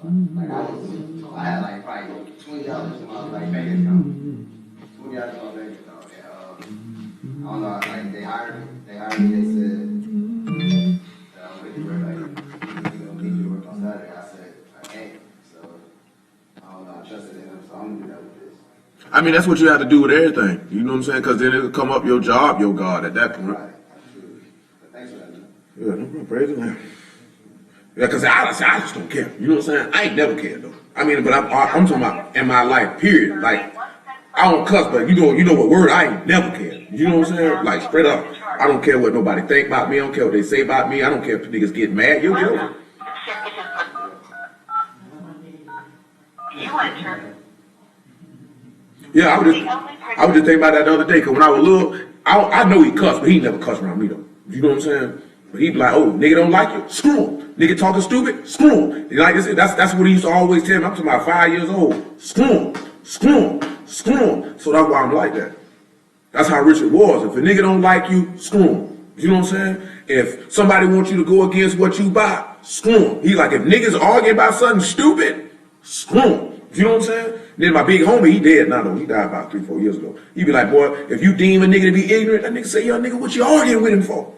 like I had like probably $20 in my like bank account. $20 in my bank account. And, I don't know, like they hired me. They said that I'm ready to work, like, you don't need you to work on Saturday. I said, I can't. So, I don't know, I trusted in them, so I'm gonna do that with this. I mean, that's what you have to do with everything. You know what I'm saying? Because then it'll come up your job, your God at that point. Right, absolutely. But thanks for that, man. Yeah, no problem. Praise the Lord. Yeah, because I just don't care. You know what I'm saying? I ain't never cared, though. I mean, but I'm talking about in my life, period. Like, I don't cuss, but you know what word, I ain't never cared. You know what I'm saying? Like, straight up. I don't care what nobody think about me. I don't care what they say about me. I don't care if niggas get mad. You'll get over it. Yeah, I was just thinking about that the other day, because when I was little, I know he cussed, but he never cussed around me, though. You know what I'm saying? But he be like, oh, nigga don't like you? Screw him. Nigga talking stupid? Screw him. And like that's what he used to always tell me. I'm talking about 5 years old. Screw him. Screw him. Screw him. So that's why I'm like that. That's how Richard was. If a nigga don't like you, screw him. You know what I'm saying? If somebody wants you to go against what you buy, screw him. He like, if niggas arguing about something stupid, screw him. You know what I'm saying? Then my big homie, he dead now though. He died about 3-4 years ago. He be like, boy, if you deem a nigga to be ignorant, that nigga say, yo, nigga, what you arguing with him for?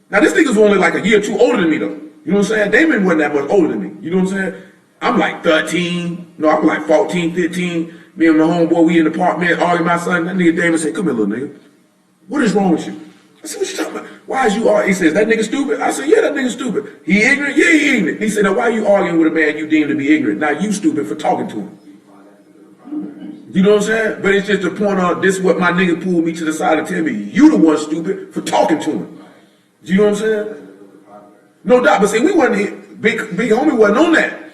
Now this nigga's only like a year or two older than me though. You know what I'm saying? Damon wasn't that much older than me. You know what I'm saying? I'm like 13. No, I'm like 14, 15. Me and my homeboy, we in the park, man, arguing about something. That nigga Damon said, come here, little nigga. What is wrong with you? I said, what you talking about? Why is you arguing? He says, that nigga stupid? I said, yeah, that nigga stupid. He ignorant? Yeah, he ignorant. He said, now why are you arguing with a man you deem to be ignorant? Now you stupid for talking to him. You know what I'm saying? But it's just the point of this is what my nigga pulled me to the side and tell me, you the one stupid for talking to him. You know what I'm saying? No doubt, but see, we wasn't, big homie wasn't on that.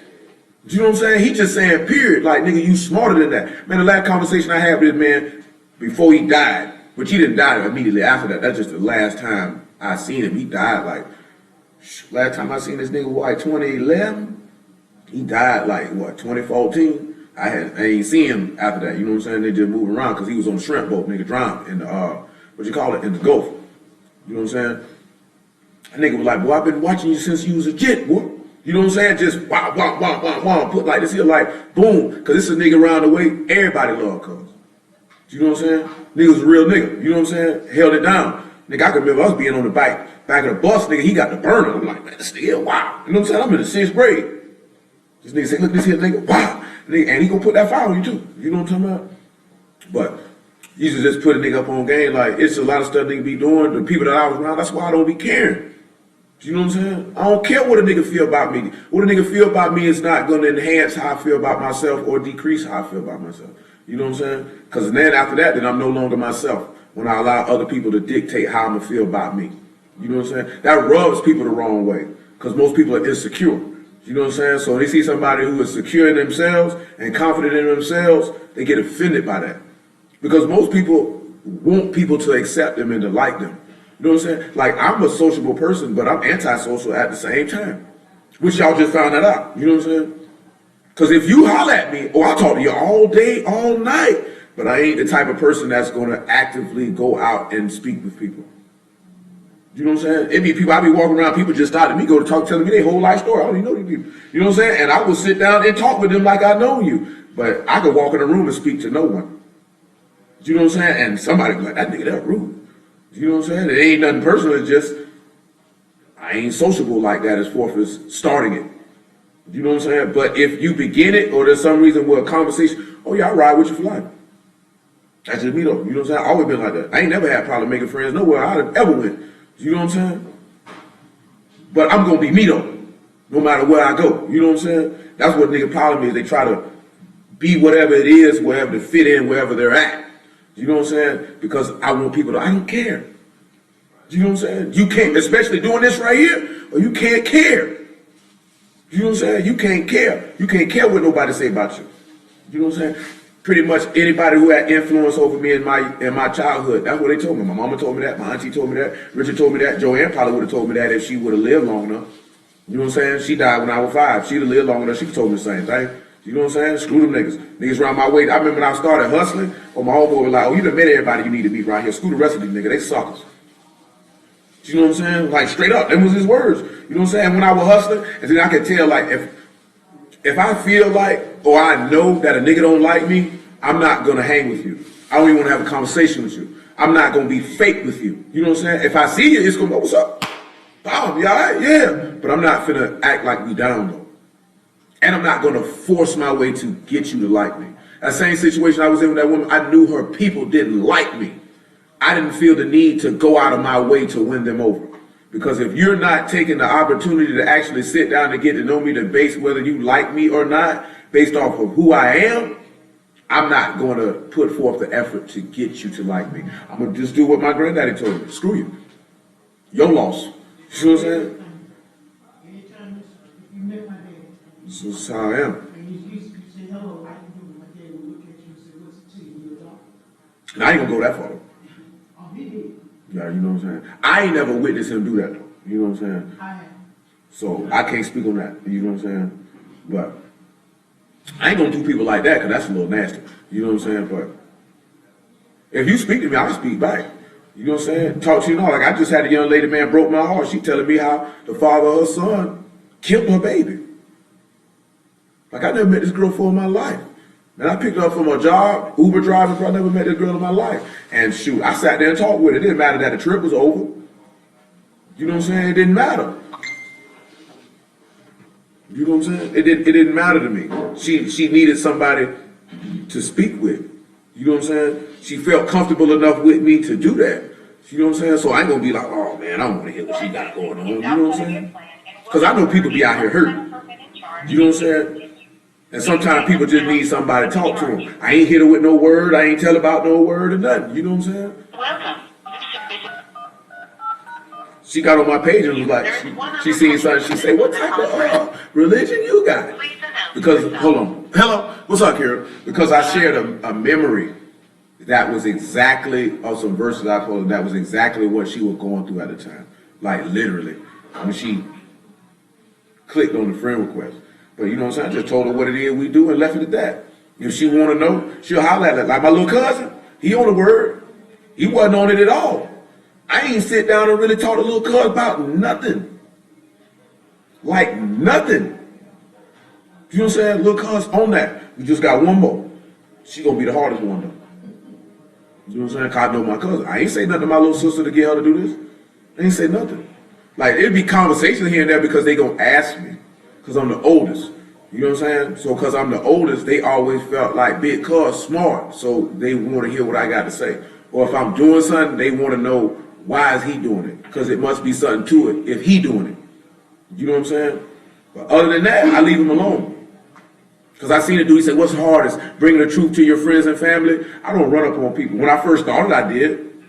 You know what I'm saying? He just saying, period, like, nigga, you smarter than that. Man, the last conversation I had with this man before he died, which he didn't die immediately after that. That's just the last time I seen him. He died like, last time I seen this nigga, what, 2011? He died like, what, 2014? I ain't seen him after that. You know what I'm saying? They just moved around because he was on the shrimp boat, nigga, drowned in the, what you call it, in the Gulf. You know what I'm saying? That nigga was like, boy, I've been watching you since you was a kid, boy. You know what I'm saying? Just wow, wow, wow, wow, wow, put like this here, like, boom. Because this is a nigga around the way, everybody love cuz. You know what I'm saying? Nigga was a real nigga. You know what I'm saying? Held it down. Nigga, I can remember us being on the back of the bus, nigga, he got the burner. I'm like, man, this nigga, wow. You know what I'm saying? I'm in the 6th grade. This nigga say, look, this here nigga, wow. And he gonna put that fire on you too. You know what I'm talking about? But you should just put a nigga up on game. Like, it's a lot of stuff nigga be doing. The people that I was around, that's why I don't be caring. You know what I'm saying? I don't care what a nigga feel about me. What a nigga feel about me is not gonna enhance how I feel about myself or decrease how I feel about myself. You know what I'm saying? Because then after that, then I'm no longer myself when I allow other people to dictate how I'm gonna feel about me. You know what I'm saying? That rubs people the wrong way because most people are insecure. You know what I'm saying? So they see somebody who is secure in themselves and confident in themselves, they get offended by that. Because most people want people to accept them and to like them. You know what I'm saying? Like, I'm a sociable person, but I'm antisocial at the same time. Which y'all just found that out. You know what I'm saying? Because if you holler at me, I'll talk to you all day, all night. But I ain't the type of person that's going to actively go out and speak with people. You know what I'm saying? It be people, I be walking around, people just started me, go to talk, telling me their whole life story. I don't even know these people. You know what I'm saying? And I will sit down and talk with them like I know you. But I could walk in a room and speak to no one. You know what I'm saying? And somebody be like, that nigga, that rude. You know what I'm saying? It ain't nothing personal, it's just, I ain't sociable like that as far as starting it. You know what I'm saying? But if you begin it, or there's some reason where a conversation, oh yeah, I ride with you for life. That's just me though. You know what I'm saying? I always been like that. I ain't never had a problem making friends nowhere I'd ever went. You know what I'm saying? But I'm gonna be me though, no matter where I go. You know what I'm saying? That's what nigga problem is. They try to be whatever it is, wherever to fit in, wherever they're at. You know what I'm saying? Because I want people to, I don't care. You know what I'm saying? You can't, especially doing this right here, or you can't care. You know what I'm saying? You can't care. You can't care what nobody say about you. You know what I'm saying? Pretty much anybody who had influence over me in my childhood, that's what they told me. My mama told me that, my auntie told me that, Richard told me that, Joanne probably would have told me that if she would have lived long enough. You know what I'm saying? She died when I was 5. She'd have lived long enough, she told me the same thing. You know what I'm saying? Screw them niggas. Niggas around my way. I remember when I started hustling, or my homeboy was like, oh, you done met everybody you need to meet right here. Screw the rest of these niggas, they suckers. You know what I'm saying? Like straight up, them was his words. You know what I'm saying? When I was hustling, and then I could tell like if If I feel like, or I know that a nigga don't like me, I'm not gonna hang with you. I don't even wanna have a conversation with you. I'm not gonna be fake with you. You know what I'm saying? If I see you, it's gonna be, what's up? Bob, you all right? Yeah. But I'm not finna act like we down though. And I'm not gonna force my way to get you to like me. That same situation I was in with that woman, I knew her people didn't like me. I didn't feel the need to go out of my way to win them over. Because if you're not taking the opportunity to actually sit down and get to know me, to base whether you like me or not, based off of who I am, I'm not going to put forth the effort to get you to like me. I'm going to just do what my granddaddy told me. Screw you. Your loss. You know what I'm saying? Anytime you met my dad, This is how I am. and you say hello, I can do my dad will look at you and say, what's it to you, you're a doctor? And I ain't going to go that far. Oh, he did. Yeah, you know what I'm saying? I ain't never witnessed him do that though. You know what I'm saying? I am. So I can't speak on that. You know what I'm saying? But I ain't gonna do people like that because that's a little nasty. You know what I'm saying? But if you speak to me, I'll speak back. You know what I'm saying? Talk to you now. Like I just had a young lady, man, broke my heart. She telling me how the father of her son killed her baby. Like I never met this girl before in my life. And I picked her up from a job, Uber driver, but I never met this girl in my life. And shoot, I sat there and talked with her. It didn't matter that the trip was over. You know what I'm saying? It didn't matter. You know what I'm saying? It didn't matter to me. She needed somebody to speak with. You know what I'm saying? She felt comfortable enough with me to do that. You know what I'm saying? So I ain't gonna be like, oh man, I don't want to hear what she got going on. You know what I'm saying? Because I know people be out here hurt. You know what I'm saying? And sometimes people just need somebody to talk to them. I ain't hit her with no word. I ain't tell about no word or nothing. You know what I'm saying? Welcome. She got on my page and was like, she seen something. She said, what type of religion you got? Because, hold on. Hello. What's up, Kira? Because I shared a memory that was exactly, of some verses I posted, that was exactly what she was going through at the time. Like, literally. When she clicked on the friend request. But you know what I'm saying? I just told her what it is we do and left it at that. If she want to know, she'll holler at it. Like my little cousin, he on the word. He wasn't on it at all. I ain't sit down and really talk to little cuz about nothing. Like nothing. You know what I'm saying? Little cuz on that. We just got one more. She gonna be the hardest one though. You know what I'm saying? Cause I know my cousin. I ain't say nothing to my little sister to get her to do this. I ain't say nothing. Like it'd be conversation here and there because they gonna ask me. Cause I'm the oldest. You know what I'm saying? So cause I'm the oldest, they always felt like big cuz smart. So they want to hear what I got to say. Or if I'm doing something, they want to know why is he doing it? Because it must be something to it if he doing it. You know what I'm saying? But other than that, I leave him alone. Because I seen a dude, he said, what's hardest? Bringing the truth to your friends and family? I don't run up on people. When I first started, I did.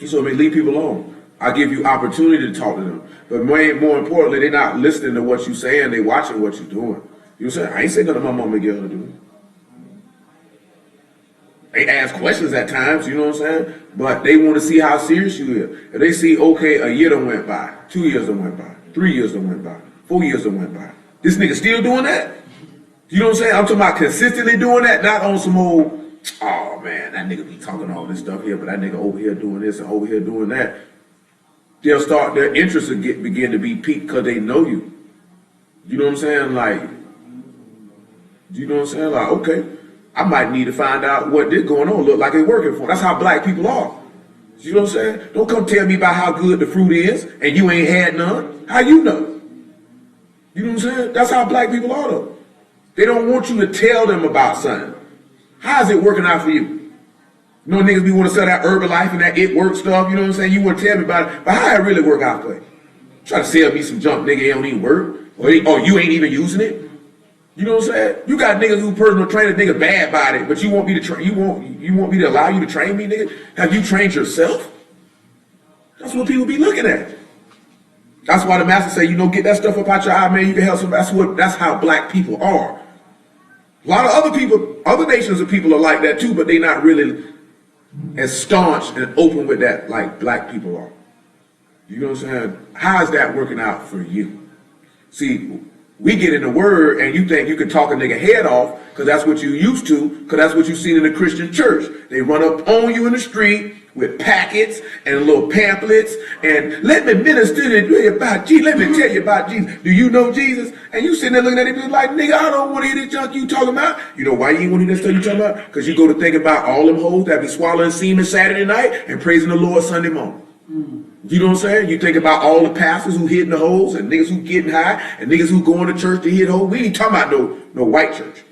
He told me, leave people alone. I give you opportunity to talk to them. But more importantly, they're not listening to what you're saying. They watching what you're doing. You know what I'm saying? I ain't saying nothing to my mama Miguel to do. They ask questions at times, you know what I'm saying? But they want to see how serious you is. If they see, okay, a year done went by, 2 years done went by, 3 years done went by, 4 years done went by. This nigga still doing that? You know what I'm saying? I'm talking about consistently doing that, not on some old, oh man, that nigga be talking all this stuff here, but that nigga over here doing this and over here doing that. They'll start, their interest will begin to be piqued because they know you. You know what I'm saying? Like, you know what I'm saying? Like, okay, I might need to find out what this going on look like it's working for. That's how black people are. You know what I'm saying? Don't come tell me about how good the fruit is and you ain't had none. How you know? You know what I'm saying? That's how black people are though. They don't want you to tell them about something. How's it working out for you? You know niggas be want to sell that Herbalife and that it work stuff, you know what I'm saying? You want to tell me about it, but how it really work out for you? Try to sell me some junk, nigga, it don't even work. Or you ain't even using it. You know what I'm saying? You got niggas who personal trainer, nigga bad body, but you want me to train, you want me to allow you to train me, nigga? Have you trained yourself? That's what people be looking at. That's why the master say, you know, get that stuff up out your eye, man, you can help some. That's how black people are. A lot of other people, other nations of people are like that too, but they not really as staunch and open with that like black people are. You know what I'm saying? How is that working out for you? See, We get in the word and you think you can talk a nigga head off because that's what you used to, because that's what you seen in the Christian church. They run up on you in the street with packets and little pamphlets and let me minister to you about Jesus. Let me tell you about Jesus. Do you know Jesus? And you sitting there looking at him like, nigga, I don't want to hear this junk you talking about. You know why you ain't want to hear this stuff you talking about? Because you go to think about all them hoes that be swallowing semen Saturday night and praising the Lord Sunday morning. You know what I'm saying? You think about all the pastors who hitting the holes and niggas who getting high and niggas who going to church to hit holes. We ain't talking about no white church.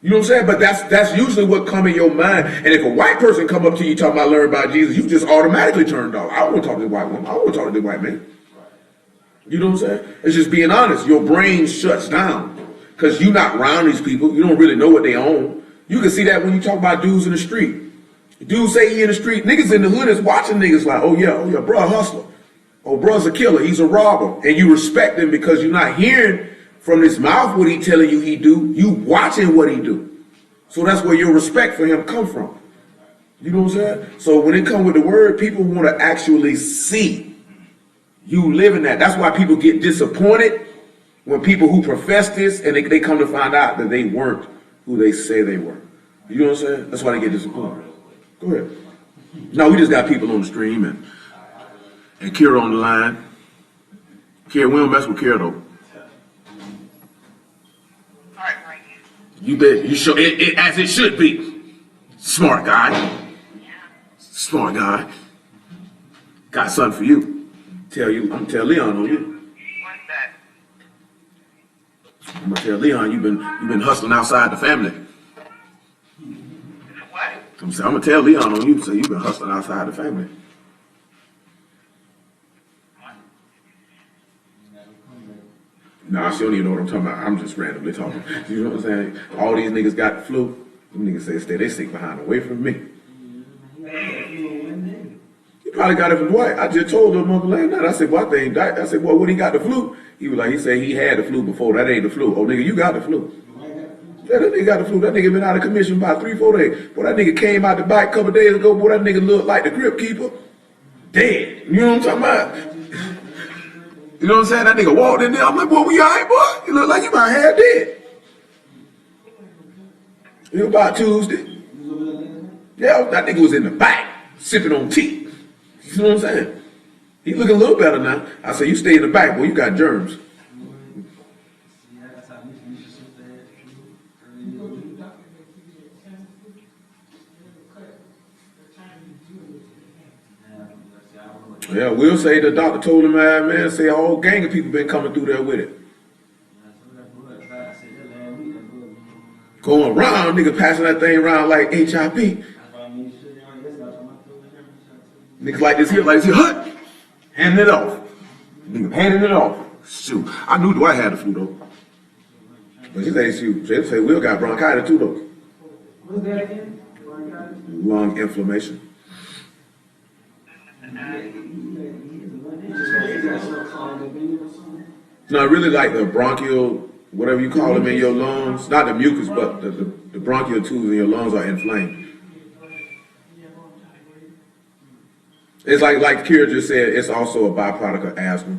You know what I'm saying? But that's usually what come in your mind. And if a white person come up to you talking about learn about Jesus, you just automatically turned off. I don't want to talk to the white woman. I don't want to talk to the white man. You know what I'm saying? It's just being honest. Your brain shuts down because you're not around these people. You don't really know what they own. You can see that when you talk about dudes in the street. Dudes say he in the street. Niggas in the hood is watching niggas like, oh yeah, bro, a hustler. Oh, bro's a killer. He's a robber. And you respect him because you're not hearing from his mouth what he telling you he do. You watching what he do. So that's where your respect for him come from. You know what I'm saying? So when it come with the word, people want to actually see you living that. That's why people get disappointed when people who profess this and they come to find out that they weren't who they say they were. You know what I'm saying? That's why they get disappointed. Go ahead. No, we just got people on the stream and Kira on the line. Kira, we don't mess with Kira though. You bet. You show it as it should be. Smart guy. Smart guy. Got something for you. I'm gonna tell Leon on you. What's that? I'm gonna tell Leon you've been hustling outside the family. What? I'm gonna tell Leon on you, so you've been hustling outside the family. Nah, she don't even know what I'm talking about. I'm just randomly talking. You know what I'm saying? All these niggas got the flu. Them niggas say stay, they stick behind away from me. He probably got it from Dwight. I just told him on the last night. I said, well, I said, well, when he got the flu, he said he had the flu before. That ain't the flu. Oh, nigga, you got the flu. Yeah, that nigga got the flu. That nigga been out of commission about 3-4 days. Boy, that nigga came out the bike a couple days ago. Boy, that nigga looked like the grip keeper. Dead. You know what I'm talking about? You know what I'm saying? That nigga walked in there. I'm like, boy, we all right, boy? You look like you about half dead. It was about Tuesday. Yeah, that nigga was in the back, sipping on tea. You know what I'm saying? He looking a little better now. I said, you stay in the back, boy, you got germs. Yeah, we'll say the doctor told him, man, say a whole gang of people been coming through there with it. Going around, nigga passing that thing around like HIP. Niggas like this here, hut, handing it off. Nigga handing it off. Shoot, I knew Dwight had the flu though. But she say, shoot, she say Will got bronchitis too though. What's that again? Lung inflammation. No, really like the bronchial, whatever you call them in your lungs, not the mucus, but the bronchial tubes in your lungs are inflamed. It's like Kira just said, it's also a byproduct of asthma.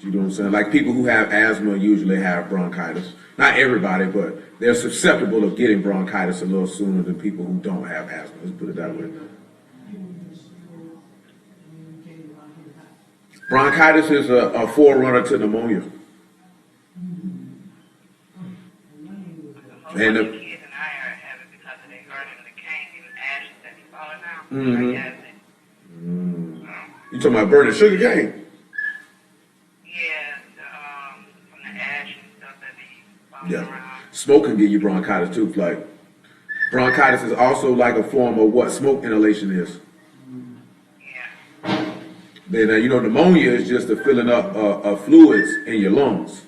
You know what I'm saying? Like people who have asthma usually have bronchitis. Not everybody, but they're susceptible of getting bronchitis a little sooner than people who don't have asthma. Let's put it that way. Bronchitis is a forerunner to pneumonia. And the, kids and I have it because of the burning of the cane and the ashes that be falling out. You talking about burning sugar cane? Yeah, from the ash and stuff that be falling around. Smoke can give you bronchitis too. Like bronchitis is also like a form of what smoke inhalation is. Yeah. Then you know pneumonia is just the filling up of fluids in your lungs.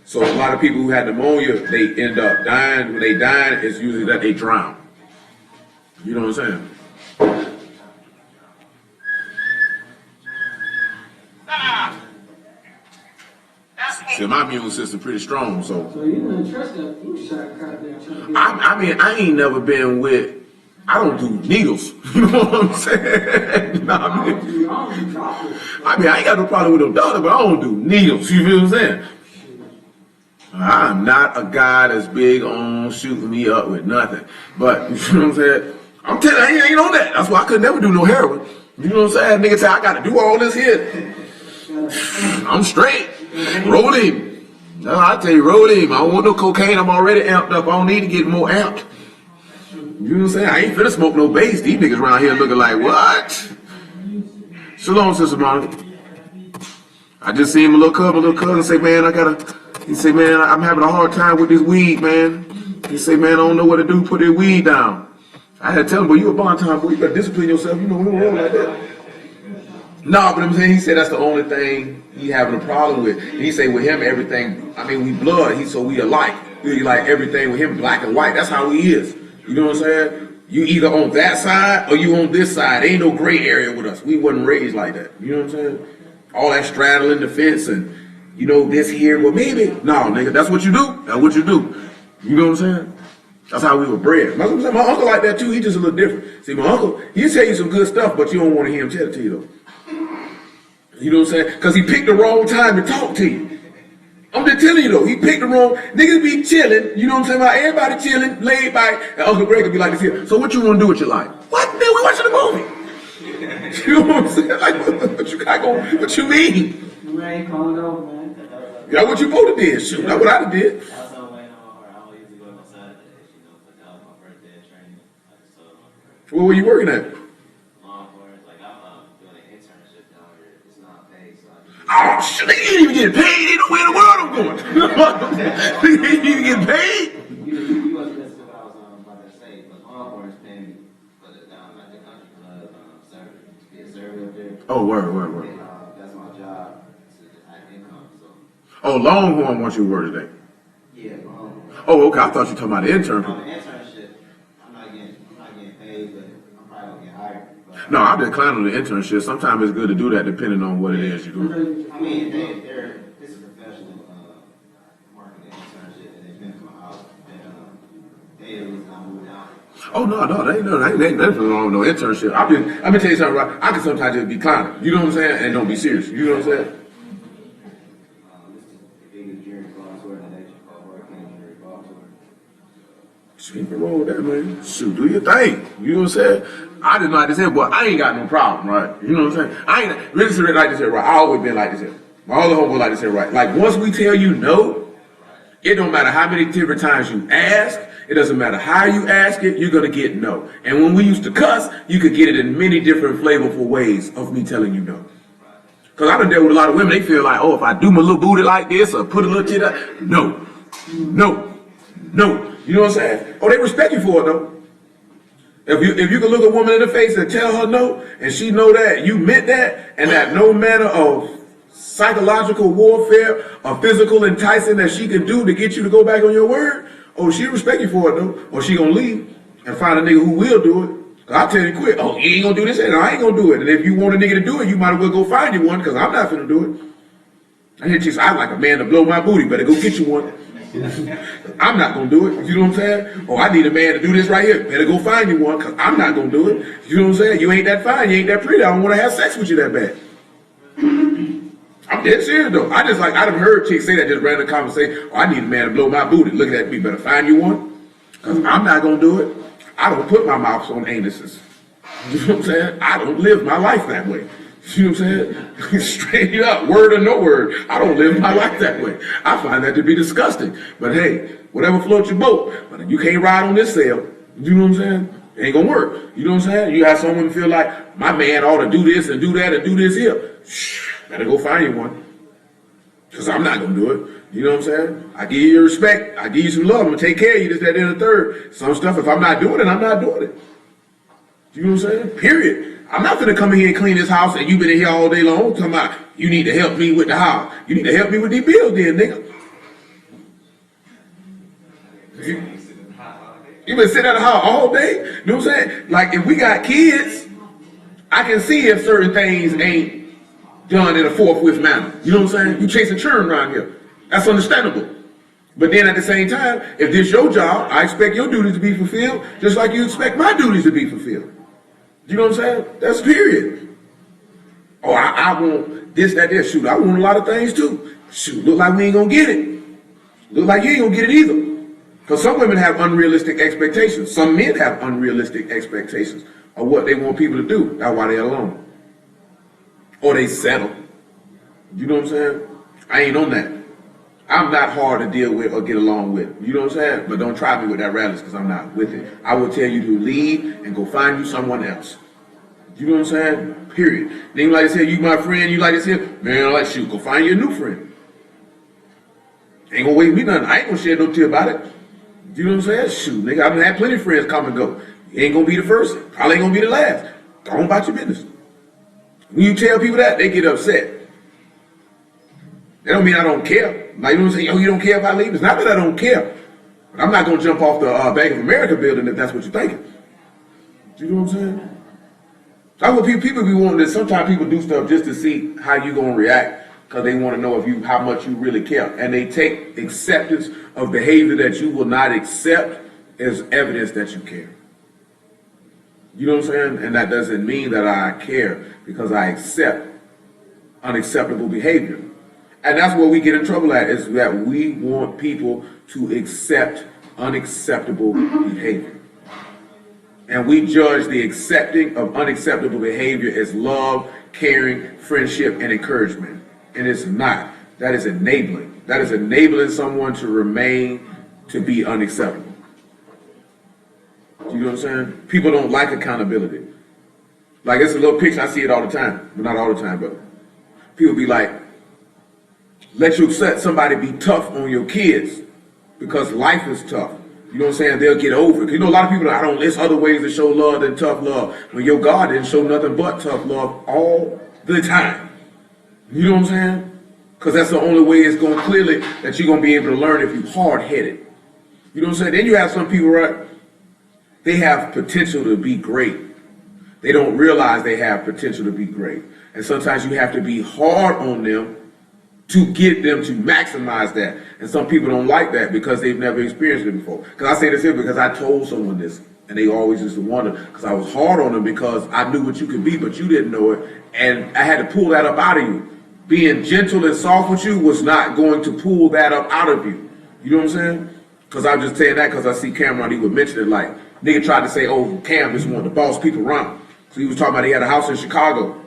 So a lot of people who had pneumonia, they end up dying. When they die, it's usually that they drown. You know what I'm saying? See, my immune system pretty strong, so. So you didn't trust that flu shot goddamn. I mean, I ain't never been with I don't do needles. You know what I'm saying? You know what I mean? I ain't got no problem with no daughter, but I don't do needles. You feel what I'm saying? I'm not a guy that's big on shooting me up with nothing. But, you know what I'm saying? I'm telling you, I ain't on that. That's why I could never do no heroin. You know what I'm saying? Nigga say, I got to do all this here. I'm straight. Roll him. No, I tell you, roll him. I don't want no cocaine. I'm already amped up. I don't need to get more amped. You know what I'm saying? I ain't finna smoke no base. These niggas around here looking like, what? Shalom, Sister Monica. I just seen my little cousin say, man, he say, man, I'm having a hard time with this weed, man. He say, man, I don't know what to do, put this weed down. I had to tell him, boy, you a bond time, boy, you better discipline yourself, you know, we don't roll like that. No, but I'm saying, he said that's the only thing he having a problem with. And he say with him, everything, we blood, so we alike. We like everything with him, black and white, that's how he is. You know what I'm saying? You either on that side or you on this side. Ain't no gray area with us. We wasn't raised like that. You know what I'm saying? All that straddling the fence and, you know, this here, well, maybe. No, nigga, that's what you do. That's what you do. You know what I'm saying? That's how we were bred. My uncle like that too. He just a little different. See, my uncle, he'll tell you some good stuff, but you don't want to hear him tell it to you, though. You know what I'm saying? Because he picked the wrong time to talk to you. I'm just telling you, though. He picked the wrong... Niggas be chilling. You know what I'm saying? About everybody chilling, laid back, and Uncle Greg could be like this here. So what you want to do with your life? What? Man, we watching a movie. You know what I'm saying? Like, what you got going? What you mean? You ain't calling over, man. Yeah, what you supposed to did? Shoot, that's what I did. That's what I'm waiting on. I always used to go on Saturdays, you know, but that was my birthday training. I just told my friend. Where were you working at? Like, I'm doing an internship down here. It's not paid, so I just... Oh, shit, they ain't even getting paid. They know where in the world I'm going. They ain't even getting paid. You wasn't listening to what I was about to say, but Longhorns paying me for the down at the country club server. To be a server up there. Oh, word. And, that's my job to add income, so. Oh, Longhorn wants you to work today. Yeah, Longhorn. Oh, okay. I thought you were talking about the intern. On the internship, I'm not getting paid, but I'm probably gonna get hired. But, No, I decline on the internship. Sometimes it's good to do that depending on what it is you do. I mean, this is a professional marketing internship, and they've been to my house. And they the reason I moved out. Oh, no, ain't nothing wrong with no internship. I've been tell you something, right? I can sometimes just be clowning. You know what I'm saying? And don't be serious. You know what I'm saying? This is the biggest jury ball tour in the nation called Hurricane Jury Ball Tour. Ain't nothing wrong with that, man. Shoot, do your thing. You know what I'm saying? I just like this here, boy. I ain't got no problem, right? You know what I'm saying? I ain't really like this here, right? I always been like this here. My other homeboy like this here, right? Like once we tell you no, it don't matter how many different times you ask. It doesn't matter how you ask it. You're gonna get no. And when we used to cuss, you could get it in many different flavorful ways of me telling you no. Cause I done dealt with a lot of women. They feel like, oh, if I do my little booty like this or put a little tit up, no. You know what I'm saying? Oh, they respect you for it though. If you can look a woman in the face and tell her no, and she know that you meant that, and that no matter of psychological warfare or physical enticing that she can do to get you to go back on your word, oh, she respect you for it though, or she gonna leave and find a nigga who will do it. Cause I'll tell you quick, oh, you ain't gonna do this, and I ain't gonna do it. And if you want a nigga to do it, you might as well go find you one, cause I'm not gonna do it. I hear chicks, I like a man to blow my booty, better go get you one. I'm not gonna do it. You know what I'm saying? Oh, I need a man to do this right here. Better go find you one, cause I'm not gonna do it. You know what I'm saying? You ain't that fine. You ain't that pretty. I don't want to have sex with you that bad. I'm dead serious though. I done heard chicks say that just random conversation. Oh, I need a man to blow my booty. Looking at me, better find you one, cause I'm not gonna do it. I don't put my mouth on anuses. You know what I'm saying? I don't live my life that way. You know what I'm saying? Straight up, word or no word. I don't live my life that way. I find that to be disgusting. But hey, whatever floats your boat. But you can't ride on this sail. You know what I'm saying? It ain't gonna work. You know what I'm saying? You have someone feel like, my man ought to do this and do that and do this here. Shh, better go find you one. Because I'm not gonna do it. You know what I'm saying? I give you your respect. I give you some love. I'm gonna take care of you, this, that, and the third. Some stuff, if I'm not doing it, I'm not doing it. You know what I'm saying? Period. I'm not gonna come in here and clean this house and you been in here all day long talking about you need to help me with the house. You need to help me with these bills then, nigga. You been sitting at the house all day? You know what I'm saying? Like if we got kids, I can see if certain things ain't done in a forthwith manner. You know what I'm saying? You chasing churn around here. That's understandable. But then at the same time, if this your job, I expect your duties to be fulfilled, just like you expect my duties to be fulfilled. You know what I'm saying? That's period. Oh, I want this, that, that. Shoot, I want a lot of things too. Shoot, look like we ain't gonna get it. Look like you ain't gonna get it either. Because some women have unrealistic expectations. Some men have unrealistic expectations of what they want people to do. That's why they're alone. Or they settle. You know what I'm saying? I ain't on that. I'm not hard to deal with or get along with. You know what I'm saying? But don't try me with that rallies because I'm not with it. I will tell you to leave and go find you someone else. You know what I'm saying? Period. Then like I said, you my friend, you like this here, man, I like shoot, go find you a new friend. Ain't gonna wait me nothing. I ain't gonna shed no tear about it. You know what I'm saying? Shoot, nigga, I've had plenty of friends come and go. You ain't gonna be the first, probably ain't gonna be the last. Go on about your business. When you tell people that, they get upset. That don't mean I don't care. Like, you know what I'm saying? Oh, you don't care if I leave? It's not that I don't care. But I'm not gonna jump off the Bank of America building if that's what you're thinking. You know what I'm saying? That's what people be wanting to, sometimes people do stuff just to see how you gonna react because they want to know how much you really care. And they take acceptance of behavior that you will not accept as evidence that you care. You know what I'm saying? And that doesn't mean that I care because I accept unacceptable behavior. And that's where we get in trouble at, is that we want people to accept unacceptable behavior. And we judge the accepting of unacceptable behavior as love, caring, friendship, and encouragement. And it's not. That is enabling. That is enabling someone to remain to be unacceptable. You know what I'm saying? People don't like accountability. Like, it's a little picture, I see it all the time. But not all the time, but people be like, let somebody be tough on your kids because life is tough. You know what I'm saying? They'll get over it. You know, a lot of people there's other ways to show love than tough love. When your God didn't show nothing but tough love all the time. You know what I'm saying? Because that's the only way it's going clearly that you're going to be able to learn if you're hard-headed. You know what I'm saying? Then you have some people, right? They have potential to be great. They don't realize they have potential to be great. And sometimes you have to be hard on them to get them to maximize that. And some people don't like that because they've never experienced it before. Because I say this here because I told someone this, and they always used to wonder, because I was hard on them because I knew what you could be, but you didn't know it. And I had to pull that up out of you. Being gentle and soft with you was not going to pull that up out of you. You know what I'm saying? Because I'm just saying that because I see Cameron, he would mention it like, nigga tried to say, oh, Cam just wanted to boss people around. So he was talking about he had a house in Chicago.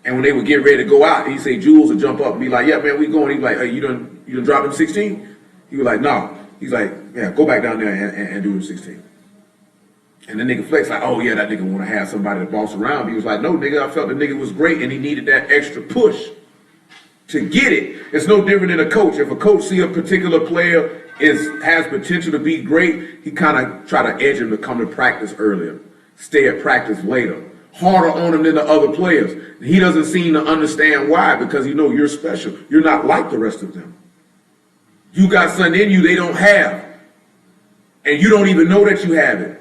And when they would get ready to go out, he'd say Jules would jump up and be like, yeah, man, we going. He'd be like, hey, you done drop him 16? He was like, no. He's like, yeah, go back down there and do him 16. And the nigga Flex like, oh, yeah, that nigga want to have somebody to boss around. He was like, no, nigga, I felt the nigga was great and he needed that extra push to get it. It's no different than a coach. If a coach see a particular player has potential to be great, he kind of try to edge him to come to practice earlier, stay at practice later. Harder on him than the other players. He doesn't seem to understand why, because you know you're special. You're not like the rest of them. You got something in you they don't have. And you don't even know that you have it.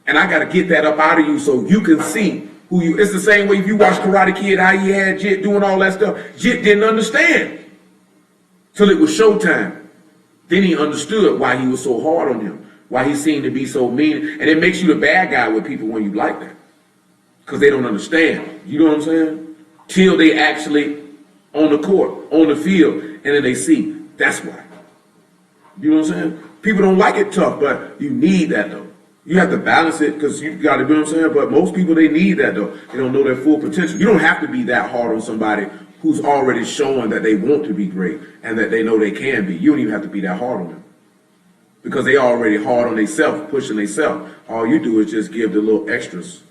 And I got to get that up out of you so you can see who you. It's the same way if you watch Karate Kid, how he had Jit doing all that stuff. Jit didn't understand till it was showtime. Then he understood why he was so hard on him, why he seemed to be so mean. And it makes you the bad guy with people when you like that. Because they don't understand. You know what I'm saying? Till they actually on the court, on the field, and then they see. That's why. You know what I'm saying? People don't like it tough, but you need that though. You have to balance it because you got to, you know what I'm saying? But most people, they need that though. They don't know their full potential. You don't have to be that hard on somebody who's already showing that they want to be great and that they know they can be. You don't even have to be that hard on them. Because they already hard on themselves, pushing themselves. All you do is just give the little extras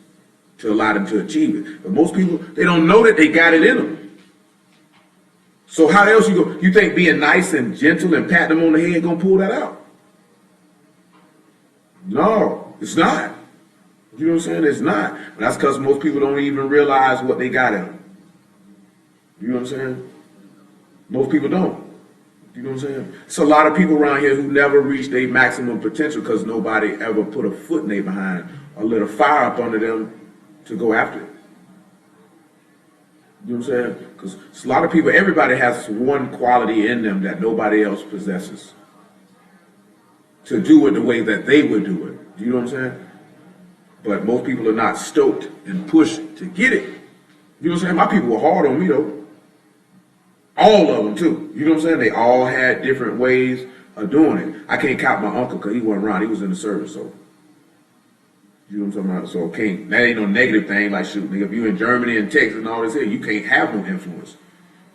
to allow them to achieve it. But most people, they don't know that they got it in them. So how else you think being nice and gentle and pat them on the head gonna pull that out? No, it's not. You know what I'm saying? It's not. But that's because most people don't even realize what they got in them. You know what I'm saying? Most people don't. You know what I'm saying? It's a lot of people around here who never reach their maximum potential because nobody ever put a foot in their behind or lit a fire up under them to go after it. You know what I'm saying? Because a lot of people, everybody has one quality in them that nobody else possesses. to do it the way that they would do it. You know what I'm saying? But most people are not stoked and pushed to get it. You know what I'm saying? My people were hard on me though. All of them too. You know what I'm saying? They all had different ways of doing it. I can't count my uncle because he wasn't around. He was in the service, so. You know what I'm talking about? So that ain't no negative thing. Like, shoot, nigga, if you in Germany and Texas and all this here, you can't have no influence.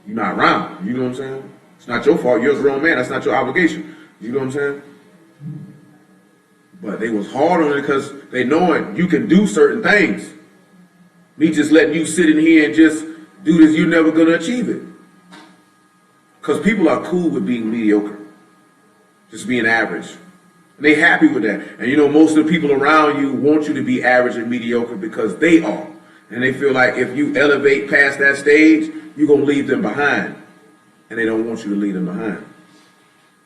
You're not around. You know what I'm saying? It's not your fault. You're a grown man. That's not your obligation. You know what I'm saying? But they was hard on it because they knowing you can do certain things. Me just letting you sit in here and just do this, you're never going to achieve it. Because people are cool with being mediocre. Just being average. And they happy with that. And you know, most of the people around you want you to be average and mediocre because they are. And they feel like if you elevate past that stage, you're going to leave them behind. And they don't want you to leave them behind.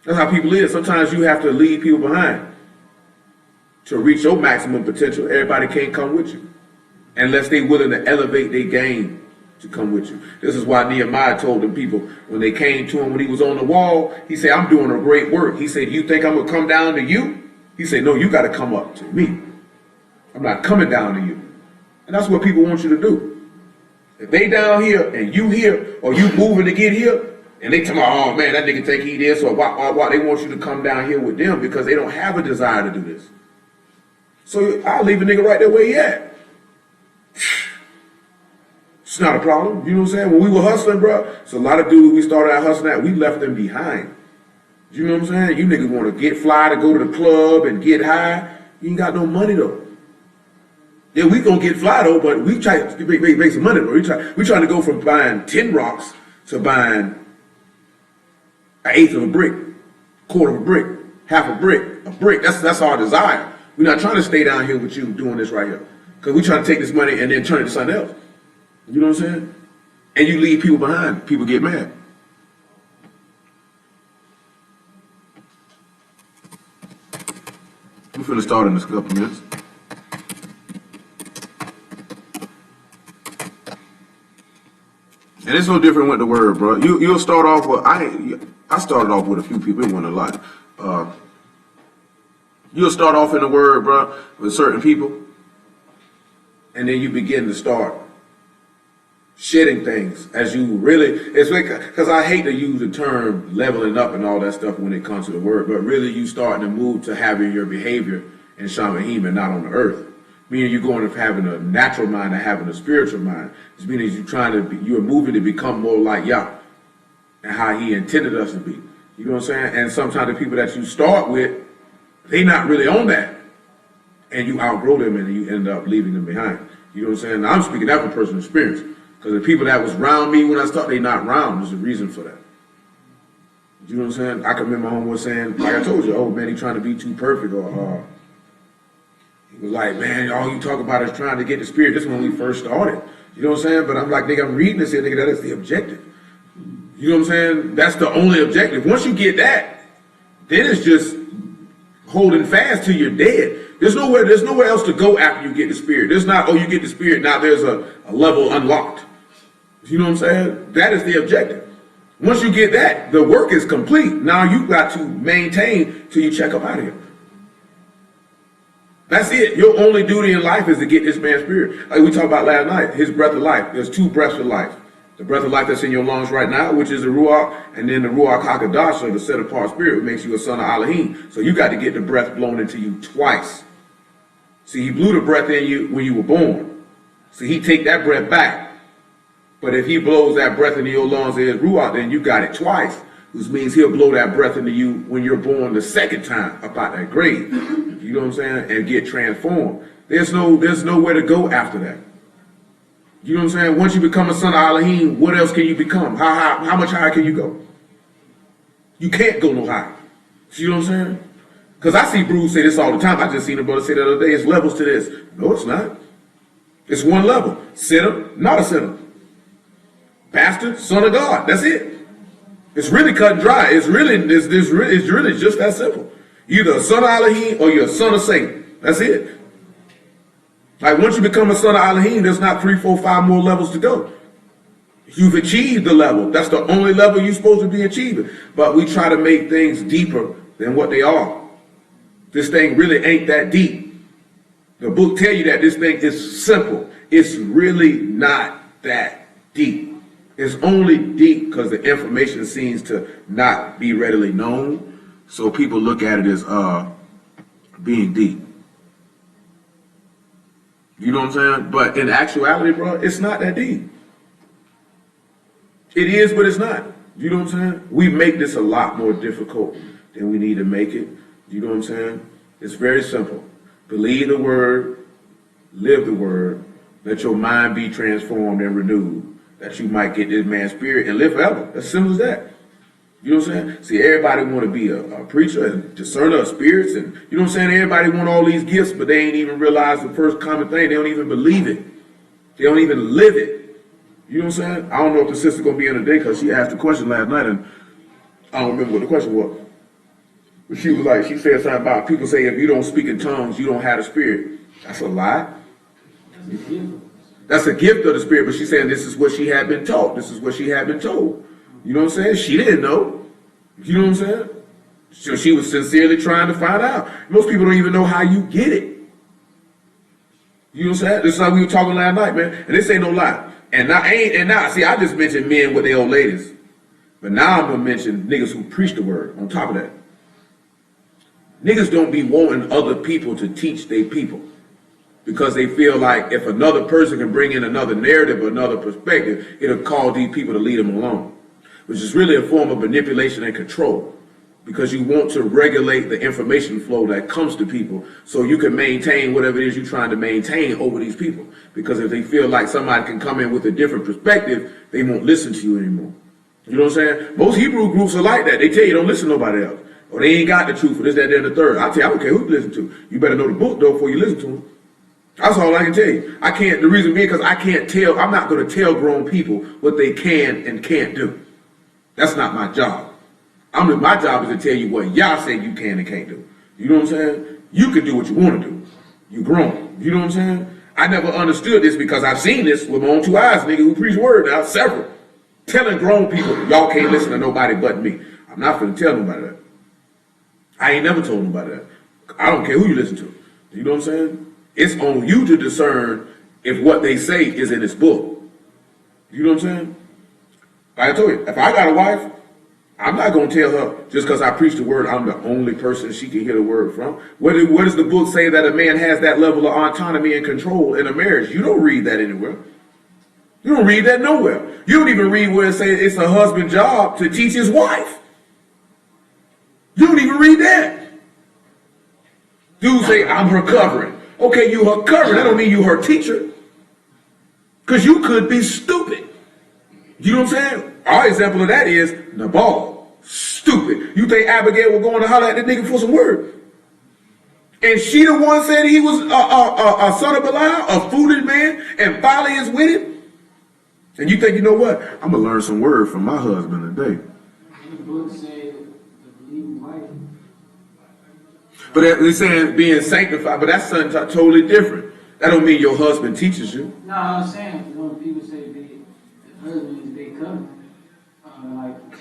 That's how people is. Sometimes you have to leave people behind. To reach your maximum potential, everybody can't come with you. Unless they're willing to elevate their game to come with you. This is why Nehemiah told them people, when they came to him when he was on the wall, he said, I'm doing a great work. He said, you think I'm going to come down to you? He said, no, you got to come up to me. I'm not coming down to you. And that's what people want you to do. If they down here and you here, or you moving to get here, and they tell me, oh man, that nigga think he this, or why they want you to come down here with them because they don't have a desire to do this. So I'll leave a nigga right there where he at. It's not a problem. You know what I'm saying? When we were hustling, bro, so a lot of dudes we started out hustling at, we left them behind. You know what I'm saying? You niggas want to get fly to go to the club and get high. You ain't got no money though. Yeah, we gonna get fly though, but we try to make some money though. We trying to go from buying 10 rocks to buying an eighth of a brick, quarter of a brick, half a brick. That's our desire. We're not trying to stay down here with you doing this right here. Because we're trying to take this money and then turn it to something else. You know what I'm saying? And you leave people behind. People get mad. We're finna start in a couple minutes. And it's no different with the word, bro. You'll start off with, I started off with a few people, it wasn't a lot. You'll start off in the word, bro, with certain people. And then you begin to start shedding things as you really, it's because I hate to use the term leveling up and all that stuff when it comes to the word, but really you starting to move to having your behavior in Alahym and not on the earth. Meaning you're going from having a natural mind to having a spiritual mind. It's meaning you're moving to become more like Yah and how he intended us to be. You know what I'm saying? And sometimes the people that you start with, they not really on that. And you outgrow them and you end up leaving them behind. You know what I'm saying? Now, I'm speaking that from personal experience. Because the people that was around me when I started, they not around. There's a reason for that. You know what I'm saying? I can remember my homeboy saying, like I told you, oh man, he trying to be too perfect. Or he was like, man, all you talk about is trying to get the spirit. This is when we first started. You know what I'm saying? But I'm like, nigga, I'm reading this here, nigga, that is the objective. You know what I'm saying? That's the only objective. Once you get that, then it's just holding fast till you're dead. There's nowhere else to go after you get the spirit. There's not, oh, you get the spirit, now there's a level unlocked. You know what I'm saying? That is the objective. Once you get that, the work is complete. Now you got to maintain till you check up out of here. That's it. Your only duty in life is to get this man's spirit. Like we talked about last night, his breath of life. There's two breaths of life. The breath of life that's in your lungs right now, which is the Ruach, and then the Ruach HaKadosh, or the set apart spirit, which makes you a son of Alahym. So you got to get the breath blown into you twice. See, he blew the breath in you when you were born. So he take that breath back. But if he blows that breath into your lungs and his Ruach, then you got it twice. Which means he'll blow that breath into you when you're born the second time up out that grave. You know what I'm saying? And get transformed. There's nowhere to go after that. You know what I'm saying? Once you become a son of Alahym, what else can you become? How much higher can you go? You can't go no higher. You know what I'm saying? Because I see Bruce say this all the time. I just seen a brother say the other day, it's levels to this. No, it's not. It's one level. Sinner, not a sinner. Bastard, son of God. That's it. It's really cut and dry. It's really just that simple. Either a son of Alahym or you're a son of Satan. That's it. Like once you become a son of Alahym, there's not 3, 4, 5 more levels to go. You've achieved the level. That's the only level you're supposed to be achieving. But we try to make things deeper than what they are. This thing really ain't that deep. The book tell you that this thing is simple. It's really not that deep. It's only deep because the information seems to not be readily known. So people look at it as being deep. You know what I'm saying? But in actuality, bro, it's not that deep. It is, but it's not. You know what I'm saying? We make this a lot more difficult than we need to make it. You know what I'm saying? It's very simple. Believe the word, live the word, let your mind be transformed and renewed, that you might get this man's spirit and live forever. As simple as that. You know what I'm saying? See, everybody want to be a preacher and discerner of spirits, and you know what I'm saying? Everybody want all these gifts, but they ain't even realize the first common thing. They don't even believe it. They don't even live it. You know what I'm saying? I don't know if the sister gonna be in today because she asked a question last night, and I don't remember what the question was. But she was like, she said something about people say if you don't speak in tongues, you don't have the spirit. That's a lie. That's a gift of the spirit, but she's saying this is what she had been taught. This is what she had been told. You know what I'm saying? She didn't know. You know what I'm saying? So she was sincerely trying to find out. Most people don't even know how you get it. You know what I'm saying? This is how we were talking last night, man. And this ain't no lie. And now, see, I just mentioned men with their old ladies. But now I'm gonna mention niggas who preach the word on top of that. Niggas don't be wanting other people to teach their people, because they feel like if another person can bring in another narrative or another perspective, it'll cause these people to lead them along, which is really a form of manipulation and control, because you want to regulate the information flow that comes to people so you can maintain whatever it is you're trying to maintain over these people. Because if they feel like somebody can come in with a different perspective, they won't listen to you anymore. You know what I'm saying? Most Hebrew groups are like that. They tell you don't listen to nobody else, or they ain't got the truth, or this, that, and the third. I tell you, I don't care who you listen to. You better know the book, though, before you listen to them. That's all I can tell you. I can't, the reason being because I can't tell, I'm not going to tell grown people what they can and can't do. That's not my job. My job is to tell you what y'all say you can and can't do. You know what I'm saying? You can do what you want to do. You grown. You know what I'm saying? I never understood this because I've seen this with my own two eyes, nigga, who preach word now, several. Telling grown people, y'all can't listen to nobody but me. I'm not going to tell nobody that. I ain't never told nobody that. I don't care who you listen to. You know what I'm saying? It's on you to discern if what they say is in this book. You know what I'm saying? Like I told you, if I got a wife, I'm not going to tell her just because I preach the word, I'm the only person she can hear the word from. What does the book say that a man has that level of autonomy and control in a marriage? You don't read that anywhere. You don't read that nowhere. You don't even read where it says it's a husband's job to teach his wife. You don't even read that. Dudes say, I'm her covering. Okay, you her covering. That don't mean you her teacher. Because you could be stupid. You know what I'm saying? Our example of that is Nabal. Stupid. You think Abigail was going to holler at the nigga for some word? And she the one said he was a son of Belial, a foolish man, and folly is with him? And you think, you know what? I'm going to learn some word from my husband today. The book said the believing wife. But they're saying being sanctified, but that's something totally different. That don't mean your husband teaches you. No, I'm saying when people say the husband is their covenant,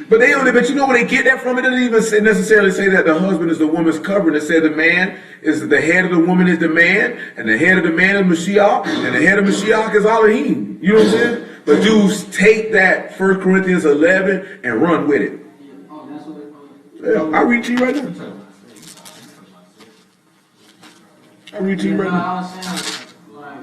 But they only, but you know where they get that from? It doesn't even necessarily say that the husband is the woman's covering. It says the man is the head of the woman is the man, and the head of the man is Mashiach, and the head of Mashiach is Alahym. You know what I'm saying? But dudes take that 1 Corinthians 11 and run with it. oh, that's what it Yeah, I'll read to you right now. I'll read to you right now. I was saying, like,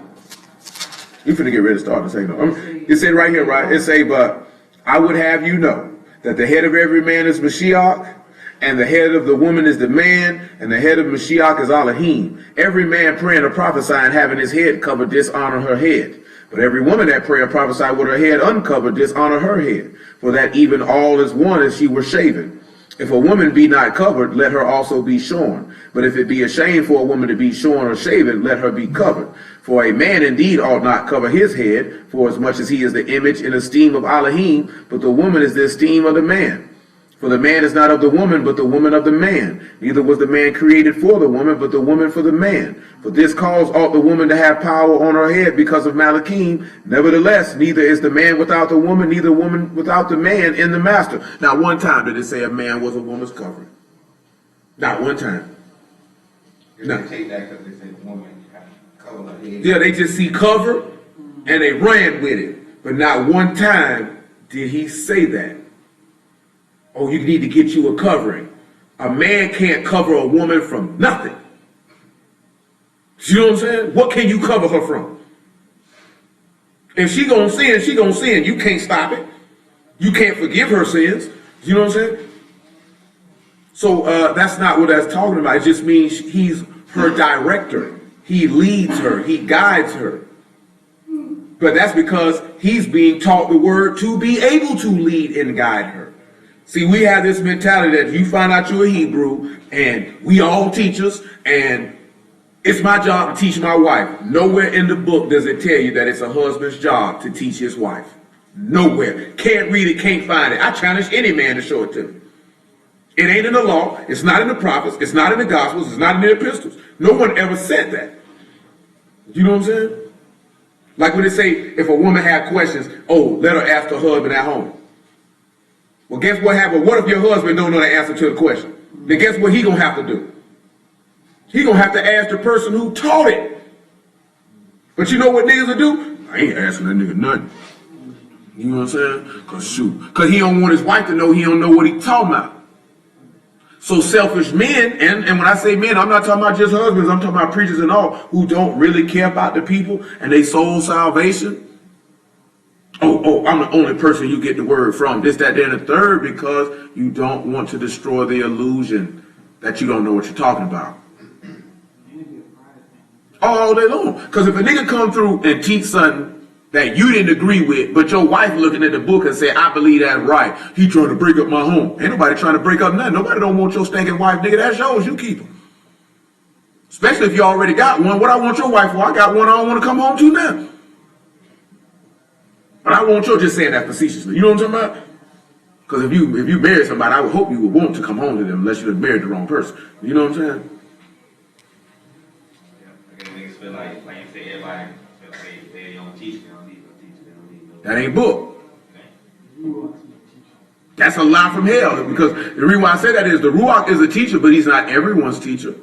We finna get ready to start this thing. It said right here, right? It say, but I would have you know that the head of every man is Mashiach, and the head of the woman is the man, and the head of Mashiach is Alahym. Every man praying or prophesying having his head covered dishonor her head. But every woman that pray or prophesy with her head uncovered dishonor her head. For that even all is one as she were shaven. If a woman be not covered, let her also be shorn. But if it be a shame for a woman to be shorn or shaven, let her be covered. For a man indeed ought not cover his head, for as much as he is the image and esteem of Alahym, but the woman is the esteem of the man. For the man is not of the woman, but the woman of the man. Neither was the man created for the woman, but the woman for the man. For this cause ought the woman to have power on her head because of Malachim. Nevertheless, neither is the man without the woman, neither woman without the man in the master. Not one time did it say a man was a woman's covering. Not one time. No. They take that because they say the woman kind of cover her head. Yeah, they just see cover and they ran with it. But not one time did he say that. Oh, you need to get you a covering. A man can't cover a woman from nothing. You know what I'm saying? What can you cover her from? If she gonna sin, she gonna sin. You can't stop it. You can't forgive her sins. You know what I'm saying? So that's not what that's talking about. It just means he's her director. He leads her. He guides her. But that's because he's being taught the word to be able to lead and guide her. See, we have this mentality that you find out you're a Hebrew and we all teachers and it's my job to teach my wife. Nowhere in the book does it tell you that it's a husband's job to teach his wife. Nowhere. Can't read it, can't find it. I challenge any man to show it to me. It ain't in the law. It's not in the prophets. It's not in the gospels. It's not in the epistles. No one ever said that. You know what I'm saying? Like when they say if a woman had questions, oh, let her ask her husband at home. Well, guess what happened? What if your husband don't know the answer to the question? Then guess what he gonna have to do? He gonna have to ask the person who taught it. But you know what niggas will do? I ain't asking that nigga nothing. You know what I'm saying? Cause he don't want his wife to know he don't know what he talking about. So selfish men, and when I say men, I'm not talking about just husbands, I'm talking about preachers and all, who don't really care about the people and they soul salvation. Oh, I'm the only person you get the word from. This, that, and the third, because you don't want to destroy the illusion that you don't know what you're talking about. All day long. Because if a nigga come through and teach something that you didn't agree with, but your wife looking at the book and say, I believe that's right. He trying to break up my home. Ain't nobody trying to break up nothing. Nobody don't want your stinking wife, nigga. That's yours. You keep her. Especially if you already got one. What I want your wife for? I got one I don't want to come home to now. But I want you just saying that facetiously. You know what I'm talking about? Because if you marry somebody, I would hope you would want to come home to them unless you had married the wrong person. You know what I'm saying? Niggas feel like you say, everybody feel like they don't teach, they don't need no teacher, they don't need no. That ain't book. That's a lie from hell. Because the reason why I say that is the Ruach is a teacher, but he's not everyone's teacher.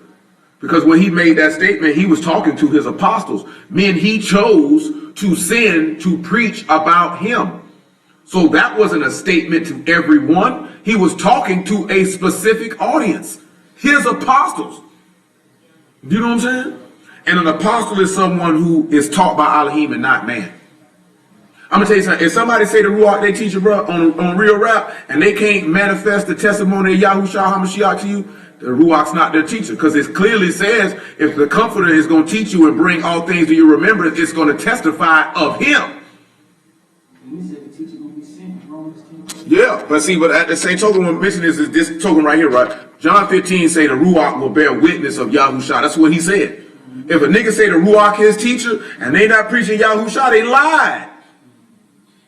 Because when he made that statement, he was talking to his apostles, men he chose to send to preach about him. So that wasn't a statement to everyone. He was talking to a specific audience, his apostles. You know what I'm saying? And an apostle is someone who is taught by Alahym and not man. I'm gonna tell you something. If somebody say the Ruach they teach you, bro, on real rap, and they can't manifest the testimony of Yahushua HaMashiach to you, the Ruach's not their teacher. Because it clearly says if the Comforter is going to teach you and bring all things to your remembrance, it's going to testify of him. Yeah, but see, but at the same token, what I'm mentioning is this token right here, right? John 15 say the Ruach will bear witness of Yahushua. That's what he said. If a nigga say the Ruach his teacher and they not preaching Yahushua, they lied.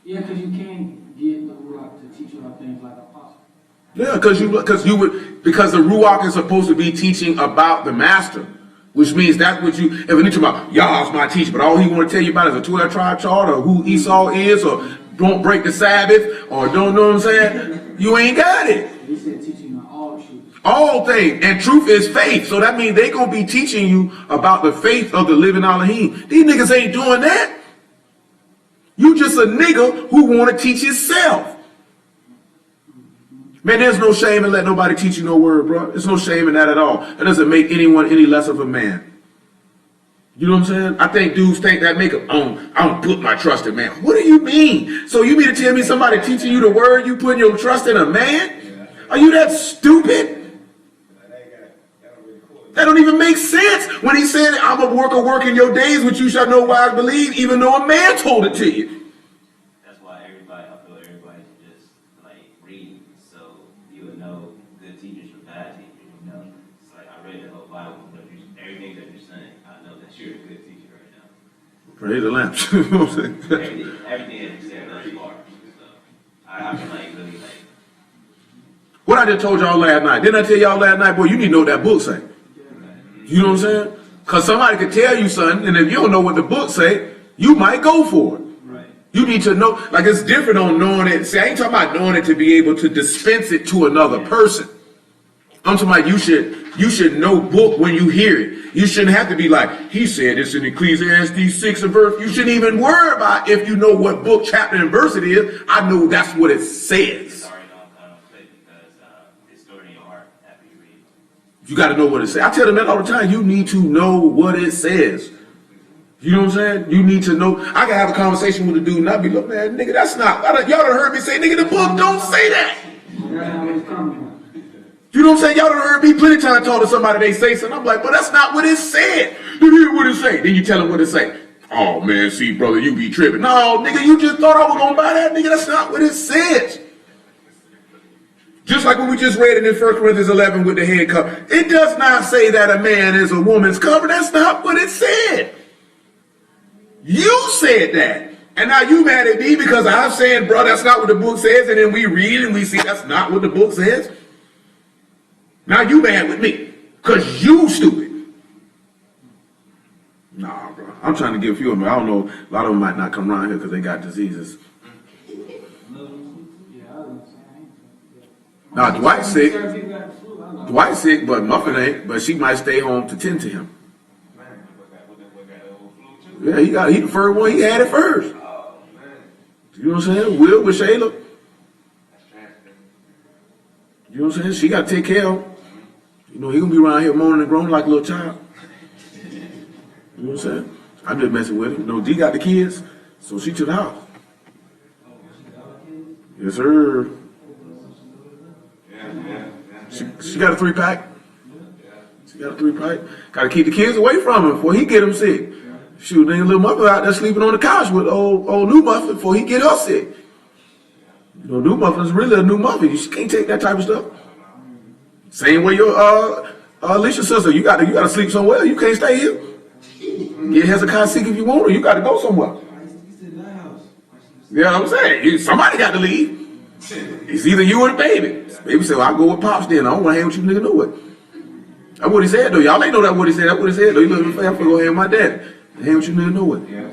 Yeah, because you can't get the Ruach to teach you about things like apostle. Yeah, because the Ruach is supposed to be teaching about the master, which means that's what you, if a nigga about Yah's my teacher, but all he want to tell you about is a 12 tribe chart or who Esau is or don't break the Sabbath or don't know what I'm saying, you ain't got it. He said teaching all truth. All things. And truth is faith. So that means they going to be teaching you about the faith of the living Alahym. These niggas ain't doing that. You just a nigga who want to teach himself. Man, there's no shame in letting nobody teach you no word, bro. There's no shame in that at all. That doesn't make anyone any less of a man. You know what I'm saying? I think dudes think that make them, I don't put my trust in man. What do you mean? So you mean to tell me somebody teaching you the word, you putting your trust in a man? Are you that stupid? That don't even make sense. When he said, I'm a work in your days, which you shall know why I believe, even though a man told it to you. That's why I feel everybody should just read, so you would know good teachers from bad teachers. You know, it's like I read the whole Bible, but everything that you're saying, I know that you're a good teacher right now. Praise the Lamb. everything that you said thus far. So I feel really what I just told y'all last night. Didn't I tell y'all last night, boy, you need to know what that book say. You know what I'm saying? Because somebody could tell you something, and if you don't know what the book say, you might go for it. Right. You need to know, like it's different on knowing it. See, I ain't talking about knowing it to be able to dispense it to another person. I'm talking about you should know book when you hear it. You shouldn't have to be like, he said this in Ecclesiastes 6 and verse. You shouldn't even worry about if you know what book, chapter, and verse it is. I know that's what it says. It's already on click because it's stored in your heart after you read it. You got to know what it says. I tell them that all the time. You need to know what it says. You know what I'm saying? You need to know. I can have a conversation with a dude and I'll be like, man, nigga, that's not. Y'all done heard me say, nigga, the book don't say that. You know what I'm saying? Y'all done heard me plenty of times talk to somebody, they say something. I'm like, but that's not what it said. Then hear what it say. Then you tell them what it say. Oh, man, see, brother, you be tripping. No, nigga, you just thought I was going to buy that, nigga. That's not what it says. Just like when we just read it in 1 Corinthians 11 with the head cover. It does not say that a man is a woman's cover. That's not what it said. You said that. And now you mad at me because I'm saying, bro, that's not what the book says. And then we read and we see that's not what the book says. Now you mad with me because you stupid. Nah, bro. I'm trying to give a few of them. I don't know. A lot of them might not come around here because they got diseases. Now, Dwight's sick. Dwight's sick, but Muffin ain't. But she might stay home to tend to him. Yeah, he the first one. He had it first. You know what I'm saying? Will with Shayla. You know what I'm saying? She got to take care of him. You know, he gonna be around here moaning and groaning like a little child. You know what I'm saying? I'm just messing with him. You know, D got the kids, so she to the house. Yes, sir. She got a 3-pack. She got a 3-pack. Got to keep the kids away from him before he get them sick. Shoot, then little mother out there sleeping on the couch with old new muffin before he get her sick. You know, new muffin is really a new muffin. You can't take that type of stuff. Same way your Alicia's sister. You got to sleep somewhere. You can't stay here. Get Hezekiah sick if you want, or you got to go somewhere. You know what I'm saying? Somebody got to leave. It's either you or the baby. Baby said, well, I'll go with Pops then. I don't want to hang with you nigga know what. That's what he said, though. Y'all ain't know that what he said. That's what he said, though. He looked at me, I'm going to go hang with my daddy. Hang with you nigga know what. Yeah.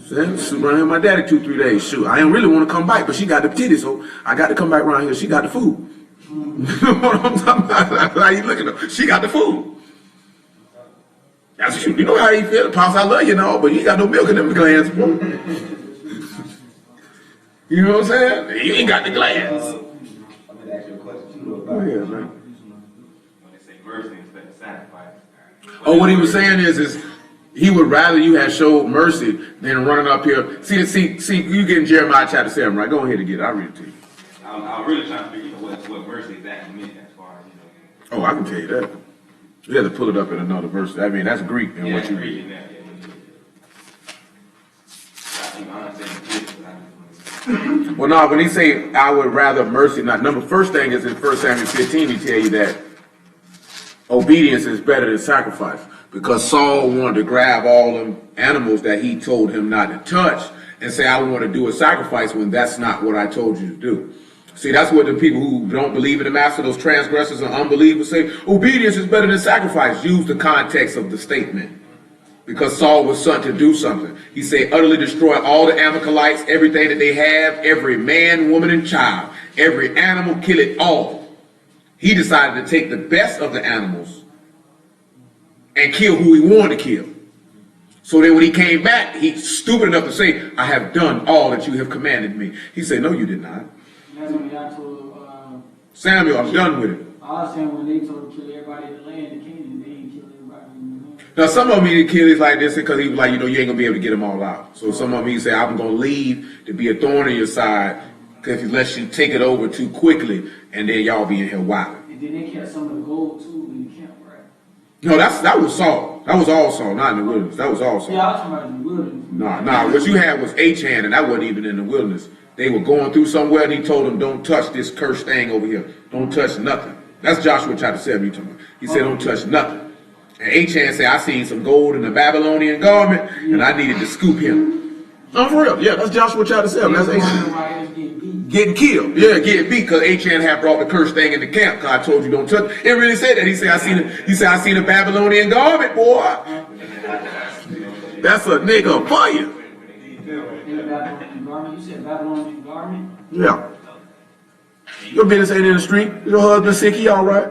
Sit around here with my daddy 2-3 days. Shoot, I ain't really want to come back, but she got the titties, so I got to come back around here. She got the food. You know what I'm talking about? How you looking at her? She got the food. That's you know how you feel. Pops, I love you and all, but you ain't got no milk in them glands. You know what I'm saying? You ain't got the glands. I'm going to ask you a question too, though. Oh, yeah, man. When they say mercy instead of sacrifice. Oh, what he was saying is he would rather you had showed mercy than running up here. See, you getting Jeremiah chapter 7, right? Go ahead and get it. I'll read it to you. I'm really trying to figure out what mercy exactly meant as far as, Oh, I can tell you that. You have to pull it up in another verse. I mean, that's Greek and what you read. Well, no, when he say, I would rather mercy, not number first thing is in 1 Samuel 15, he tell you that obedience is better than sacrifice. Because Saul wanted to grab all them animals that he told him not to touch and say, I want to do a sacrifice when that's not what I told you to do. See, that's what the people who don't believe in the master, those transgressors and unbelievers say, obedience is better than sacrifice. Use the context of the statement. Because Saul was sent to do something. He said, utterly destroy all the Amalekites, everything that they have, every man, woman, and child, every animal, kill it all. He decided to take the best of the animals and kill who he wanted to kill. So then when he came back, he's stupid enough to say, I have done all that you have commanded me. He said, no, you did not. That's when y'all told Samuel, I'm done with it. I was saying when they told him to kill everybody in the land of Canaan, they ain't killed everybody in the land. Now, some of them he killed is like this because he was like, you know, you ain't going to be able to get them all out. So some of them he said, I'm going to leave to be a thorn in your side because unless you take it over too quickly and then y'all be in here wilding. And then they kept some of the gold too in the camp, right? No, that was Saul. That was all Saul, not in the wilderness. That was all Saul. Yeah, I was talking about in the wilderness. Nah, what you had was Achan, and that wasn't even in the wilderness. They were going through somewhere, and he told them, don't touch this cursed thing over here. Don't touch nothing. That's Joshua chapter 7 you talking about. He said, don't touch nothing. And Achan said, I seen some gold in the Babylonian garment, and I needed to scoop him. No, for real. Yeah, that's Joshua chapter 7. That's Achan. Getting killed. Yeah, getting beat, because Achan had brought the cursed thing in the camp, because I told you don't touch it. It really said that. He said, I seen a Babylonian garment, boy. That's a nigga for you. You said Babylonian garment? Yeah. Your business ain't in the street. Your husband sick, he all right.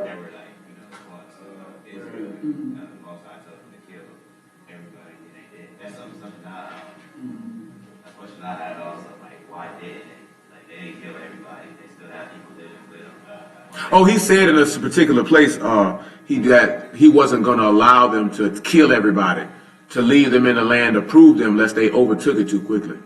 Oh, he said in a particular place, that he wasn't going to allow them to kill everybody, to leave them in the land to prove them, lest they overtook it too quickly.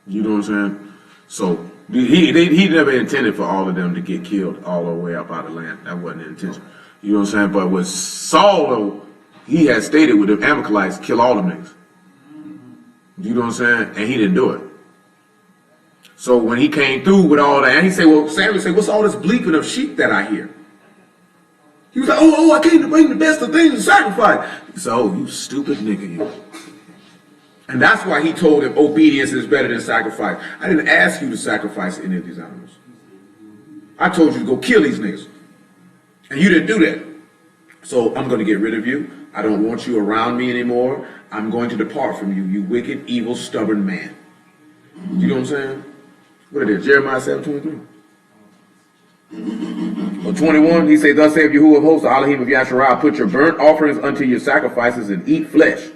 You know what I'm saying? So he never intended for all of them to get killed all the way up out of the land. That wasn't the intention. You know what I'm saying? But with Saul, though, he had stated with the Amalekites, kill all them niggas. You know what I'm saying? And he didn't do it. So when he came through with all that, and he said, well, Samuel said, what's all this bleeping of sheep that I hear? He was like, oh, I came to bring the best of things to sacrifice. He said, oh, you stupid nigga, you. And that's why he told him obedience is better than sacrifice. I didn't ask you to sacrifice any of these animals. I told you to go kill these niggas. And you didn't do that. So I'm going to get rid of you. I don't want you around me anymore. I'm going to depart from you, you wicked, evil, stubborn man. You know what I'm saying? What it is, Jeremiah 7:23. Or 21, he said, thus saith Yahuwah of hosts, Alahym of Yasharah, put your burnt offerings unto your sacrifices and eat flesh.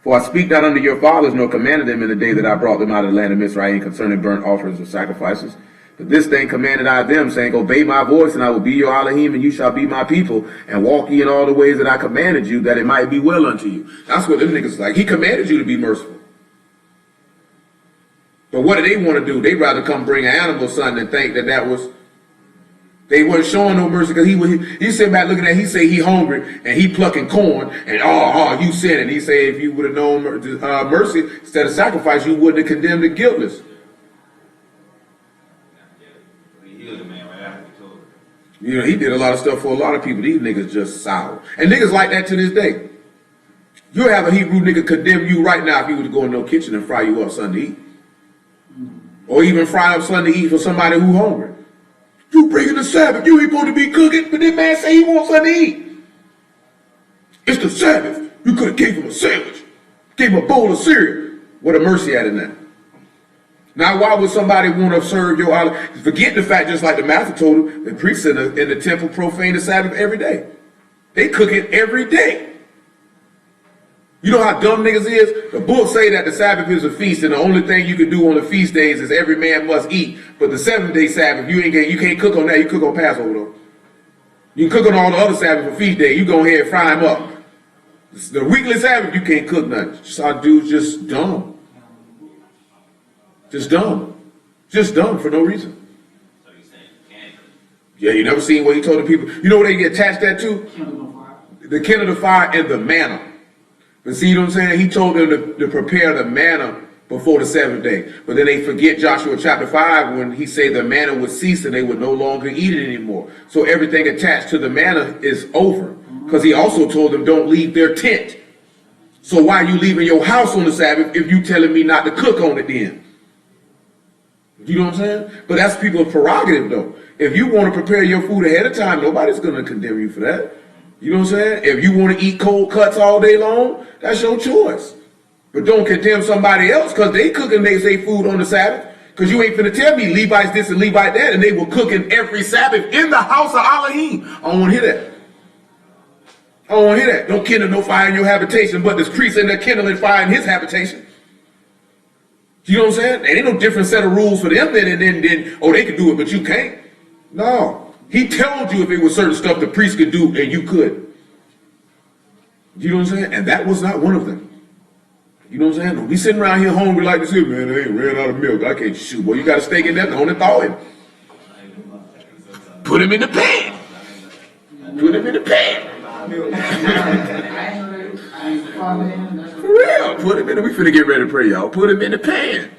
For I speak not unto your fathers, nor commanded them in the day that I brought them out of the land of Mizraim concerning burnt offerings or sacrifices. But this thing commanded I them, saying, obey my voice, and I will be your Alahym, and you shall be my people, and walk ye in all the ways that I commanded you, that it might be well unto you. That's what them niggas like. He commanded you to be merciful. But what do they want to do? They'd rather come bring an animal son than think that was... They weren't showing no mercy because he sitting back looking at, he say he hungry and he plucking corn and you sinning. He say if you would have known mercy instead of sacrifice, you wouldn't have condemned the guiltless. You know, he did a lot of stuff for a lot of people. These niggas just sour. And niggas like that to this day. You'll have a Hebrew nigga condemn you right now if he was to go in no kitchen and fry you up something to eat. Or even fry up something to eat for somebody who hungry. You bringing the Sabbath, you ain't supposed to be cooking, but this man say he wants something to eat. It's the Sabbath. You could have gave him a sandwich, gave him a bowl of cereal. What a mercy at in that. Now, why would somebody want to serve your olive? Forget the fact, just like the master told him, the priests in the temple profane the Sabbath every day. They cook it every day. You know how dumb niggas is? The book say that the Sabbath is a feast, and the only thing you can do on the feast days is every man must eat. But the 7th-day Sabbath, you can't cook on that. You cook on Passover though. You can cook on all the other Sabbaths for feast day. You go ahead and fry them up. The weekly Sabbath, you can't cook nothing. Just our dudes just dumb. Just dumb. Just dumb for no reason. So you saying you can't cook? Yeah, you never seen what he told the people. You know what they get attached that to? The kindle of fire and the manna. But see what I'm saying? He told them to prepare the manna before the 7th day. But then they forget Joshua chapter 5 when he said the manna would cease and they would no longer eat it anymore. So everything attached to the manna is over. Because he also told them don't leave their tent. So why are you leaving your house on the Sabbath if you telling me not to cook on it then? You know what I'm saying? But that's people's prerogative though. If you want to prepare your food ahead of time, nobody's going to condemn you for that. You know what I'm saying? If you want to eat cold cuts all day long, that's your choice. But don't condemn somebody else because they cooking they say food on the Sabbath. Because you ain't finna tell me Levites this and Levite that, and they were cooking every Sabbath in the house of Alahym. I don't want to hear that. I don't want to hear that. Don't kindle no fire in your habitation, but there's priests in there kindling fire in his habitation. You know what I'm saying? There ain't no different set of rules for them then they can do it, but you can't. No. He told you if it was certain stuff the priest could do and you could. You know what I'm saying? And that was not one of them. You know what I'm saying? Don't be sitting around here hungry like this here, man. They ain't ran out of milk. I can't shoot. Boy, you got a steak in there, go on and thaw him. Put him in the pan. Put him in the pan. For real. Put him in the, we finna get ready to pray, y'all. Put him in the pan.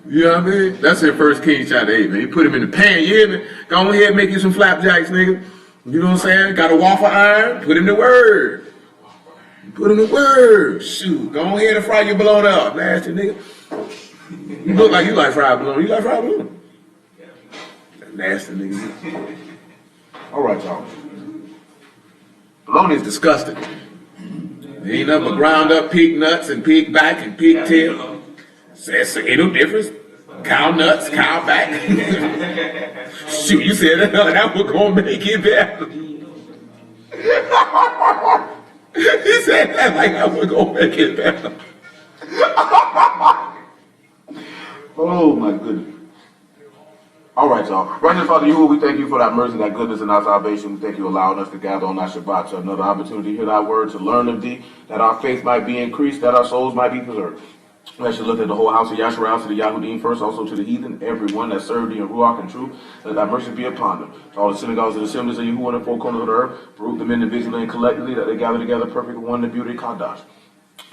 You know what I mean? That's in 1 Kings chapter 8, man. You put him in the pan, you hear me? Go ahead and make you some flapjacks, nigga. You know what I'm saying? Got a waffle iron? Put him the word. Put him the word. Shoot. Go ahead and fry your bologna up, nasty nigga. You look like you like fried bologna. You like fried bologna? Nasty nigga. All right, y'all. Bologna is disgusting. There ain't nothing but ground up pig nuts and pig back and pig tail. Says ain't no difference. Cow nuts, cow back. Shoot, you said that was gonna make it better. He said that like that was gonna make it better. Oh my goodness. All right, y'all. Righteous Father, you, we thank you for that mercy, that goodness, and our salvation. We thank you for allowing us to gather on our Shabbat to another opportunity to hear thy word, to learn of thee, that our faith might be increased, that our souls might be preserved. We should look at the whole house of Yasharal, to the Yahudim first, also to the heathen, everyone that served thee in Ruach and truth, let thy mercy be upon them. To all the synagogues and assemblies of Yahuwah in the four corners of the earth, root them individually and collectively, that they gather together perfect one in the beauty of Kadash.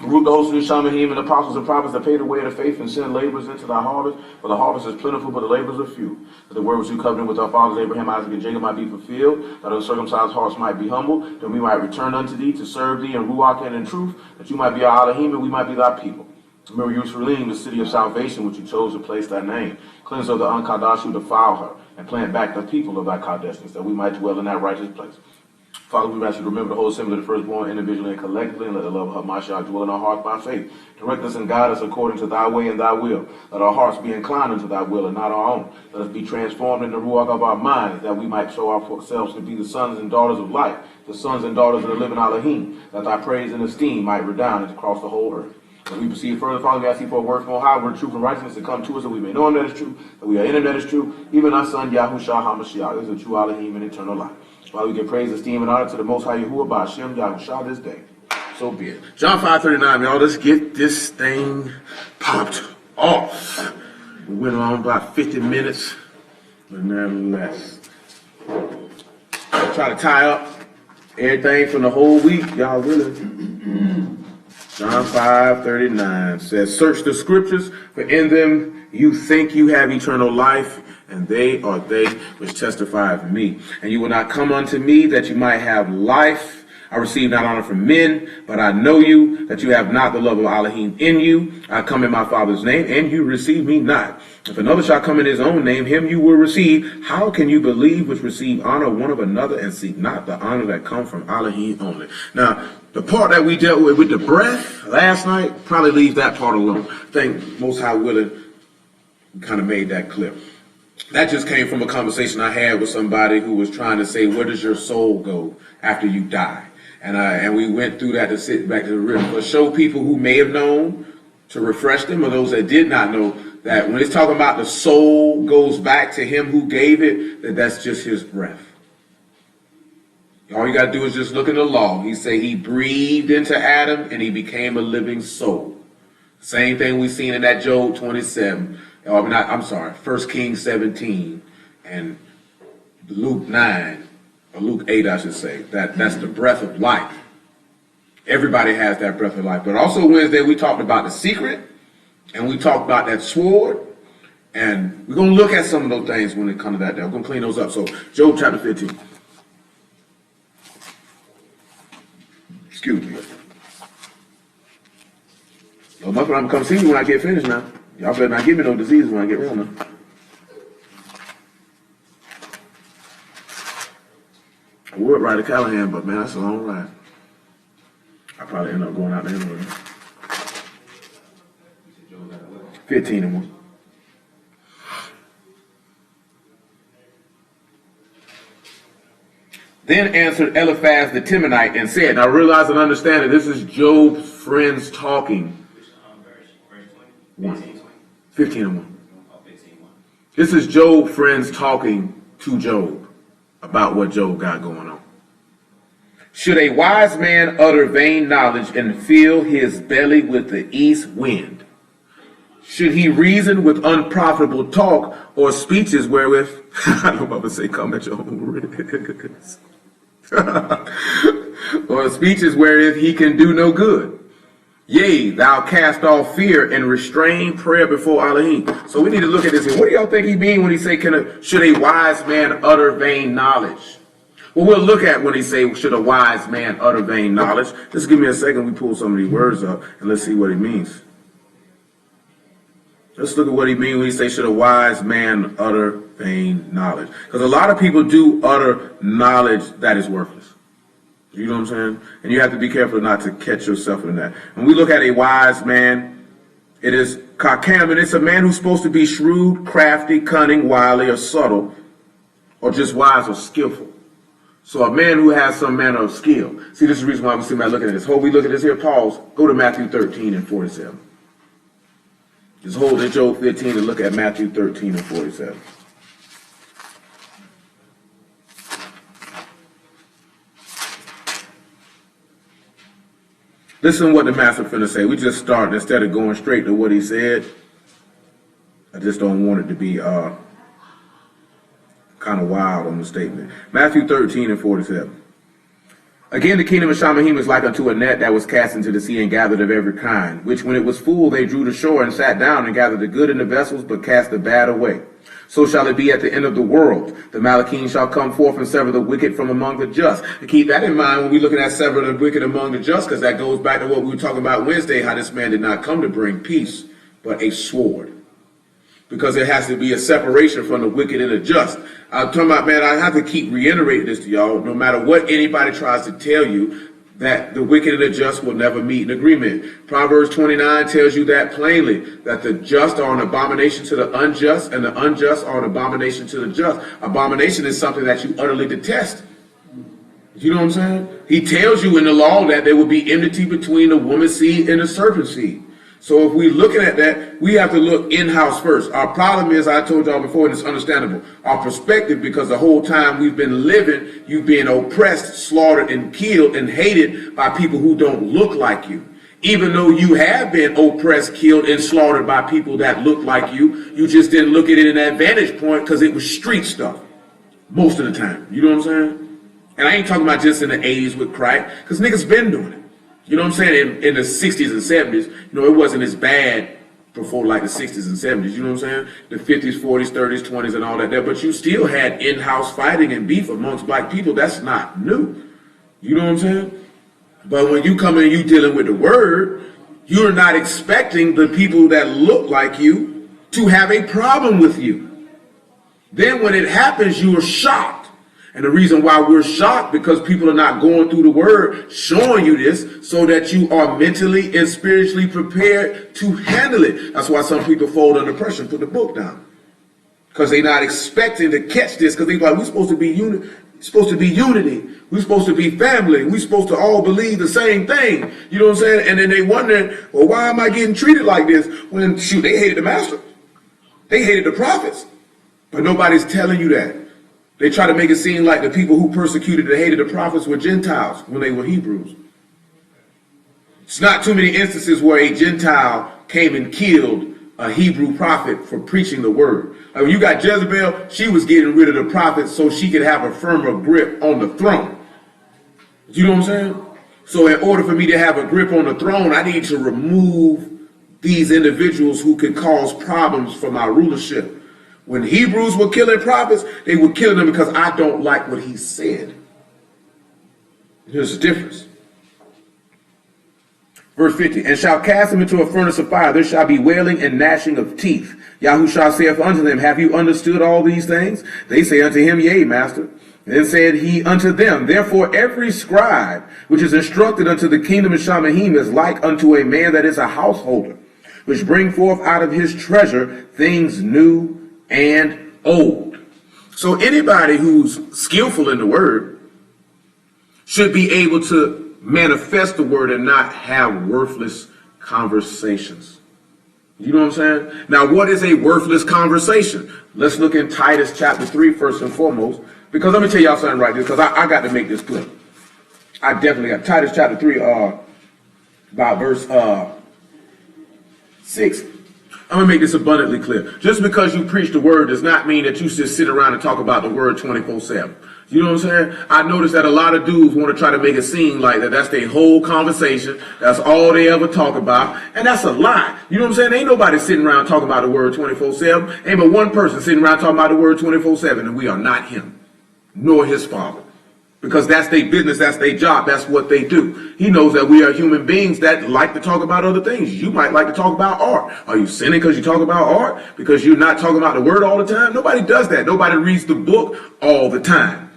Root the host of the Shamahim and apostles and prophets that pay the way of the faith and send laborers into thy harvest. For the harvest is plentiful, but the laborers are few. That the word which you covenanted with our fathers Abraham, Isaac, and Jacob might be fulfilled, that uncircumcised hearts might be humble, that we might return unto thee to serve thee in Ruach and in truth, that you might be our Alahym and we might be thy people. Remember Yerushalayim, the city of salvation, which you chose to place thy name. Cleanse of the unkadash who defile her, and plant back the people of thy Kadeshness, that we might dwell in that righteous place. Father, we ask you to remember the whole assembly of the firstborn individually and collectively, and let the love of Hamashiach dwell in our hearts by faith. Direct us and guide us according to thy way and thy will. Let our hearts be inclined unto thy will and not our own. Let us be transformed in the ruach of our minds, that we might show ourselves to be the sons and daughters of light, the sons and daughters of the living Alahym, that thy praise and esteem might redound across the whole earth. As we proceed further, Father, we ask you for a word from on high, word of truth and righteousness to come to us, that we may know him that is true, that we are in him that is true, even our son Yahushua HaMashiach is a true Alahym and eternal life. Father, we give praise, esteem, and honor to the Most High Yahuwah by Hashem Yahushua this day. So be it. John 5:39, y'all, let's get this thing popped off. We went on about 50 minutes, but nevertheless. I'll try to tie up everything from the whole week, y'all willing. John 5:39 says, search the scriptures, for in them you think you have eternal life, and they are they which testify of me. And you will not come unto me that you might have life. I receive not honor from men, but I know you, that you have not the love of Alahym in you. I come in my Father's name, and you receive me not. If another shall come in his own name, him you will receive. How can you believe which receive honor one of another, and seek not the honor that comes from Alahym only? Now, the part that we dealt with the breath last night, probably leave that part alone. I think Most High willing kind of made that clear. That just came from a conversation I had with somebody who was trying to say, where does your soul go after you die? And we went through that to sit back to the river, but show people who may have known, to refresh them, or those that did not know, that when it's talking about the soul goes back to him who gave it, that's just his breath. All you got to do is just look at the law. He say he breathed into Adam and he became a living soul. Same thing we've seen in that Job 27. I'm sorry, 1 Kings 17 and Luke 9, or Luke 8, I should say. That's the breath of life. Everybody has that breath of life. But also Wednesday, we talked about the secret, and we talked about that sword, and we're going to look at some of those things when it comes to that. We're going to clean those up. So, Job chapter 15. Excuse me. No, nothing. I'm going to come see you when I get finished now. Y'all better not give me no disease when I get real now. I would ride a Alahym, but man, that's a long ride. I probably end up going out there anyway. 15 and 1. Then answered Eliphaz the Temanite and said, now realize and understand that this is Job's friends talking. 15 and 1. This is Job's friends talking to Job about what Job got going on. Should a wise man utter vain knowledge and fill his belly with the east wind? Should he reason with unprofitable talk or speeches wherewith, I know I'm going to say, come at your own risk, or speeches wherewith he can do no good? Yea, thou cast off fear and restrain prayer before Alahym. So we need to look at this here. What do y'all think he mean when he say, should a wise man utter vain knowledge? Well, we'll look at when he say, should a wise man utter vain knowledge. Just give me a second. We pull some of these words up and let's see what he means. Let's look at what he means when he say, should a wise man utter vain knowledge? Because a lot of people do utter knowledge that is worthless. You know what I'm saying? And you have to be careful not to catch yourself in that. When we look at a wise man, it is kakam, and it's a man who's supposed to be shrewd, crafty, cunning, wily, or subtle, or just wise or skillful. So a man who has some manner of skill. See, this is the reason why we see about looking at this. Hold, we look at this here, pause. Go to Matthew 13 and 47. Just hold in Job 15 and look at Matthew 13 and 47. Listen to what the master finna say. We just started instead of going straight to what he said. I just don't want it to be kind of wild on the statement. Matthew 13:47. Again, the kingdom of Shamahim is like unto a net that was cast into the sea and gathered of every kind, which when it was full, they drew to shore and sat down and gathered the good in the vessels, but cast the bad away. So shall it be at the end of the world. The Malachim shall come forth and sever the wicked from among the just. And keep that in mind when we're looking at severing the wicked among the just, because that goes back to what we were talking about Wednesday, how this man did not come to bring peace, but a sword. Because there has to be a separation from the wicked and the just. I'm talking about, man, I have to keep reiterating this to y'all, no matter what anybody tries to tell you, that the wicked and the just will never meet in agreement. Proverbs 29 tells you that plainly, that the just are an abomination to the unjust, and the unjust are an abomination to the just. Abomination is something that you utterly detest. You know what I'm saying? He tells you in the law that there will be enmity between the woman's seed and the serpent seed. So if we're looking at that, we have to look in-house first. Our problem is, I told y'all before, and it's understandable, our perspective, because the whole time we've been living, you've been oppressed, slaughtered, and killed, and hated by people who don't look like you. Even though you have been oppressed, killed, and slaughtered by people that look like you, you just didn't look at it in that vantage point because it was street stuff most of the time. You know what I'm saying? And I ain't talking about just in the 80s with crack, because niggas been doing it. You know what I'm saying? In the 60s and 70s, you know, it wasn't as bad before like the 60s and 70s. You know what I'm saying? The 50s, 40s, 30s, 20s, and all that there. But you still had in-house fighting and beef amongst black people. That's not new. You know what I'm saying? But when you come in and you dealing with the word, you're not expecting the people that look like you to have a problem with you. Then when it happens, you are shocked. And the reason why we're shocked, because people are not going through the word, showing you this, so that you are mentally and spiritually prepared to handle it. That's why some people fold under pressure and put the book down. Because they're not expecting to catch this, because they're like, we're supposed to be unity. We're supposed to be family. We're supposed to all believe the same thing. You know what I'm saying? And then they wondering, well, why am I getting treated like this? When, shoot, they hated the master. They hated the prophets. But nobody's telling you that. They try to make it seem like the people who persecuted and hated the prophets were Gentiles when they were Hebrews. It's not too many instances where a Gentile came and killed a Hebrew prophet for preaching the word. Like when you got Jezebel, she was getting rid of the prophets so she could have a firmer grip on the throne. You know what I'm saying? So in order for me to have a grip on the throne, I need to remove these individuals who could cause problems for my rulership. When Hebrews were killing prophets, they were killing them because I don't like what he said. There's a difference. Verse 50, and shall cast them into a furnace of fire. There shall be wailing and gnashing of teeth. Yahushua saith unto them, have you understood all these things? They say unto him, yea, master. Then said he unto them, therefore every scribe which is instructed unto the kingdom of Shamahim is like unto a man that is a householder, which bring forth out of his treasure things new and old. So anybody who's skillful in the word should be able to manifest the word and not have worthless conversations. You know what I'm saying? Now, what is a worthless conversation? Let's look in Titus chapter 3 first and foremost, because let me tell y'all something right here, because I got to make this clear. I definitely got Titus chapter 3 about verse 6. I'm going to make this abundantly clear. Just because you preach the word does not mean that you should sit around and talk about the word 24/7. You know what I'm saying? I noticed that a lot of dudes want to try to make it seem like that's their whole conversation. That's all they ever talk about. And that's a lie. You know what I'm saying? Ain't nobody sitting around talking about the word 24/7. Ain't but one person sitting around talking about the word 24/7, and we are not him, nor his father. Because that's their business, that's their job, that's what they do. He knows that we are human beings that like to talk about other things. You might like to talk about art. Are you sinning because you talk about art? Because you're not talking about the word all the time? Nobody does that. Nobody reads the book all the time.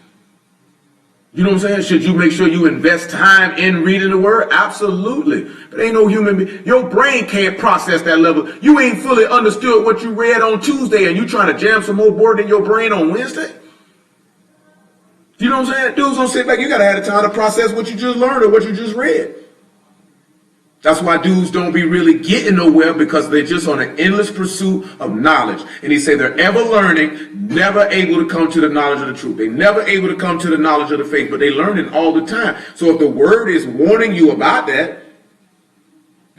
You know what I'm saying? Should you make sure you invest time in reading the word? Absolutely. But ain't no human being. Your brain can't process that level. You ain't fully understood what you read on Tuesday and you trying to jam some more word in your brain on Wednesday? You know what I'm saying? Dudes don't sit back. You got to have the time to process what you just learned or what you just read. That's why dudes don't be really getting nowhere, because they're just on an endless pursuit of knowledge. And he said they're ever learning, never able to come to the knowledge of the truth. They're never able to come to the knowledge of the faith, but they're learning all the time. So if the word is warning you about that,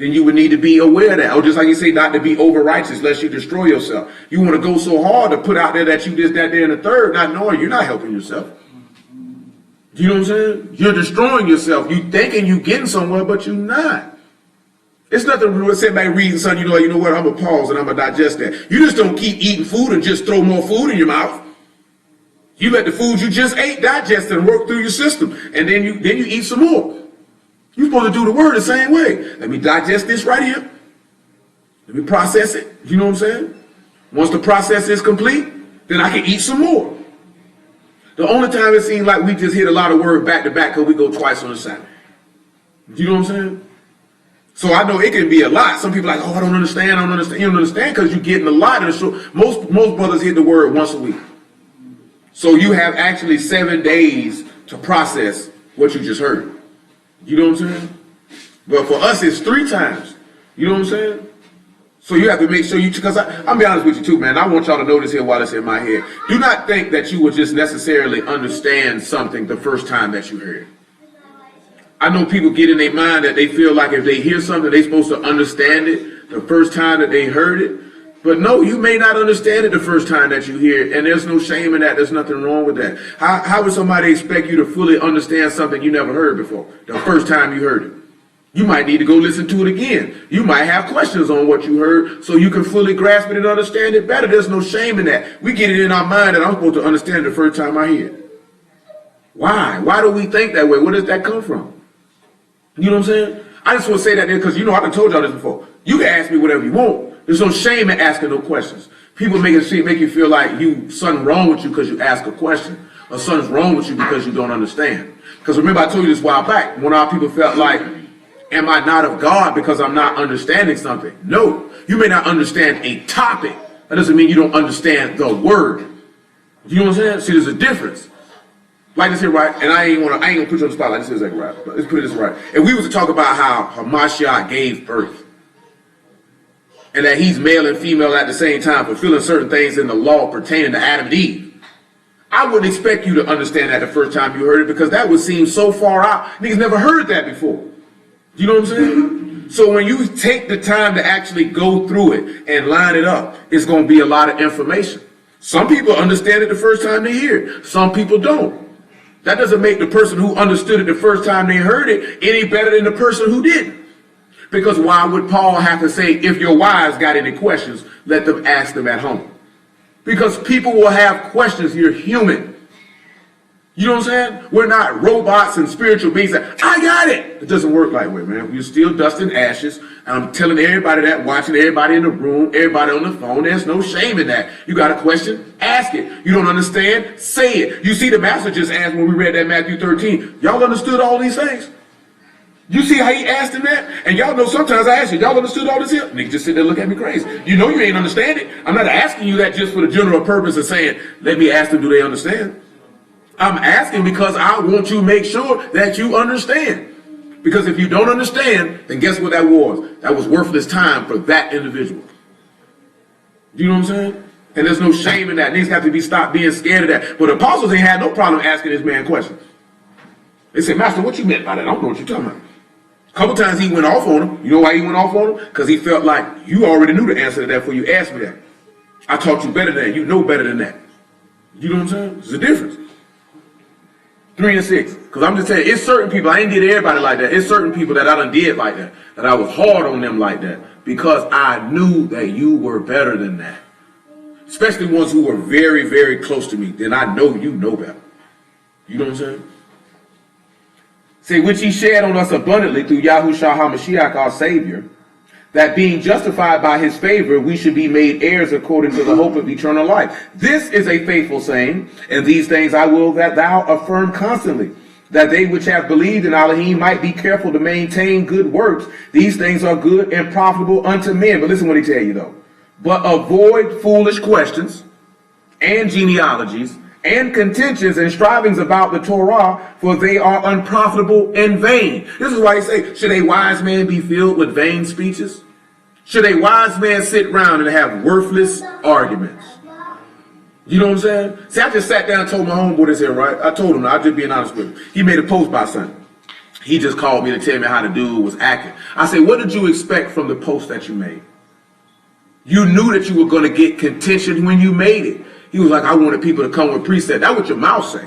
then you would need to be aware of that. Or just like you say, not to be over righteous lest you destroy yourself. You want to go so hard to put out there that you this, that, there, and the third, not knowing you're not helping yourself. Do you know what I'm saying? You're destroying yourself. You thinking you getting somewhere, but you're not. It's nothing to sit back reading something, you know what, I'm going to pause and I'm going to digest that. You just don't keep eating food and just throw more food in your mouth. You let the food you just ate digest and work through your system. And then you eat some more. You're supposed to do the word the same way. Let me digest this right here. Let me process it. You know what I'm saying? Once the process is complete, then I can eat some more. The only time it seems like we just hit a lot of word back to back because we go twice on the Sabbath. You know what I'm saying? So I know it can be a lot. Some people are like, oh, I don't understand. You don't understand because you're getting a lot of the show. Most brothers hit the word once a week. So you have actually 7 days to process what you just heard. You know what I'm saying? But for us, it's 3 times. You know what I'm saying? So you have to make sure because I'll be honest with you too, man. I want y'all to know this here while it's in my head. Do not think that you will just necessarily understand something the first time that you hear it. I know people get in their mind that they feel like if they hear something, they're supposed to understand it the first time that they heard it. But no, you may not understand it the first time that you hear it, and there's no shame in that. There's nothing wrong with that. How would somebody expect you to fully understand something you never heard before, the first time you heard it? You might need to go listen to it again. You might have questions on what you heard so you can fully grasp it and understand it better. There's no shame in that. We get it in our mind that I'm supposed to understand it the first time I hear it. Why? Why do we think that way? Where does that come from? You know what I'm saying? I just want to say that there because, I done told y'all this before. You can ask me whatever you want. There's no shame in asking no questions. People make you feel like something wrong with you because you ask a question, or something's wrong with you because you don't understand. Because remember, I told you this a while back. When our people felt like, am I not of God because I'm not understanding something? No, you may not understand a topic. That doesn't mean you don't understand the word. You know what I'm saying? See, there's a difference. Like this here, right? And I ain't gonna put you on the spot like this is like right. Let's put it this right. And we was to talk about how Hamashiach gave birth. And that he's male and female at the same time, fulfilling certain things in the law pertaining to Adam and Eve. I wouldn't expect you to understand that the first time you heard it because that would seem so far out. Niggas never heard that before. You know what I'm saying? So when you take the time to actually go through it and line it up, it's going to be a lot of information. Some people understand it the first time they hear it. Some people don't. That doesn't make the person who understood it the first time they heard it any better than the person who didn't. Because why would Paul have to say, if your wives got any questions, let them ask them at home? Because people will have questions. You're human. You know what I'm saying? We're not robots and spiritual beings that, I got it. It doesn't work like that, man. You're still dust and ashes. And I'm telling everybody that, watching everybody in the room, everybody on the phone, there's no shame in that. You got a question? Ask it. You don't understand? Say it. You see the master just asked when we read that Matthew 13. Y'all understood all these things? You see how he asked him that? And y'all know sometimes I ask you, y'all understood all this here? Niggas just sit there and look at me crazy. You know you ain't understand it. I'm not asking you that just for the general purpose of saying, let me ask them, do they understand? I'm asking because I want you to make sure that you understand. Because if you don't understand, then guess what that was? That was worthless time for that individual. Do you know what I'm saying? And there's no shame in that. Niggas have to be stopped being scared of that. But the apostles ain't had no problem asking this man questions. They said, Master, what you meant by that? I don't know what you're talking about. A couple times he went off on him. You know why he went off on him? Because he felt like you already knew the answer to that before you asked me that. I taught you better than that. You know better than that. You know what I'm saying? There's a difference. 3 and 6. Because I'm just saying, it's certain people, I ain't did everybody like that. It's certain people that I done did like that. That I was hard on them like that. Because I knew that you were better than that. Especially ones who were very, very close to me. Then I know you know better. You know what I'm saying? Say, which he shed on us abundantly through Yahushua HaMashiach, our Savior, that being justified by his favor, we should be made heirs according to the hope of eternal life. This is a faithful saying, and these things I will that thou affirm constantly, that they which have believed in Alahym might be careful to maintain good works. These things are good and profitable unto men. But listen what he tell you though. But avoid foolish questions and genealogies and contentions and strivings about the Torah, for they are unprofitable and vain. This is why he say, should a wise man be filled with vain speeches? Should a wise man sit around and have worthless arguments? You know what I'm saying? See, I just sat down and told my homeboy this here, right? I told him, I'm just being honest with him. He made a post by Sunday. He just called me to tell me how the dude was acting. I said, what did you expect from the post that you made? You knew that you were going to get contention when you made it. He was like, I wanted people to come with precept. That's what your mouth say.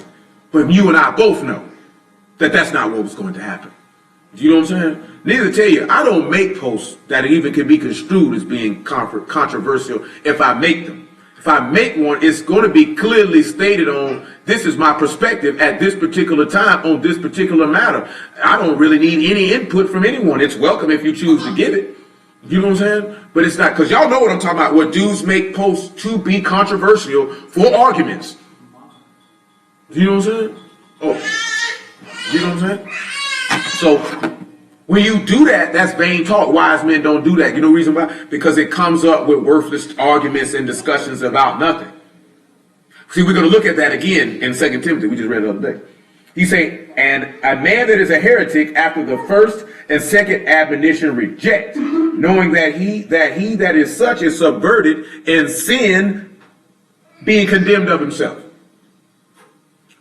But you and I both know that that's not what was going to happen. You know what I'm saying? Neither tell you, I don't make posts that even can be construed as being controversial if I make them. If I make one, it's going to be clearly stated on, this is my perspective at this particular time on this particular matter. I don't really need any input from anyone. It's welcome if you choose to give it. You know what I'm saying? But it's not, because y'all know what I'm talking about, where dudes make posts to be controversial for arguments. You know what I'm saying? Oh, you know what I'm saying? So when you do that, that's vain talk. Wise men don't do that. You know the reason why? Because it comes up with worthless arguments and discussions about nothing. See, we're going to look at that again in 2 Timothy. We just read it the other day. He's saying, and a man that is a heretic after the first and second admonition reject, knowing that he that is such is subverted in sin, being condemned of himself.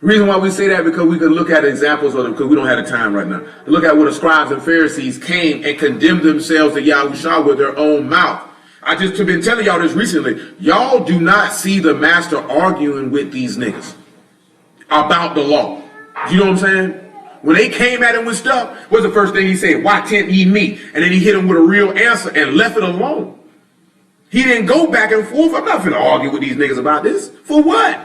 The reason why we say that, because we can look at examples of them, because we don't have the time right now. To look at where the scribes and Pharisees came and condemned themselves to Yahushua with their own mouth. I just been telling y'all this recently. Y'all do not see the master arguing with these niggas about the law. You know what I'm saying? When they came at him with stuff, what's the first thing he said? Why tempt ye me? And then he hit him with a real answer and left it alone. He didn't go back and forth. I'm not finna argue with these niggas about this. For what?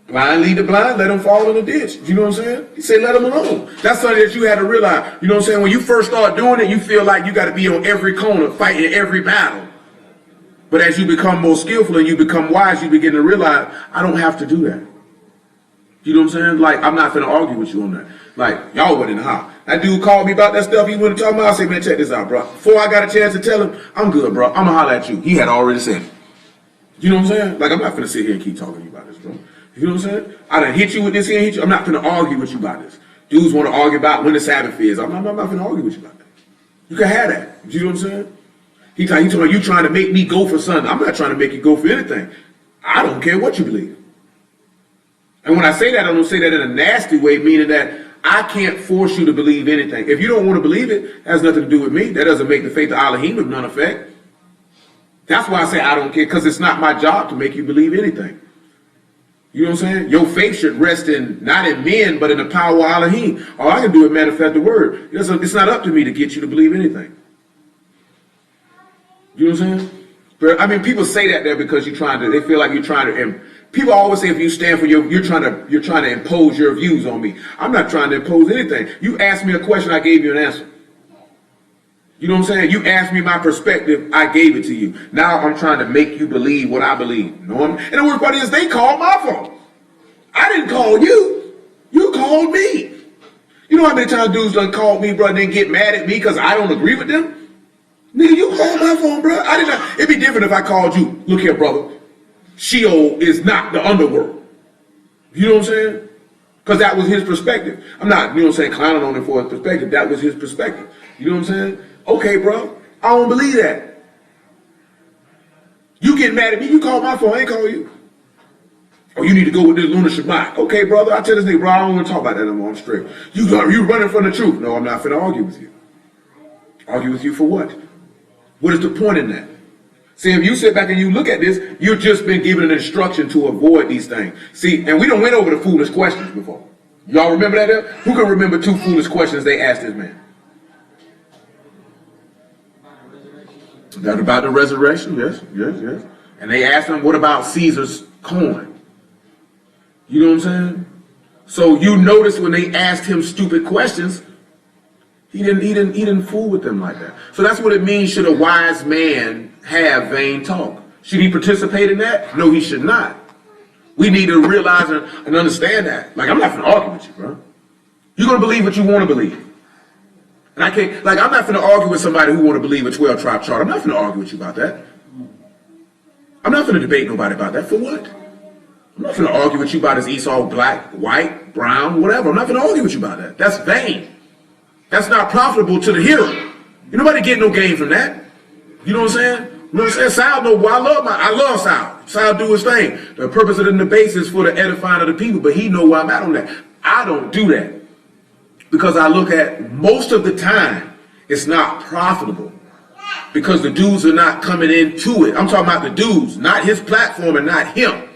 Blind lead the blind, let them fall in the ditch. You know what I'm saying? He said, let them alone. That's something that you had to realize. You know what I'm saying? When you first start doing it, you feel like you got to be on every corner, fighting every battle. But as you become more skillful and you become wise, you begin to realize, I don't have to do that. You know what I'm saying? Like, I'm not finna argue with you on that. Like, y'all went in the house. That dude called me about that stuff he went to talk about. I said, man, check this out, bro. Before I got a chance to tell him, I'm good, bro. I'm gonna holler at you. He had already said it. You know what I'm saying? Like, I'm not finna sit here and keep talking to you about this, bro. You know what I'm saying? I done hit you with this here, hit you. I'm not finna argue with you about this. Dudes want to argue about when the Sabbath is. I'm not finna argue with you about that. You can have that. You know what I'm saying? He told me, you trying to make me go for something. I'm not trying to make you go for anything. I don't care what you believe. And when I say that, I don't say that in a nasty way, meaning that I can't force you to believe anything. If you don't want to believe it, it has nothing to do with me. That doesn't make the faith of Alahym of none effect. That's why I say I don't care, because it's not my job to make you believe anything. You know what I'm saying? Your faith should rest in, not in men, but in the power of Alahym. All I can do is manifest the word. It's not up to me to get you to believe anything. You know what I'm saying? But I mean, people say that there because they feel like you're trying to, people always say if you stand for you're trying to impose your views on me. I'm not trying to impose anything. You asked me a question, I gave you an answer. You know what I'm saying? You asked me my perspective, I gave it to you. Now I'm trying to make you believe what I believe. You know what I mean? And the worst part is they called my phone. I didn't call you. You called me. You know how many times dudes done called me, bro, and then get mad at me because I don't agree with them? Nigga, you called my phone, bro. It'd be different if I called you. Look here, brother. Sheol is not the underworld. You know what I'm saying? Because that was his perspective. I'm not, you know what I'm saying, clowning on him for his perspective. That was his perspective. You know what I'm saying? Okay, bro. I don't believe that. You get mad at me, you call my phone, I ain't call you. Oh, you need to go with this lunar Shabbat. Okay, brother, I tell this nigga, bro, I don't want to talk about that anymore. I'm straight. You running from the truth. No, I'm not finna argue with you. Argue with you for what? What is the point in that? See, if you sit back and you look at this, you've just been given an instruction to avoid these things. See, and we done went over the foolish questions before. Y'all remember that there? Who can remember 2 foolish questions they asked this man? That about the resurrection? Yes. And they asked him, what about Caesar's coin? You know what I'm saying? So you notice when they asked him stupid questions, he didn't fool with them like that. So that's what it means, should a wise man have vain talk? Should he participate in that? No, he should not. We need to realize and understand that. Like, I'm not going to argue with you, bro. You're going to believe what you want to believe. And I can't, like, I'm not going to argue with somebody who want to believe a 12-tribe chart. I'm not going to argue with you about that. I'm not going to debate nobody about that. For what? I'm not going to argue with you about is Esau black, white, brown, whatever. I'm not going to argue with you about that. That's vain. That's not profitable to the hearer. Ain't nobody getting no gain from that. You know what I'm saying? You know what I'm saying? Sal, no, I love Sal. Sal do his thing. The purpose of the debates is for the edifying of the people, but he know where I'm at on that. I don't do that. Because I look at most of the time, it's not profitable. Because the dudes are not coming into it. I'm talking about the dudes, not his platform and not him.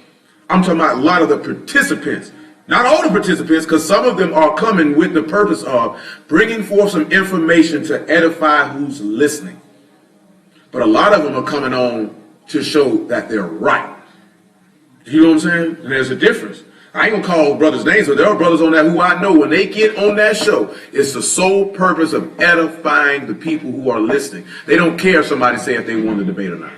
I'm talking about a lot of the participants. Not all the participants, because some of them are coming with the purpose of bringing forth some information to edify who's listening. But a lot of them are coming on to show that they're right. You know what I'm saying? And there's a difference. I ain't gonna call brothers' names, but there are brothers on that who I know when they get on that show, it's the sole purpose of edifying the people who are listening. They don't care if somebody say if they won the debate or not.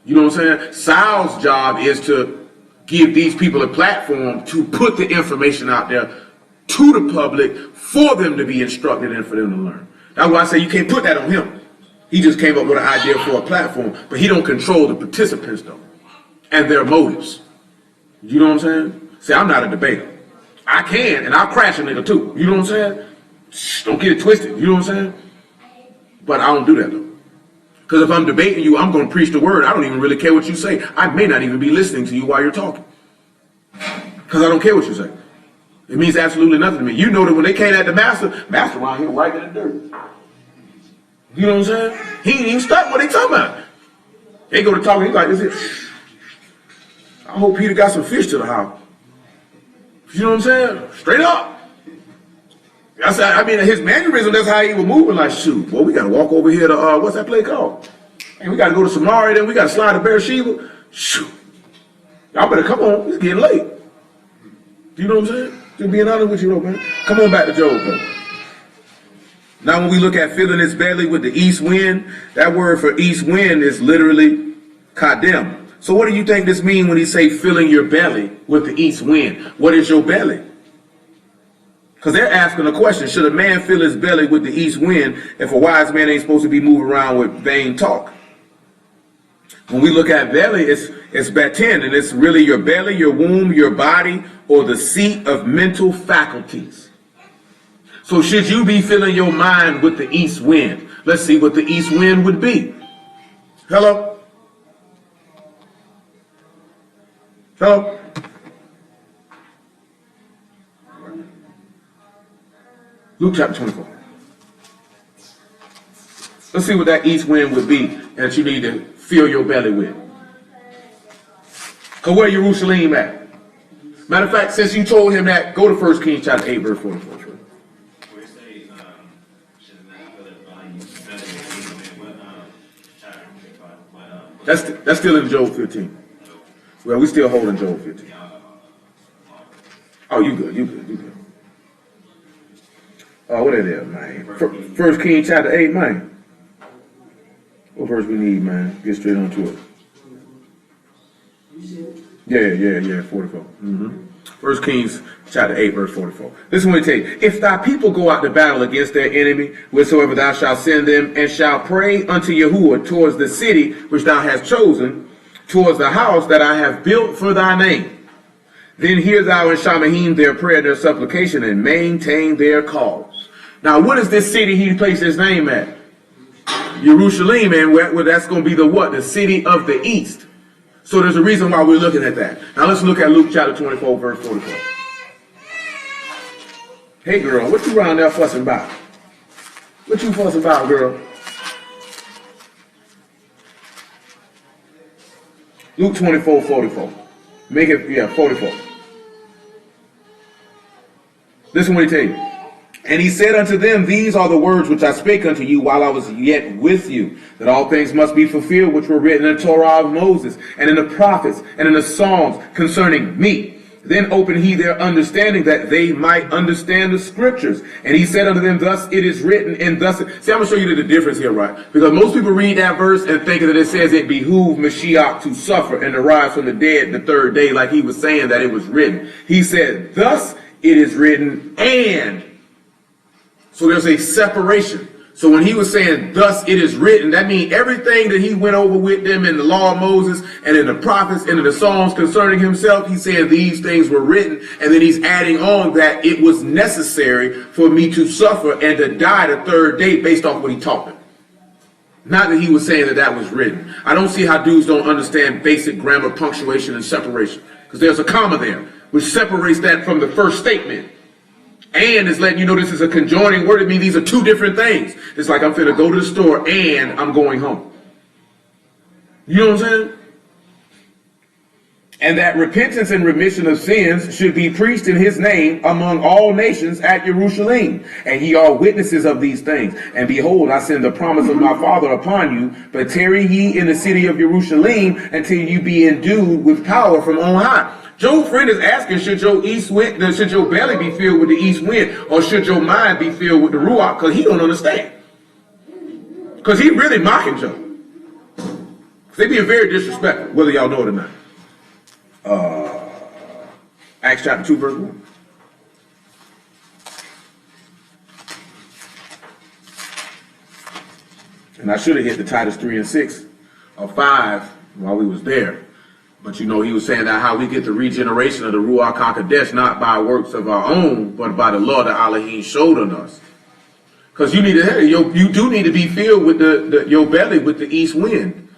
You know what I'm saying? Sal's job is to give these people a platform to put the information out there to the public for them to be instructed and for them to learn. That's why I say you can't put that on him. He just came up with an idea for a platform, but he don't control the participants though, and their motives. You know what I'm saying? See, I'm not a debater. I can, and I'll crash a nigga too. You know what I'm saying? Shh, don't get it twisted. You know what I'm saying? But I don't do that though. Because if I'm debating you, I'm going to preach the word. I don't even really care what you say. I may not even be listening to you while you're talking. Because I don't care what you say. It means absolutely nothing to me. You know that when they came at the master around here right in the dirt. You know what I'm saying? He ain't even stuck what they talking about. They go to talking, he's like, this is. I hope Peter got some fish to the house. You know what I'm saying? Straight up. I mean, his mannerism, that's how he was moving. Like, shoot, well, we got to walk over here to, what's that place called? And we got to go to Samaria, then we got to slide to Beersheba. Shoot. Y'all better come on. It's getting late. You know what I'm saying? Just being honest with you, though, man. Come on back to Job, though. Now, when we look at filling his belly with the east wind, that word for east wind is literally kadem. So what do you think this means when he say filling your belly with the east wind? What is your belly? Because they're asking a question. Should a man fill his belly with the east wind if a wise man ain't supposed to be moving around with vain talk? When we look at belly, it's batin, and it's really your belly, your womb, your body, or the seat of mental faculties. So should you be filling your mind with the east wind? Let's see what the east wind would be. Hello? Hello? Luke chapter 24. Let's see what that east wind would be that you need to fill your belly with. Because where Jerusalem at? Matter of fact, since you told him that, go to 1 Kings chapter 8, verse 44. Where it says, should a man fill his body with belly, chapter, That's still in Job 15. Well, we still holding Job 15. Oh, you good. Oh, what it is, man? 1 Kings chapter 8, man. What verse we need, man? Get straight on to it. Yeah, 44. 1 Kings chapter 8, verse 44. This is what it takes. If thy people go out to battle against their enemy, wheresoever thou shalt send them, and shall pray unto Yahuwah towards the city which thou hast chosen, towards the house that I have built for thy name, then hear thou in Shamahim their prayer, their supplication, and maintain their cause. Now, what is this city he placed his name at? Jerusalem, and where that's going to be the what? The city of the east. So there's a reason why we're looking at that. Now let's look at Luke chapter 24, verse 44. Hey girl, what you around there fussing about? What you fussing about, girl? Luke 24, 44. Make it, 44. Listen what he tell you. And he said unto them, these are the words which I spake unto you while I was yet with you, that all things must be fulfilled which were written in the Torah of Moses, and in the prophets, and in the Psalms concerning me. Then opened he their understanding that they might understand the scriptures. And he said unto them, thus it is written, and thus... See, I'm going to show you the difference here, right? Because most people read that verse and think that it says it behooved Mashiach to suffer and to rise from the dead the third day, like he was saying that it was written. He said, thus it is written, and... So there's a separation. So when he was saying, thus it is written, that means everything that he went over with them in the law of Moses and in the prophets and in the Psalms concerning himself, he's saying these things were written. And then he's adding on that it was necessary for me to suffer and to die the third day based off what he taught them. Not that he was saying that that was written. I don't see how dudes don't understand basic grammar, punctuation, and separation. Because there's a comma there, which separates that from the first statement. And it's letting you know this is a conjoining word. It means these are two different things. It's like I'm finna go to the store and I'm going home. You know what I'm saying? And that repentance and remission of sins should be preached in his name among all nations at Jerusalem. And ye are witnesses of these things. And behold, I send the promise of my Father upon you, but tarry ye in the city of Jerusalem until you be endued with power from on high. Job's friend is asking, should your belly be filled with the east wind, or should your mind be filled with the Ruach? Because he don't understand. Because he really mocking Job. They being very disrespectful, whether y'all know it or not. Acts chapter 2, verse 1. And I should have hit the Titus 3 and 6 or 5 while we was there. But you know, he was saying that how we get the regeneration of the Ruach HaKodesh, not by works of our own, but by the law that Alahym showed on us. Because you do need to be filled with your belly with the east wind.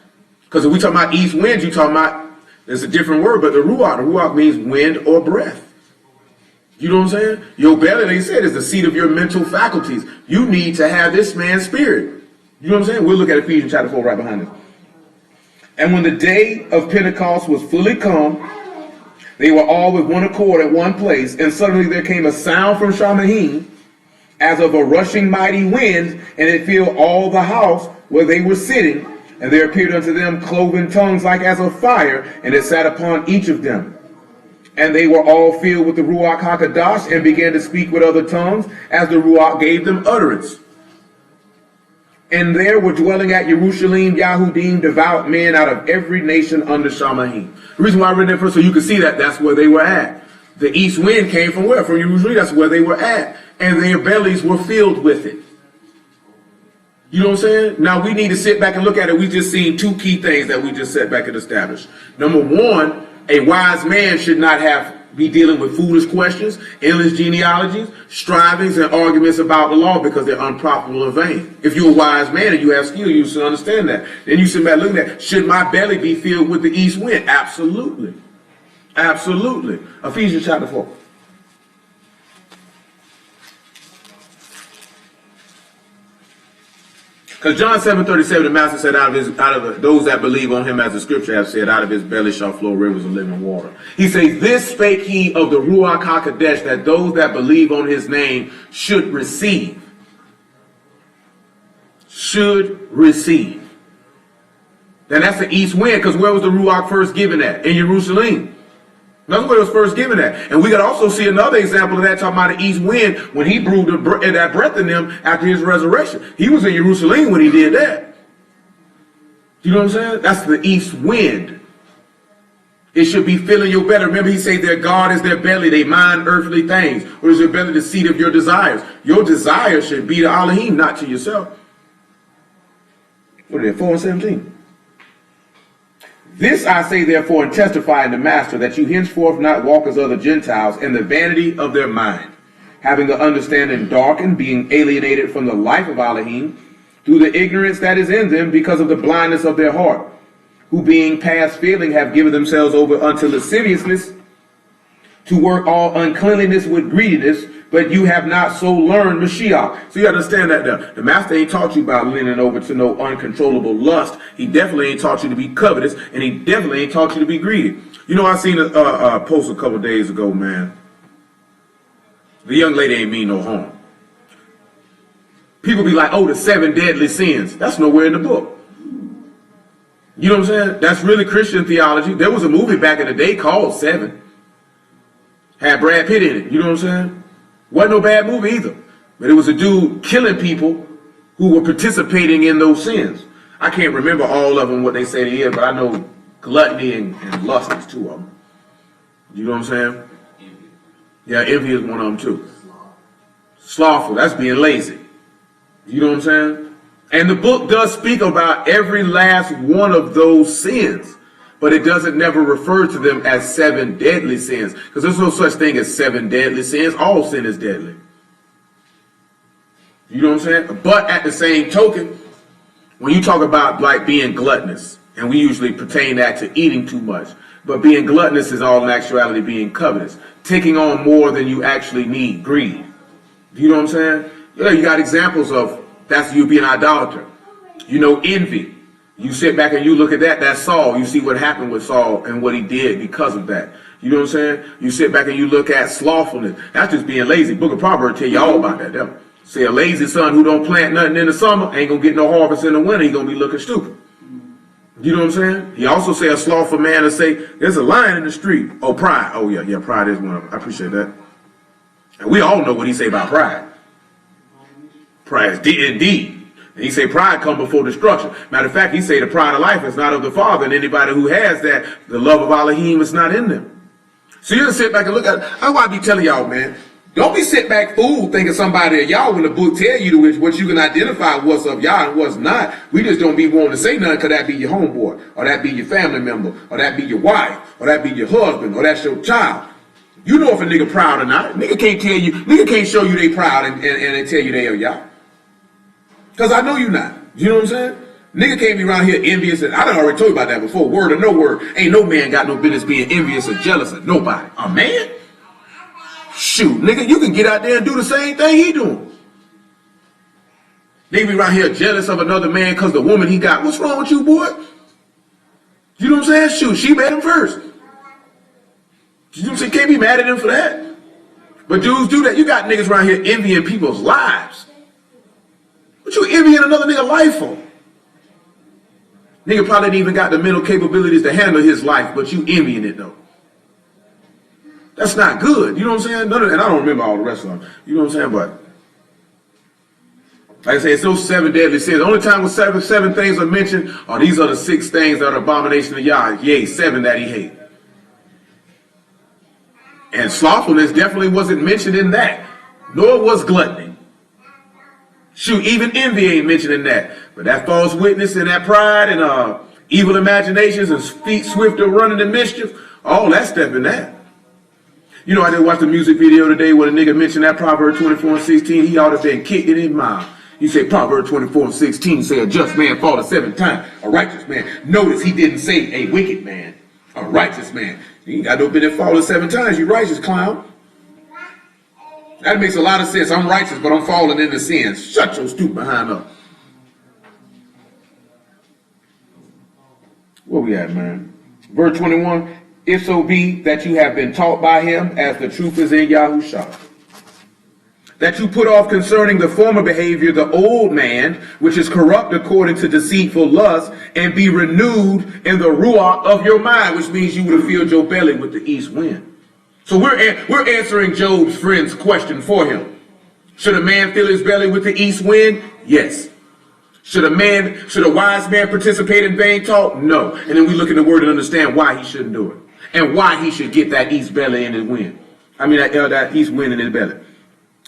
Because if we talk about east wind, you talking about, there's a different word, but the Ruach means wind or breath. You know what I'm saying? Your belly, like you said, is the seat of your mental faculties. You need to have this man's spirit. You know what I'm saying? We'll look at Ephesians chapter 4 right behind us. And when the day of Pentecost was fully come, they were all with one accord at one place, and suddenly there came a sound from Alahym, as of a rushing mighty wind, and it filled all the house where they were sitting. And there appeared unto them cloven tongues like as of fire, and it sat upon each of them. And they were all filled with the Ruach HaKodesh, and began to speak with other tongues, as the Ruach gave them utterance. And there were dwelling at Jerusalem Yahudim, devout men out of every nation under Alahym. The reason why I read that first, so you can see that that's where they were at. The east wind came from where? From Jerusalem. That's where they were at. And their bellies were filled with it. You know what I'm saying? Now we need to sit back and look at it. We just seen two key things that we just sat back and established. Number one, a wise man should not be dealing with foolish questions, endless genealogies, strivings, and arguments about the law because they're unprofitable and vain. If you're a wise man and you have skill, you should understand that. Then you sit back looking at, should my belly be filled with the east wind? Absolutely. Absolutely. Ephesians chapter 4. Because John 7:37, the master said, those that believe on him, as the scripture has said, out of his belly shall flow rivers of living water. He says, this spake he of the Ruach HaKodesh, that those that believe on his name should receive. Should receive. Then that's the east wind, because where was the Ruach first given at? In Jerusalem. That's where it was first given at. And we could also see another example of that, talking about the east wind, when he blew that breath in them after his resurrection. He was in Jerusalem when he did that. You know what I'm saying? That's the east wind. It should be filling your belly. Remember, he said their God is their belly. They mind earthly things. Or is your belly the seat of your desires? Your desires should be to Alahym, not to yourself. What are they, 4 and 17? This I say therefore and testify in the master, that you henceforth not walk as other Gentiles in the vanity of their mind, having the understanding darkened, being alienated from the life of Alahym, through the ignorance that is in them because of the blindness of their heart, who being past feeling have given themselves over unto lasciviousness, to work all uncleanliness with greediness, but you have not so learned Mashiach. So you understand that the master ain't taught you about leaning over to no uncontrollable lust. He definitely ain't taught you to be covetous, and he definitely ain't taught you to be greedy. You know, I seen a post a couple days ago, man. The young lady ain't mean no harm. People be like, oh, the 7 deadly sins. That's nowhere in the book. You know what I'm saying? That's really Christian theology. There was a movie back in the day called 7. Had Brad Pitt in it. You know what I'm saying? Wasn't no bad movie either. But it was a dude killing people who were participating in those sins. I can't remember all of them, what they say they is, but I know gluttony and lust is 2 of them. You know what I'm saying? Yeah, envy is one of them too. Slothful, that's being lazy. You know what I'm saying? And the book does speak about every last one of those sins, but it doesn't never refer to them as 7 deadly sins, because there's no such thing as 7 deadly sins. All sin is deadly. You know what I'm saying? But at the same token, when you talk about like being gluttonous, and we usually pertain that to eating too much, but being gluttonous is all in actuality being covetous, taking on more than you actually need, greed. You know what I'm saying? Yeah, you got examples of that's you being idolater. You know, envy. You sit back and you look at that, that's Saul. You see what happened with Saul and what he did because of that. You know what I'm saying? You sit back and you look at slothfulness. That's just being lazy. Book of Proverbs tell you all about that. Them. Say a lazy son who don't plant nothing in the summer ain't gonna get no harvest in the winter. He gonna be looking stupid. You know what I'm saying? He also say a slothful man to say, there's a lion in the street. Oh, pride. Oh, yeah, pride is one of them. I appreciate that. And we all know what he say about pride. Pride is indeed. And he say pride come before destruction. Matter of fact, he say the pride of life is not of the Father, and anybody who has that, the love of Alahym is not in them. So you just sit back and look at it. That's why I be telling y'all, man, don't be sit back fool thinking somebody of y'all when the book tell you what you can identify what's of y'all and what's not. We just don't be wanting to say nothing because that be your homeboy, or that be your family member, or that be your wife, or that be your husband, or that's your child. You know if a nigga proud or not. Nigga can't show you they proud and they tell you they are y'all. Because I know you not. You know what I'm saying? Nigga can't be around here envious. And I done already told you about that before. Word or no word. Ain't no man got no business being envious or jealous of nobody. A man? Shoot, nigga, you can get out there and do the same thing he doing. They be around here jealous of another man because the woman he got. What's wrong with you, boy? You know what I'm saying? Shoot, she met him first. You know what I'm saying? Can't be mad at him for that. But dudes do that. You got niggas around here envying people's lives. What you envying another nigga life for? Nigga probably ain't even got the mental capabilities to handle his life, but you envying it though. That's not good. You know what I'm saying? And I don't remember all the rest of them. You know what I'm saying? But like I say, it's those 7 deadly sins. The only time when seven things are mentioned are these are the 6 things that are abomination of Yah. Yea, 7 that he hates. And slothfulness definitely wasn't mentioned in that. Nor was gluttony. Shoot, even envy ain't mentioned in that. But that false witness and that pride and evil imaginations and feet swift of running to mischief, all that stuff in that. You know, I did watch the music video today where the nigga mentioned that Proverbs 24:16. He ought to been kicked in his mouth. He said Proverbs 24:16 say a just man falleth 7 times. A righteous man. Notice he didn't say a wicked man. A righteous man. You ain't got no business falling 7 times, you righteous clown. That makes a lot of sense. I'm righteous, but I'm falling into sin. Shut your stupid behind up. Where we at, man? Verse 21. If so be that you have been taught by him, as the truth is in Yahushua, that you put off concerning the former behavior the old man, which is corrupt according to deceitful lust, and be renewed in the ruach of your mind, which means you would have filled your belly with the east wind. So we're answering Job's friend's question for him. Should a man fill his belly with the east wind? Yes. Should a wise man participate in vain talk? No. And then we look at the word and understand why he shouldn't do it. And why he should get that east belly in his wind. I mean that east wind in his belly.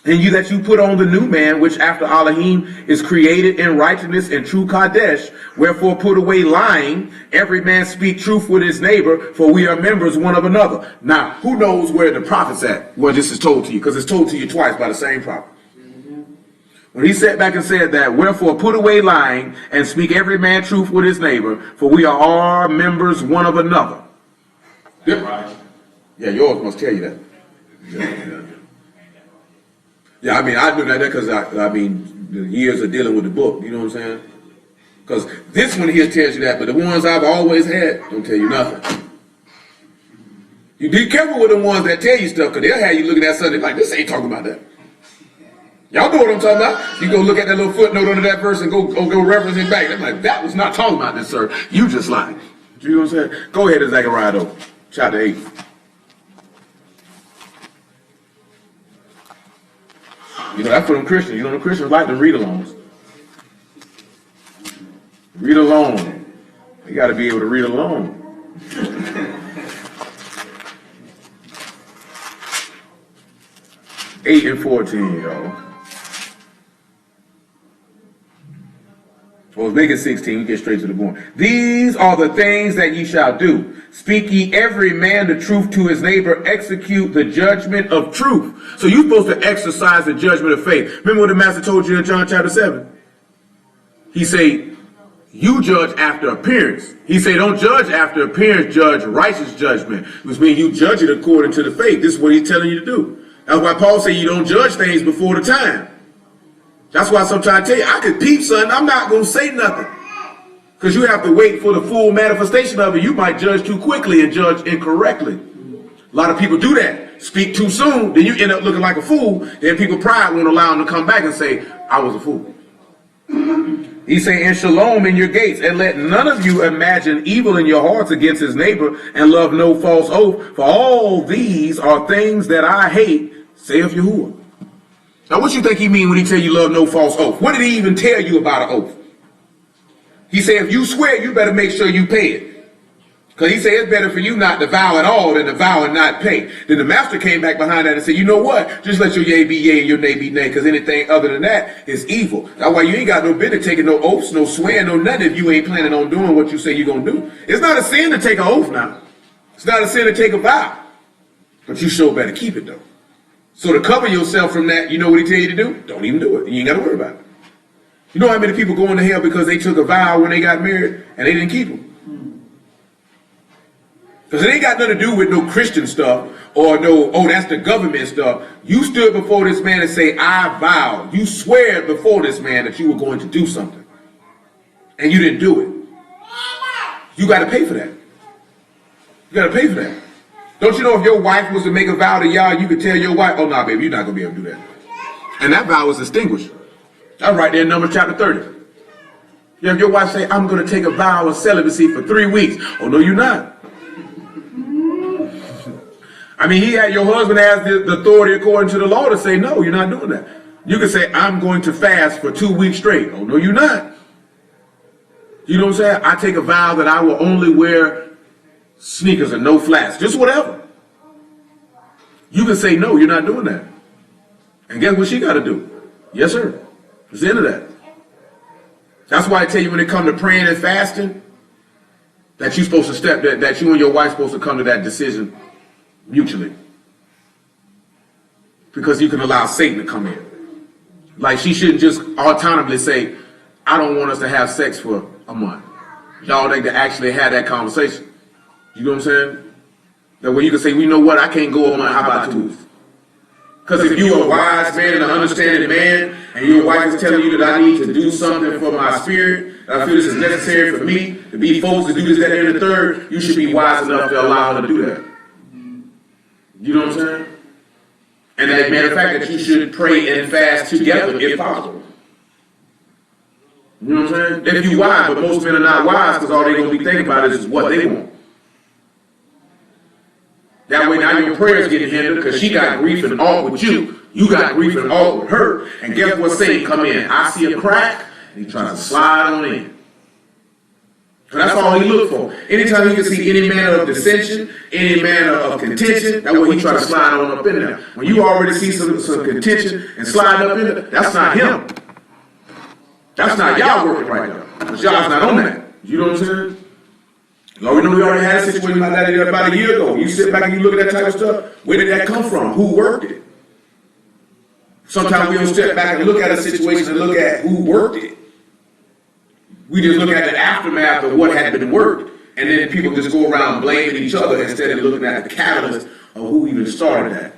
And that you put on the new man, which after Alahym is created in righteousness and true Kadesh. Wherefore put away lying. Every man speak truth with his neighbor, for we are members one of another. Now, who knows where the prophet's at? Well, this is told to you, because it's told to you twice by the same prophet. When he sat back and said that, wherefore put away lying and speak every man truth with his neighbor, for we are all members one of another. Right. Yeah, yours must tell you that. Yeah, I mean, I knew that because I mean, the years of dealing with the book, you know what I'm saying? Because this one here tells you that, but the ones I've always had don't tell you nothing. You be careful with the ones that tell you stuff, because they'll have you looking at something like, this ain't talking about that. Y'all know what I'm talking about. You go look at that little footnote under that verse and go reference it back. I'm like, that was not talking about this, sir. You just lied. You know what I'm saying? Go ahead and Zechariah, though. Chapter 8. You know, that's for them Christians. You know, the Christians like to read alongs. Read along. You got to be able to read along. Eight and 14, y'all. Well, let's make it 16. We get straight to the point. These are the things that ye shall do. Speak ye every man the truth to his neighbor. Execute the judgment of truth. So you're supposed to exercise the judgment of faith. Remember what the master told you in John chapter 7? He say, you judge after appearance. He say, don't judge after appearance, judge righteous judgment. Which means you judge it according to the faith. This is what he's telling you to do. That's why Paul said you don't judge things before the time. That's why sometimes I tell you, I could peep something, I'm not going to say nothing. Because you have to wait for the full manifestation of it. You might judge too quickly and judge incorrectly. A lot of people do that. Speak too soon, then you end up looking like a fool. Then people pride won't allow them to come back and say, I was a fool. He say, and shalom in your gates, and let none of you imagine evil in your hearts against his neighbor, and love no false oath. For all these are things that I hate, saith Yahuwah. Now what you think he mean when he tell you love no false oath? What did he even tell you about an oath? He said, if you swear, you better make sure you pay it. Because he said it's better for you not to vow at all than to vow and not pay. Then the master came back behind that and said, you know what? Just let your yea be yea and your nay be nay, because anything other than that is evil. That's why you ain't got no business taking no oaths, no swearing, no nothing if you ain't planning on doing what you say you're going to do. It's not a sin to take an oath now. It's not a sin to take a vow. But you sure better keep it though. So to cover yourself from that, you know what he tell you to do? Don't even do it. You ain't got to worry about it. You know how many people go into hell because they took a vow when they got married and they didn't keep them? Because it ain't got nothing to do with no Christian stuff or no, oh, that's the government stuff. You stood before this man and say, I vow. You swear before this man that you were going to do something. And you didn't do it. You got to pay for that. You got to pay for that. Don't you know if your wife was to make a vow to y'all, you could tell your wife, oh, nah, baby, you're not going to be able to do that. And that vow was extinguished. That's right there in Numbers chapter 30. You have your wife say, I'm going to take a vow of celibacy for 3 weeks. Oh, no, you're not. I mean, your husband has the authority according to the law to say, no, you're not doing that. You can say, I'm going to fast for 2 weeks straight. Oh, no, you're not. You know what I'm saying? I take a vow that I will only wear sneakers and no flats, just whatever. You can say, no, you're not doing that. And guess what she got to do? Yes, sir. It's the end of that. That's why I tell you when it comes to praying and fasting, that you're supposed to that you and your wife supposed to come to that decision mutually. Because you can allow Satan to come in. Like she shouldn't just autonomously say, I don't want us to have sex for a month. Y'all need to actually have that conversation. You know what I'm saying? That way you can say, well, you know what, I can't go a month, how about 2 weeks? Because if you're a wise man and an understanding man, and your wife is telling you that I need to do something for my spirit, I feel this is necessary for me to be folks to do this, that, and the third, you should be wise enough to allow her to do that. You know what I'm saying? And as a matter of fact, that you should pray and fast together if possible. You know what I'm saying? If you're wise, but most men are not wise because all they're going to be thinking about is what they want. That way now your prayers get hindered because she got grief and all with you. You got grief and all with her. And guess what Satan come in? I see a crack and he tries to slide on in. So that's all he look for. Anytime he can see any manner of dissension, any manner of contention, that way he try to slide on up in there. When you already see some contention and slide up in there, that's not him. That's not y'all working right now. Because y'all's not on that. You know what I'm saying? You already know we already had a situation like that about a year ago. You sit back and you look at that type of stuff. Where did that come from? Who worked it? Sometimes we don't step back and look at a situation and look at who worked it. We just look at the aftermath of what had been worked, and then people just go around blaming each other instead of looking at the catalyst of who even started that.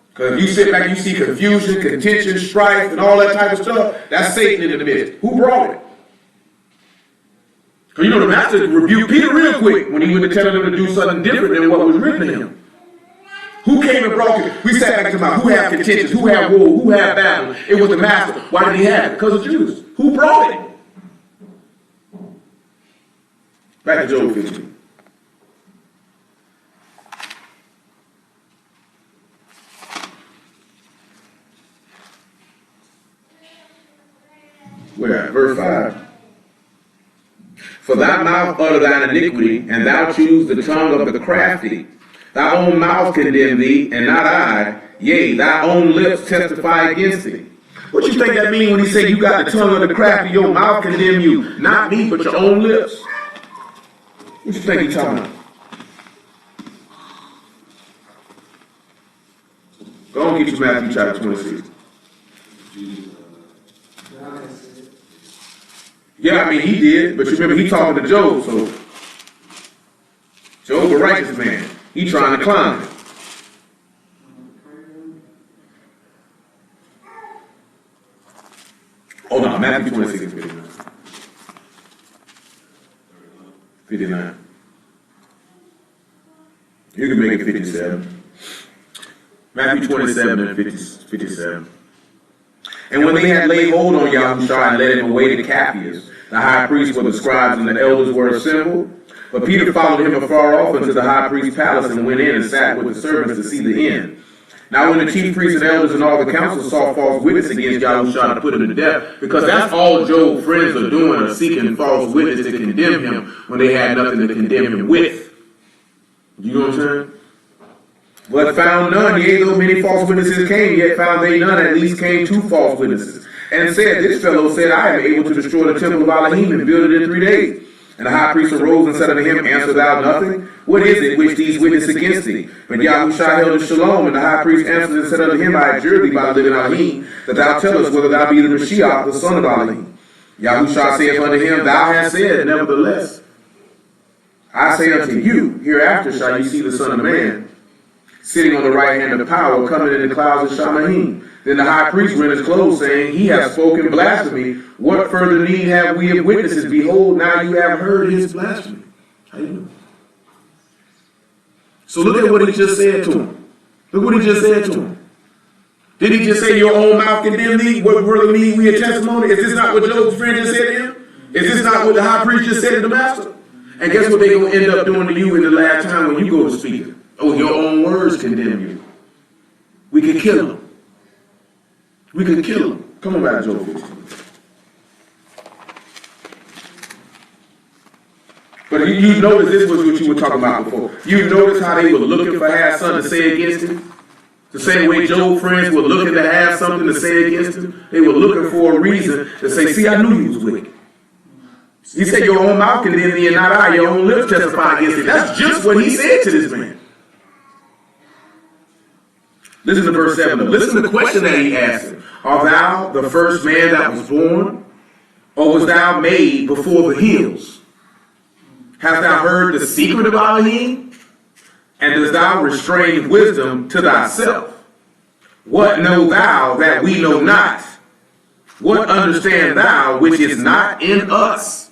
Because if you sit back and you see confusion, contention, strife, and all that type of stuff, that's Satan in the midst. Who brought it? Because you know the master rebuked Peter real quick when he went to tell him to do something different than what was written to him. Who came and brought it? We sat back to about who had contentions, who had war, who had battle. It was the master. Why did he have it? Because of Judas. Who brought it? Back to Job 15. Where at? Verse 5. For thy mouth utter thine iniquity, and thou choose the tongue of the crafty. Thy own mouth condemn thee, and not I. Yea, thy own lips testify against thee. What you think that mean when he say you got the tongue of the crafty, your mouth condemn you? Not me, but your own lips. What you think he's talking about? Go on, get you Matthew chapter 26. Yeah, I mean, he did, but you remember he talking to Job, so Job a righteous man. He trying to climb it. Matthew 26 and 59. 59. You can make it 57. Matthew 27 and 57. And when they had laid hold on Yahushua and led him away to Capheus, the high priest with the scribes and the elders were assembled. But Peter followed him afar off into the high priest's palace and went in and sat with the servants to see the end. Now when the chief priests and elders and all the council saw false witness against Yahushua to put him to death, because that's all Job's friends are doing, are seeking false witness to condemn him when they had nothing to condemn him with. You know what I'm saying? But found none, yea, though many false witnesses came, yet found they none, at least came 2 false witnesses. And said, this fellow said, I am able to destroy the temple of Alahym and build it in 3 days. And the high priest arose and said unto him, answer thou nothing? What is it which these witness against thee? But Yahushua held his shalom, and the high priest answered and said unto him, I adjure thee by the living Alahym, that thou tell us whether thou be the Mashiach, the son of Alahym. Yahushua saith unto him, thou hast said, nevertheless, I say unto you, hereafter shall you see the Son of Man sitting on the right hand of power, coming in the clouds of Shamahim. Then the high priest rent his clothes, saying, he has spoken blasphemy. What further need have we of witnesses? Behold, now you have heard his blasphemy. How you doing? So look at what he just said to him. Look what he just said to him. Did he just say your own mouth condemn thee? What further need we of testimony? Is this not what Job's friend just said to him? Is this not what the high priest just said to the master? And guess what they're going to end up doing to you in the last time when you go to speak? Oh, your own words condemn you. We could kill him. We could kill him. Come on back to Job 15. But you notice this was what you were talking about before. You notice how they were looking for have something to say against him? The same way Job's friends were looking to have something to say against him. They were looking for a reason to say, see, I knew you was wicked. He said, your own mouth condemn thee and not I. Your own lips testify against thee. That's just what he said to this man. Listen to verse 7. Listen to the question that he asked him. Art thou the first man that was born? Or was thou made before the hills? Hast thou heard the secret of Alahym? And dost thou restrain wisdom to thyself? What know thou that we know not? What understand thou which is not in us?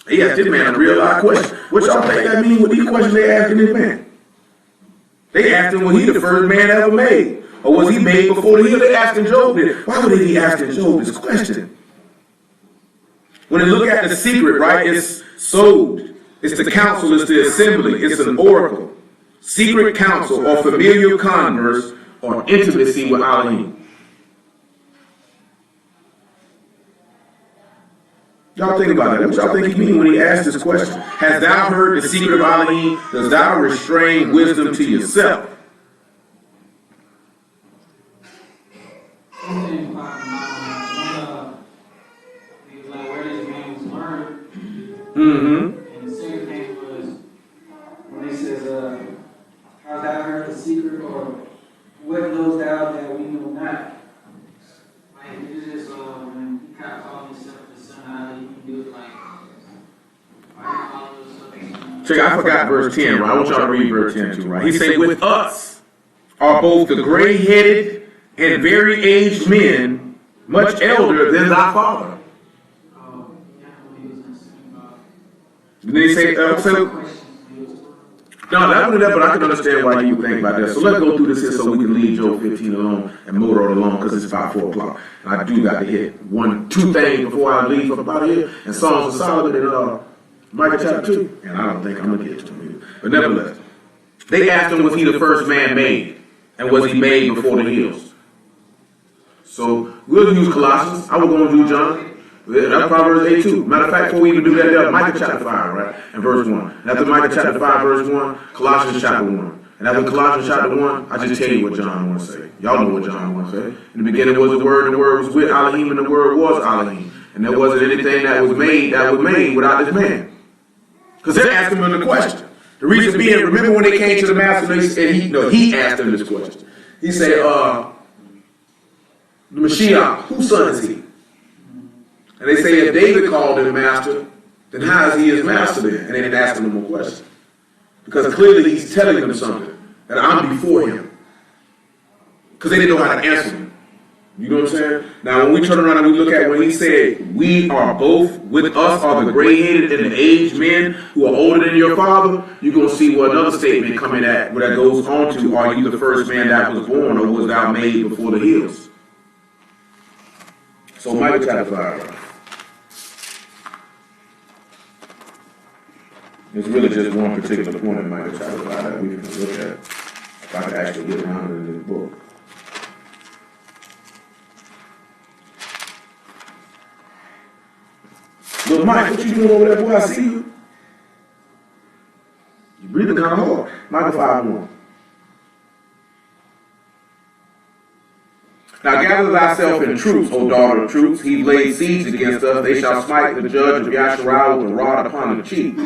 He asked this man a real live question. What y'all think that means with these questions they asking this man? They asked him, was he the first man ever made? Or was he made before the hill? They asking Job this. Why would they be asking Job this question? When they look at the secret, right, it's sod. It's the council, it's the assembly, it's an oracle. Secret counsel or familiar converse or intimacy with Alahym. Y'all think about that. What y'all think he mean when he asked this question? Has thou heard the secret of Alahym? Does thou restrain wisdom to yourself? Something about like where this man was learned. Mm-hmm. And the second thing was when he says, "Hast thou heard the secret, or what knows thou that we know not?" Like it's just when he kind of called himself the son, how he can do it like. Check, I forgot verse 10, right? I want y'all to read verse 10 too, right? He said, with us are both the gray-headed and very aged men, much elder than thy father. Did they say, no, that wasn't that, but I can understand why you would think about that. So let's go through this here so we can leave Job 15 alone and motor it along because it's about 4 o'clock. And I do got to hit 2 things before I leave from out here. And Songs of Solomon and Micah chapter 2. And I don't think I'm going to get to them. But nevertheless, they asked him, was he the first man made? And was he made before the hills? So we'll use Colossians. I was going to do John. That's Proverbs 8 too. Matter of fact, before we even do that, Micah chapter 5, right? And verse 1. And after Micah chapter 5, verse 1, Colossians chapter 1. And after Colossians chapter 1, I just tell you what John 1 say. Y'all know what John 1 say. In the beginning was the Word, and the Word was with Alahym, and the Word was Alahym. And there wasn't anything that was made without this man. Because they're asking him the question. The reason being, remember when they came to the master, and he asked them this question. He said, the Mashiach, whose son is he? And they say, if David called him master, then how is he his master then? And they didn't ask him no more questions. Because clearly he's telling them something, that I'm before him. Because they didn't know how to answer him. You know what I'm saying? Now, when we turn around and we look at when he said, we are both, with us are the gray-headed and the aged men who are older than your father, you're going to see what another statement coming at, where that goes on to, are you the first man that was born, or was thou made before the hills? So, Micah chapter 5. It's really just one particular point in Micah chapter 5 that we can look at. If I could actually get around it in this book. Look, Mike, what you doing over there, boy? I see you. You're breathing kind of hard. Micah 5:1. Now gather thyself in troops, O daughter of troops. He laid siege against us. They shall smite the judge of Yasharal with a rod upon the cheek.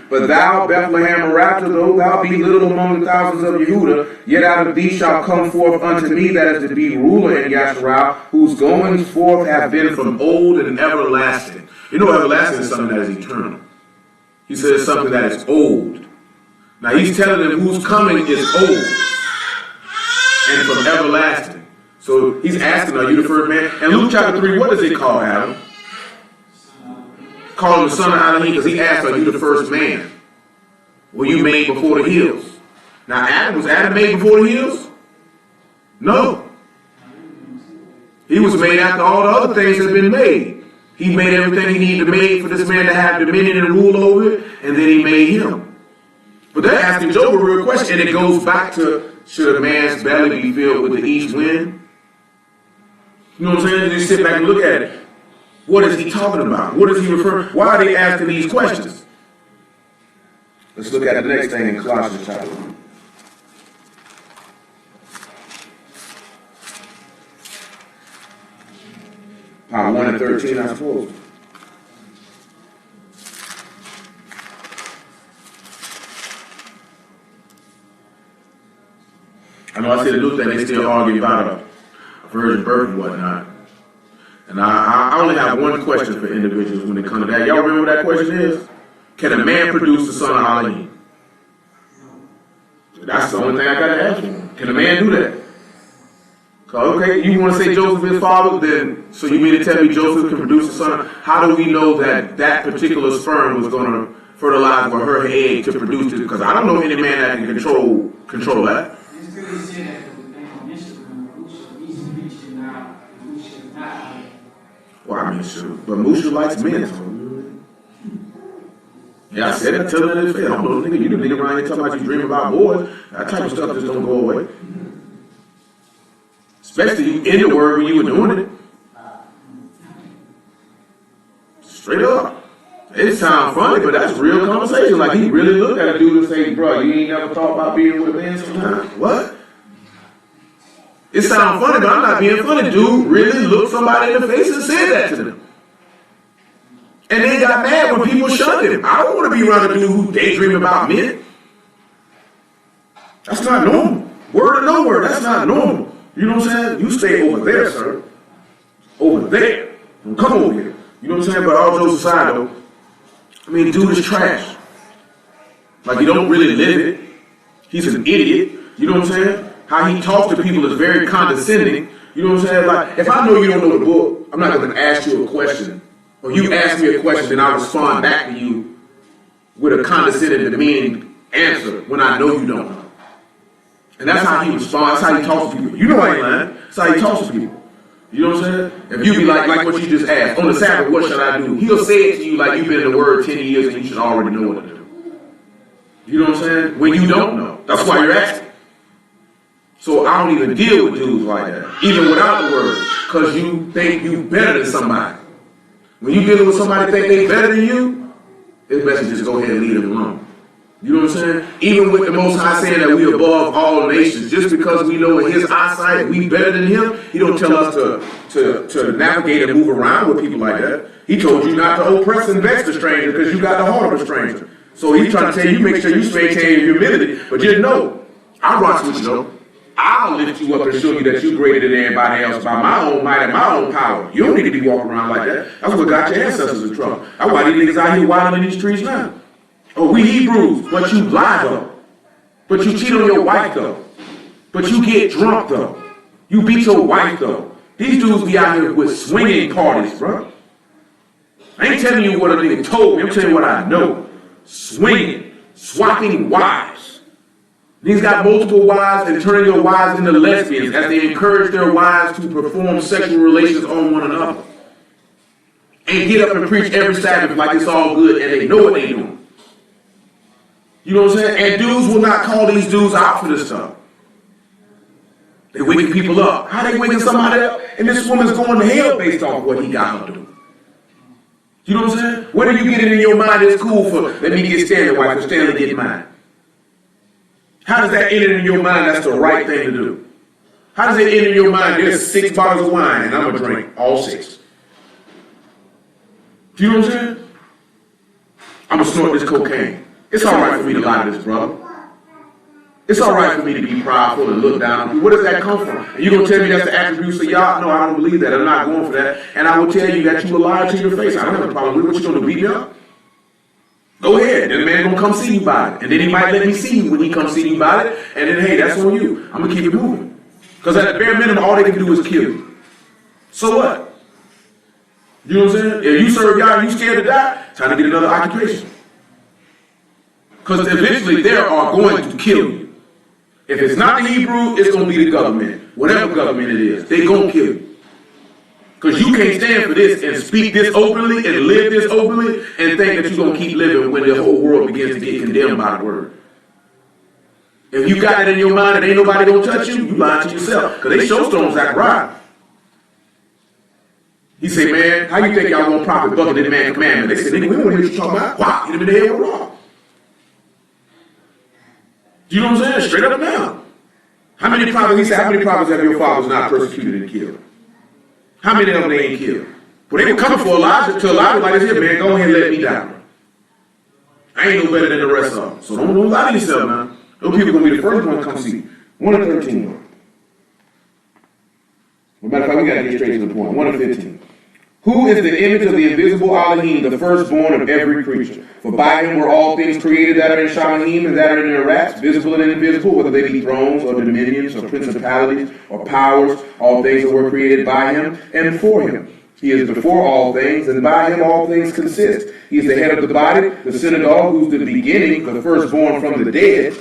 But thou, Bethlehem Ephrathah, though thou be little among the thousands of Yehuda, yet out of thee shall come forth unto me that is to be ruler in Yasharal, whose goings forth have been from old and everlasting. You know, everlasting is something that is eternal. He says something that is old. Now he's telling them whose coming is old and from everlasting. So he's asking, are you the first man? And Luke chapter 3, what does it call Adam? Call him the son of Alahym, because he asked, are you the first man? Were you made before the hills? Now was Adam made before the hills? No. He was made after all the other things had been made. He made everything he needed to make for this man to have dominion and rule over it, and then he made him. But they're asking Job a real question, and it goes back to, should a man's belly be filled with the east wind? You know what I'm saying? You sit back and look at it. What is he talking about? What is he referring? Why are they asking these questions? Let's look at the next thing in Colossians chapter 1. Part 1 and 13, I suppose. I know I said Luke that they still argue about a virgin birth and whatnot. And I only have one question for individuals when it comes to that. Y'all remember what that question is? Can a man produce the son of Alahym? That's the only thing I got to ask you. Can a man do that? Okay, you want to say Joseph is father, then, so you mean to tell me Joseph can produce a son? How do we know that that particular sperm was going to fertilize for her egg to produce it? Because I don't know any man that can control that. Well, I mean, sure. But Musha likes men. So. Yeah, I said it. Tell him his face. I don't know, nigga. You the nigga around here talking about you dream about boys. That type of stuff just don't go away. Especially in the word when you were doing it. Straight up. It sounds funny, but that's real conversation. Like, he really looked at a dude and say, bro, you ain't never thought about being with a man sometimes? What? It sounds funny, but I'm not being funny. Dude really looked somebody in the face and said that to them. And then got mad when people shunned him. I don't want to be around a dude who daydream about men. That's not normal. Word or no word, that's not normal. You know what I'm saying? You stay over there, sir. Over there. Don't come over here. You know what I'm saying? But all jokes aside, though, I mean, dude is trash. Like, he don't really live it. He's an idiot. You know what I'm saying? How he talks to people is very condescending. You know what I'm saying? Like, if I know you don't know the book, I'm not going to ask you a question. Or you ask me a question, and I respond back to you with a condescending, demeaning answer when I know you don't know. And that's how he responds. That's how he talks to people. You know I ain't lying. That's how he talks to people. You know what I'm saying? If you be like what you just asked, on the Sabbath, what should I do? He'll say it to you like you've been in the Word 10 years and you should already know what to do. You know what I'm saying? When you don't know. That's why you're asking. So I don't even deal with dudes like that, even without the Word, because you think you better than somebody. When you dealing with somebody think they better than you, it's best to just go ahead and leave them alone. You know what I'm saying? Even with the Most High saying that we above all nations, just because we know in His eyesight we better than Him, He don't tell us to navigate and move around with people like that. He told you not to oppress and vex the stranger because you got the heart of a stranger. So He's trying to tell you, make sure you maintain your humility. But just know, I rock with you though. I'll lift you up and show you that you're greater than everybody else by my own might and my own power. You don't need to be walking around like that. That's what got your ancestors in trouble. That's why these niggas out here wilding in these streets now. Oh, we Hebrews, but you lie though. But you cheat on your wife though. But you get drunk though. You beat your wife though. These dudes be out here with swinging parties, bro. I ain't telling you what a nigga told me. I'm telling you what I know. Swinging, swapping wives. These got multiple wives and turning their wives into lesbians as they encourage their wives to perform sexual relations on one another. And get up and preach every Sabbath like it's all good and they know what they doing. You know what I'm saying? And dudes will not call these dudes out for this stuff. They waking people up. How they waking somebody up? And this woman's going to hell based off what he got her doing. You know what I'm saying? Where do you get it in your mind it's cool for, let me get Stanley wife and Stanley get mine? How does that enter in your mind that's the right thing to do? How does it enter in your mind there's 6 bottles of wine and I'm going to drink all 6? Do you know what I'm saying? I'm going to snort this cocaine. It's all right for me to lie to this brother. It's all right for me to be prideful and look down. Where does that come from? And you're going to tell me that's the attributes of y'all? No, I don't believe that. I'm not going for that. And I will tell you that you will lie to your face. I don't have a problem with it. What you going to beat me up? Go ahead. Then the man going to come see you about it. And then he might let me see you when he comes see you about it. And then, hey, that's on you. I'm going to keep it moving. Because at the bare minimum, all they can do is kill you. So what? You know what I'm saying? If you serve y'all, you scared to die, time to get another occupation. Because eventually they are going to kill you. If it's not the Hebrew, it's going to be the government. Whatever government it is, they're going to kill you. Because you can't stand for this and speak this openly and live this openly and think that you're going to keep living when the whole world begins to get condemned by the word. If you got it in your mind and ain't nobody going to touch you, you lying to yourself. Because they show stones like right. He say, man, how you think y'all going to profit bucket in the man's commandment? They said, nigga, we don't want to hear you talking about. Wow, hit him in the head with a rock. You know what I'm saying? Straight up now. How many prophets, he said, how many prophets have your fathers not persecuted and killed? How many of them they ain't killed? Well, they were coming for Elijah, to Elijah like this here, man, go ahead and let me down. I ain't no better than the rest of them. So don't lie to yourself, man. Those people going to be the first one to come see you. 1 of 13. As a matter of fact, we got to get straight to the point. 1 of 15. Who is the image of the invisible Alahym, the firstborn of every creature? For by him were all things created that are in Shalahim and that are in Arats, visible and invisible, whether they be thrones or dominions or principalities or powers. All things were created by him and for him. He is before all things, and by him all things consist. He is the head of the body, the synagogue, who's the beginning, the firstborn from the dead,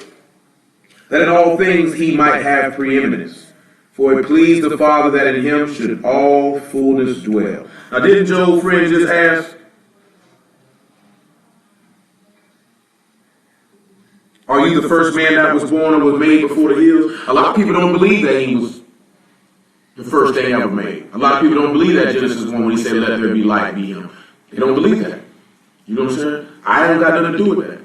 that in all things he might have preeminence. For it pleased the Father that in him should all fullness dwell. Now, didn't Job's friend just ask, are you the first man that was born or was made before the hills? A lot of people don't believe that he was the first thing ever made. A lot of people don't believe that Genesis 1 when he said, let there be light, be him. They don't believe that. You know what I'm saying? I haven't got nothing to do with that.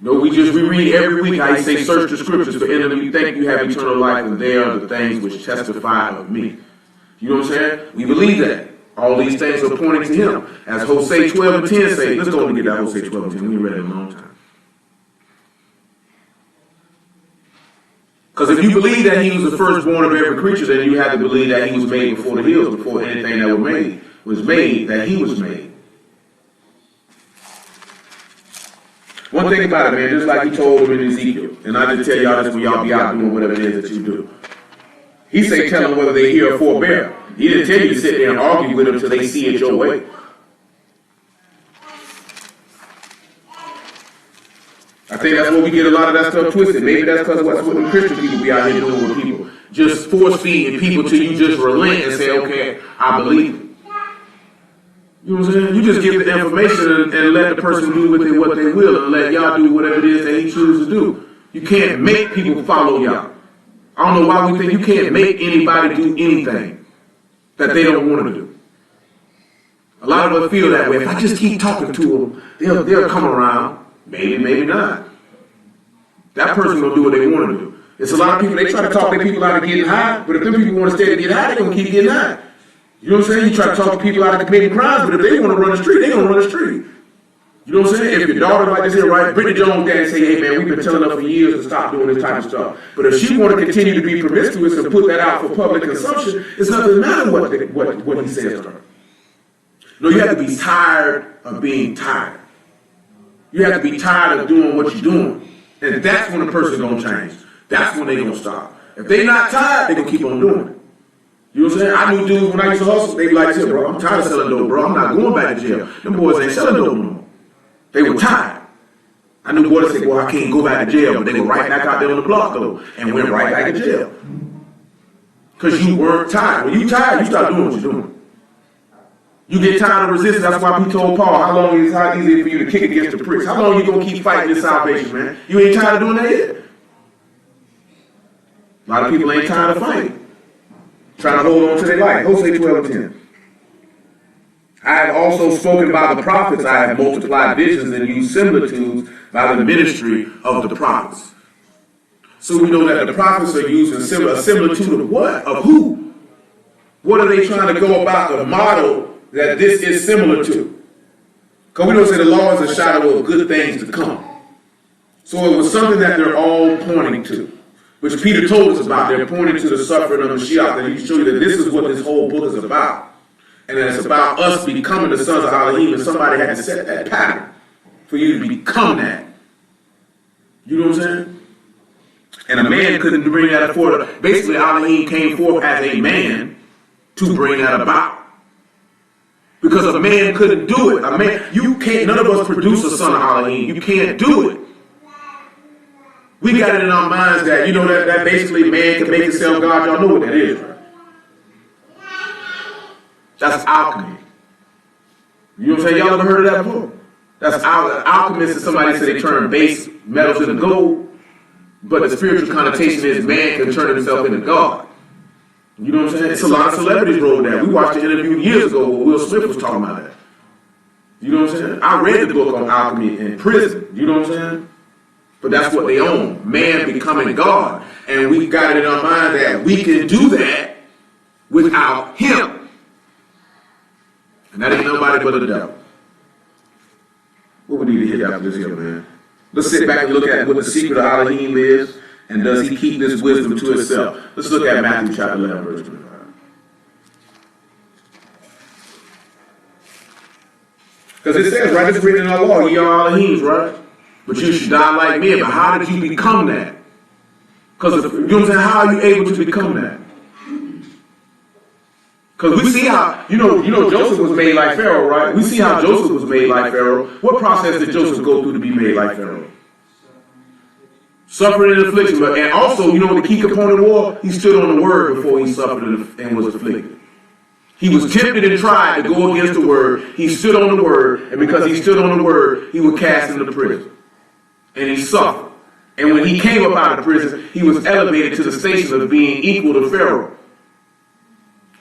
No, we read every week how he say, search the scriptures for in them you think you have eternal life, and they are the things which testify of me. You know what I'm saying? We believe that. All these things are pointing to him. As Hosea 12 and 10 say, let's go and get that Hosea 12 and 10. We read it a long time. Because if you believe that he was the firstborn of every creature, then you have to believe that he was made before the hills, before anything that was made, that he was made. One thing about it, man, just like he told them in Ezekiel, and I just tell y'all this when y'all be out doing whatever it is that you do. He say tell them whether they hear or forbear. He didn't tell you to sit there and argue with them until they see it your way. I think that's where we get a lot of that stuff twisted. Maybe that's because that's what the Christian people be out here doing with people. Just force-feeding people till you just relent and say, okay, I believe it. You know what I'm saying? You just give the information and let the person do with it what they will and let y'all do whatever it is that he chooses to do. You can't make people follow y'all. I don't know why we think you can't make anybody do anything that they don't want to do. A lot of us feel that way. If I just keep talking to them, they'll come around. Maybe, maybe not. That person will do what they want to do. It's a lot of people, they try to talk their people out of getting high, but if them people want to stay to get high, they're going to keep getting high. You know what I'm saying? You try to talk to people out of committing crimes, but if they want to run the street, they're going to run the street. You know what I'm saying? If your daughter like this here, right, Brittany Jones dad say, hey man, we've been telling her for years to stop doing this type of stuff. But if she want to continue to be promiscuous and put that out for public consumption, it's nothing matter what he says to her. No, you have to be tired of being tired. You have to be tired of doing what you're doing. And that's when a person's going to change. That's when they're going to stop. If they're not tired, they're going to keep on doing it. You know what I'm saying? I knew dudes when I used to hustle, they be like, "Shit, bro, I'm tired of selling dope, bro. I'm not going back to jail. Them boys ain't selling dope no more." They were tired. I knew boys that said, "Well, I can't go back to jail," but they were right back out there on the block though, and went right back to jail. Because you weren't tired. When you tired, you start doing what you're doing. You get tired of resistance. That's why we told Paul, how easy is it for you to kick against the pricks? How long you gonna keep fighting this salvation, man? You ain't tired of doing that yet. A lot of people ain't tired of fighting. Trying to hold on to their life. Hosea 12:10. I have also spoken by the prophets. I have multiplied visions and used similitudes by the ministry of the prophets. So we know that the prophets are using a similitude of what? Of who? What are they trying to go about the model that this is similar to? Because we don't say the law is a shadow of good things to come. So it was something that they're all pointing to, which Peter told us about. They're pointing to the suffering of Mashiach, and he showed you that this is what this whole book is about. And that it's about us becoming the sons of Alahym, and somebody had to set that pattern for you to become that. You know what I'm saying? And a man couldn't bring that forth. Basically, Alahym came forth as a man to bring that about. Because a man couldn't do it. A man, you can't, none of us produce a son of Alahym. You can't do it. We got it in our minds that, you know, that basically man can make himself God. Y'all know what that is, right? That's alchemy. You know what I'm saying? Y'all ever heard of that before? That's alchemist is somebody said they turn base metals into gold, but the spiritual connotation is man can turn himself into God. You know what I'm saying? It's a lot of celebrities wrote that. We watched the interview years ago where Will Smith was talking about that. You know what I'm saying? I read the book on alchemy in prison. You know what I'm saying? But that's what they own. Man becoming God. And we got it in our mind that we can do that without him. And that ain't nobody but the devil. What we need to hit after this here, man? Let's sit back and look at what the secret of Alahym is, and does he keep this wisdom to himself? Let's look at Matthew chapter 11, verse 25. Because it says, right, it's written in our law, ye are Alahyms, right? But you should die like men. But how did you become that? Because, you know what I'm saying, how are you able to become that? Because we see how, you know, Joseph was made like Pharaoh, right? We see how Joseph was made like Pharaoh. What process did Joseph go through to be made like Pharaoh? Suffering and affliction. And also, you know what the key component was? He stood on the word before he suffered and was afflicted. He was tempted and tried to go against the word. He stood on the word. And because he stood on the word, he was cast into prison. And he suffered. And when he came up out of prison, he was elevated to the station of being equal to Pharaoh.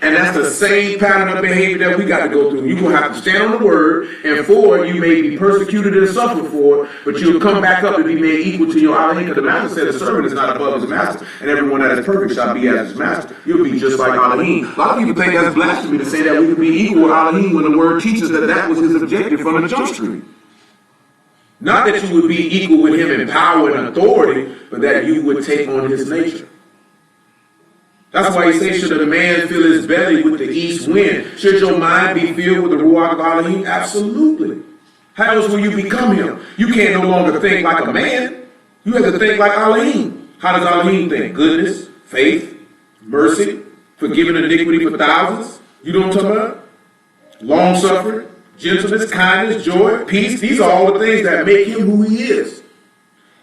And that's the same pattern of behavior that we got to go through. You're going to have to stand on the word, and for it, you may be persecuted and suffer for it, but you'll come back up and be made equal to your Alahym, because the master said the servant is not above his master, and everyone that is perfect shall be as his master. You'll be just like Alahym. A lot of people think that's blasphemy to say that we can be equal with Alahym when the word teaches that that was his objective from the jump street. Not that you would be equal with him in power and authority, but that you would take on his nature. That's why he says, should a man fill his belly with the east wind? Should your mind be filled with the Ruach of Alahym? Absolutely. How else will you become him? You can't no longer think like a man. You have to think like Alahym. How does Alahym think? Goodness, faith, mercy, forgiving iniquity for thousands. You know what I'm talking about? Long suffering, gentleness, kindness, joy, peace. These are all the things that make him who he is.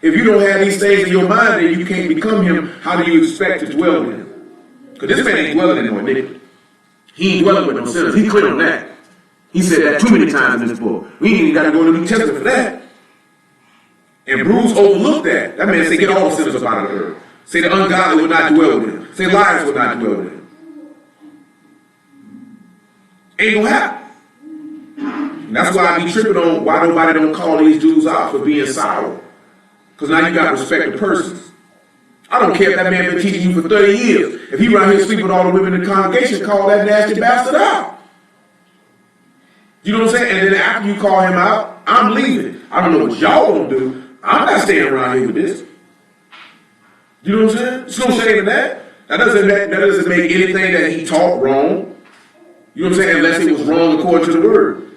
If you don't have these things in your mind, then you can't become him. How do you expect to dwell in him? Because this man ain't dwelling in no iniquity. He ain't dwelling with no sinners. He's clear on that. He said that too many times in this book. We ain't even got to go to the New Testament for that. And Bruce overlooked that. That man said, get all the sinners up out of the earth. Say the ungodly will not dwell with him. Say liars will not dwell with him. Ain't gonna happen. And that's why I be tripping on why nobody don't call these dudes out for being sour. Because now you got respect of persons. I don't care if that man been teaching you for 30 years. If he right here sleeping with all the women in the congregation, call that nasty bastard out. You know what I'm saying? And then after you call him out, I'm leaving. I don't know what y'all gonna do. I'm not staying around here with this. You know what I'm saying? There's no shame in that. That doesn't make anything that he taught wrong. You know what I'm saying? Unless it was wrong according to the word.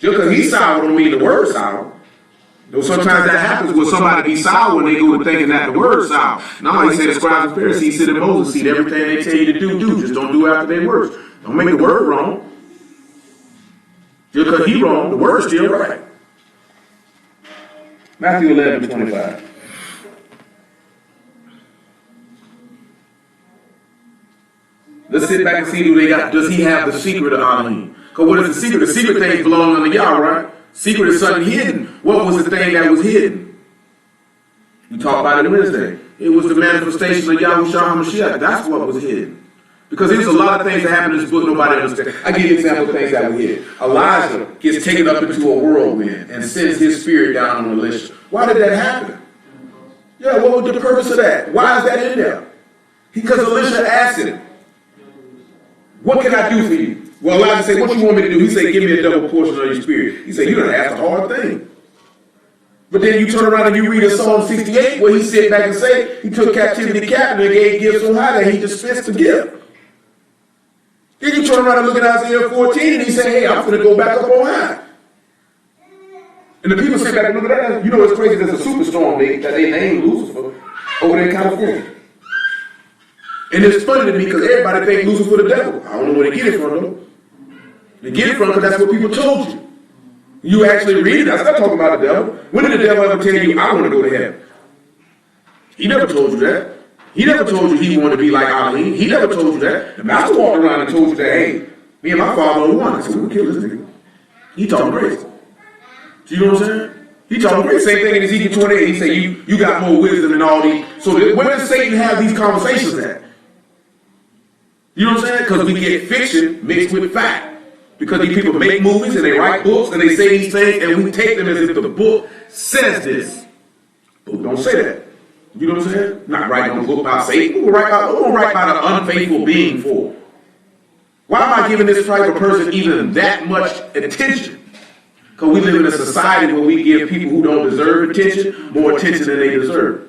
Just because he's sour don't mean the word's sour. Though sometimes that happens when somebody be sour when they go to thinking that the word's sour. Now, like he said, the scribes and Pharisees sit in Moses' seat. Everything they tell you to do. Just don't do after their words. Don't make the word wrong. Just because he wrong, the word's still right. Matthew 11:25. Let's sit back and see who they got. Does he have the secret of Alahym? Because what is the secret? The secret things belong under y'all, right? Secret is something hidden. What was the thing that was hidden? We talked about it Wednesday. It was the manifestation of Yahushua HaMashiach. That's what was hidden. Because there's a lot of things that happen in this book nobody understands. I give you an example of things that were hidden. Elijah gets taken up into a whirlwind and sends his spirit down on Elisha. Why did that happen? Yeah, what was the purpose of that? Why is that in there? Because Elisha asked him, what can I do for you? Well, Elijah said, what you want me to do? He said, give me a double portion of your spirit. He said, you don't ask a hard thing. But then you turn around and you read in Psalm 68 where he sit back and say, he took captivity captive and gave gifts so high that he dispensed the gift. Then you turn around and look at Isaiah 14 and he say, hey, I'm going to go back up on high. And the people sit back and look at that. You know what's crazy? There's a superstorm that they named Lucifer over there in California. And it's funny to me because everybody thinks Lucifer the devil. I don't know where they get it from though. They get it from because that's what people told you. You actually read it. That's not talking about the devil. When did the devil ever tell you, I want to go to heaven? He never told you that. He never told you he wanted to be like Alahym. He never told you that. The master walked around and told you that, hey, me and my father are one. I said, we'll kill this nigga. He talking crazy. Do you know what I'm saying? He talking crazy. Same thing in Ezekiel 28. He said, you got more wisdom than all these. So where does Satan have these conversations at? You know what I'm saying? Because we get fiction mixed with fact. Because these people make movies and they write books and they say these things and we take them as if the book says this. Book don't say that. You know what I'm saying? Not writing a book about Satan. Who write about an unfaithful being for? Why am I giving this type of person even that much attention? Because we live in a society where we give people who don't deserve attention more attention than they deserve.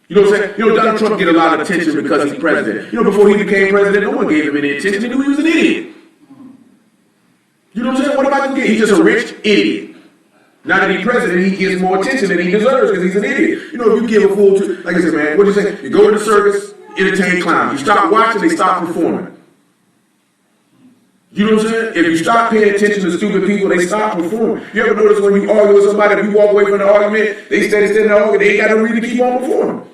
You know what I'm saying? You know, Donald Trump get a lot of attention because he's president. You know, before he became president, no one gave him any attention. They knew he was an idiot. You know what I'm saying? What am I going to get? He's just a rich idiot. Now that he's president, he gets more attention than he deserves because he's an idiot. You know, if you give a fool to, like I said, man, what do you say? You go to the circus, entertain clowns. You stop watching, they stop performing. You know what I'm saying? If you stop paying attention to stupid people, they stop performing. You ever notice when you argue with somebody, if you walk away from the argument, they steady arguing, they ain't got no reason to keep on performing.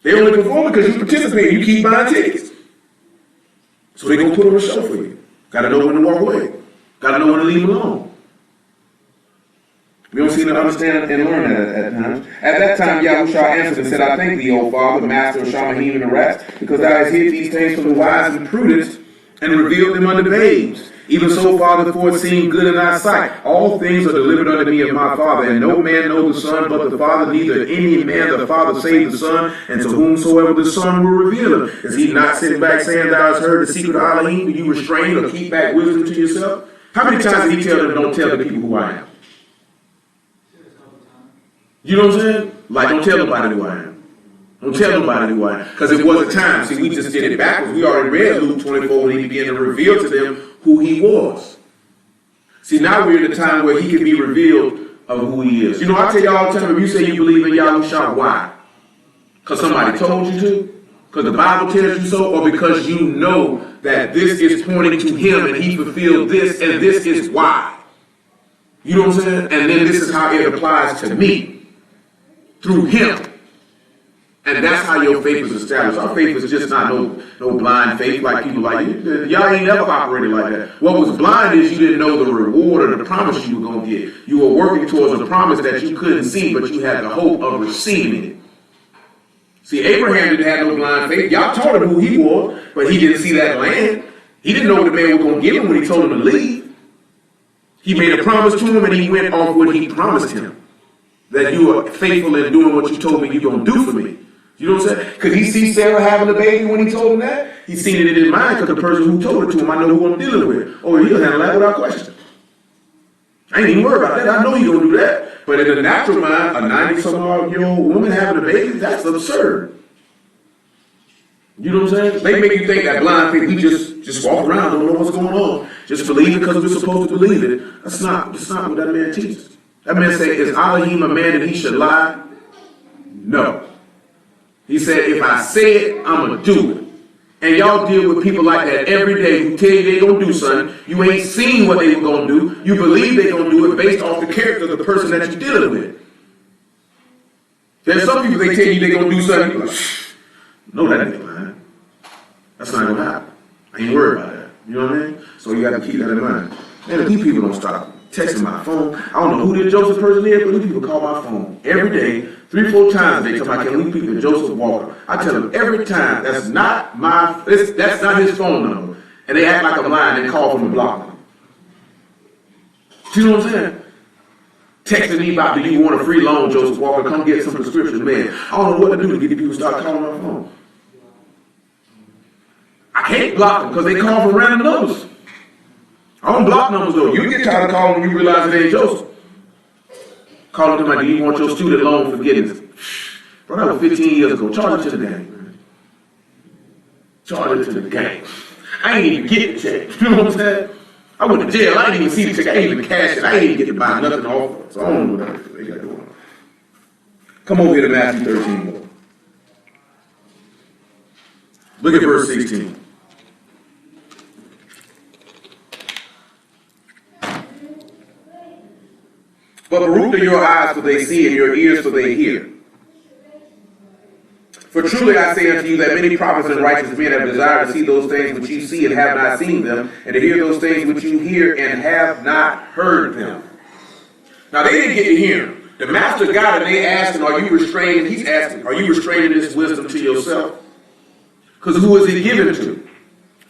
They only perform because you participate, you keep buying tickets. So they gonna put on a show for you. Gotta know when to walk away. Gotta know when to leave them alone. We don't seem to understand and learn that at times. At that time, Yahushua answered and said, I thank thee, O Father, master of Shamahim and the rest, because thou hast hid these things from the wise and prudent and revealed them unto babes. Even so, Father, for it seemed good in thy sight. All things are delivered unto me of my Father, and no man knows the Son but the Father, neither any man the Father save the Son, and to whomsoever the Son will reveal him. Is he not sitting back saying, thou hast heard the secret of Alahym? Do you restrain or keep back wisdom to yourself? How many times did he tell them, don't tell the people who I am? You know what I'm saying? Like, don't tell nobody who I am. Don't tell nobody who I am. Because it wasn't time. See, we just did it backwards. We already read Luke 24 when he began to reveal to them who he was. See, now we're in a time where he can be revealed of who he is. You know, I tell you all the time, if you say you believe in Yahushua, why? Because somebody told you to? Because the Bible tells you so? Or because you know that this is pointing to him and he fulfilled this and this is why? You know what I'm saying? And then this is how it applies to me. Through him. And that's how your faith is established. Our faith is just not no blind faith like people like you. Y'all ain't never operated like that. What was blind is you didn't know the reward or the promise you were going to get. You were working towards a promise that you couldn't see, but you had the hope of receiving it. See, Abraham didn't have no blind faith. Y'all told him who he was, but he didn't see that land. He didn't know what the man was going to give him when he told him to leave. He made a promise to him and he went off what he promised him. That you are faithful in doing what you told me you're going to do for me. You know what I'm saying? Could he see Sarah having a baby when he told him that? He seen it in his mind because the person who told it to him, I know who I'm dealing with. Oh, he'll handle that without question. I ain't even worried about that. I know he's going to do that. But in the natural mind, a 90-some-odd-year-old woman having a baby, that's absurd. You know what I'm saying? They make you think that blind faith, we just walk around, don't know what's going on. Just believe it because we're supposed to believe it. That's not what that man teaches. That man said, is Alahym a man that he should lie? No. He said, if I say it, I'm going to do it. And y'all deal with people like that every day who tell you they going to do something. You ain't seen what they were going to do. You believe they going to do it based off the character of the person that you're dealing with. There's some people, they tell you they going to do something. You're like, no, that ain't lying. That's not going to happen. I ain't worried about that. You know what I mean? So you got to keep that in mind. Man, if these people don't stop texting my phone, I don't know who the Joseph person is, but these people call my phone every day, 3-4 times a day, tell me, can we speak to Joseph Walker? I tell them every time, that's not his phone number. And they act like I'm lying and call from the block number. You know what I'm saying? Texting me about, do you want a free loan, Joseph Walker? Come get some prescription, man. I don't know what to do to get people to start calling my phone. I can't block them because they call from random numbers. I don't block numbers though. You get tired of calling when you realize it ain't Joseph. Calling them like, do you want your student loan forgiveness? Bro, that was 15 years ago. Charge it to the gang, man. Charge it to the gang. I ain't even get the check. You know what I'm saying? I went to jail. I didn't even see the check. I ain't even cash it. I ain't even get to buy nothing off of it. So I don't know what they got going on. Come over here to Matthew 13 more. Look at verse 16. But Baruch are your eyes, for they see, and your ears, for they hear. For truly I say unto you that many prophets and righteous men have desired to see those things which you see and have not seen them, and to hear those things which you hear and have not heard them. Now they didn't get to hear them. The master got it, and they asked him, are you restraining? He's asking, are you restraining this wisdom to yourself? Because who is it given to?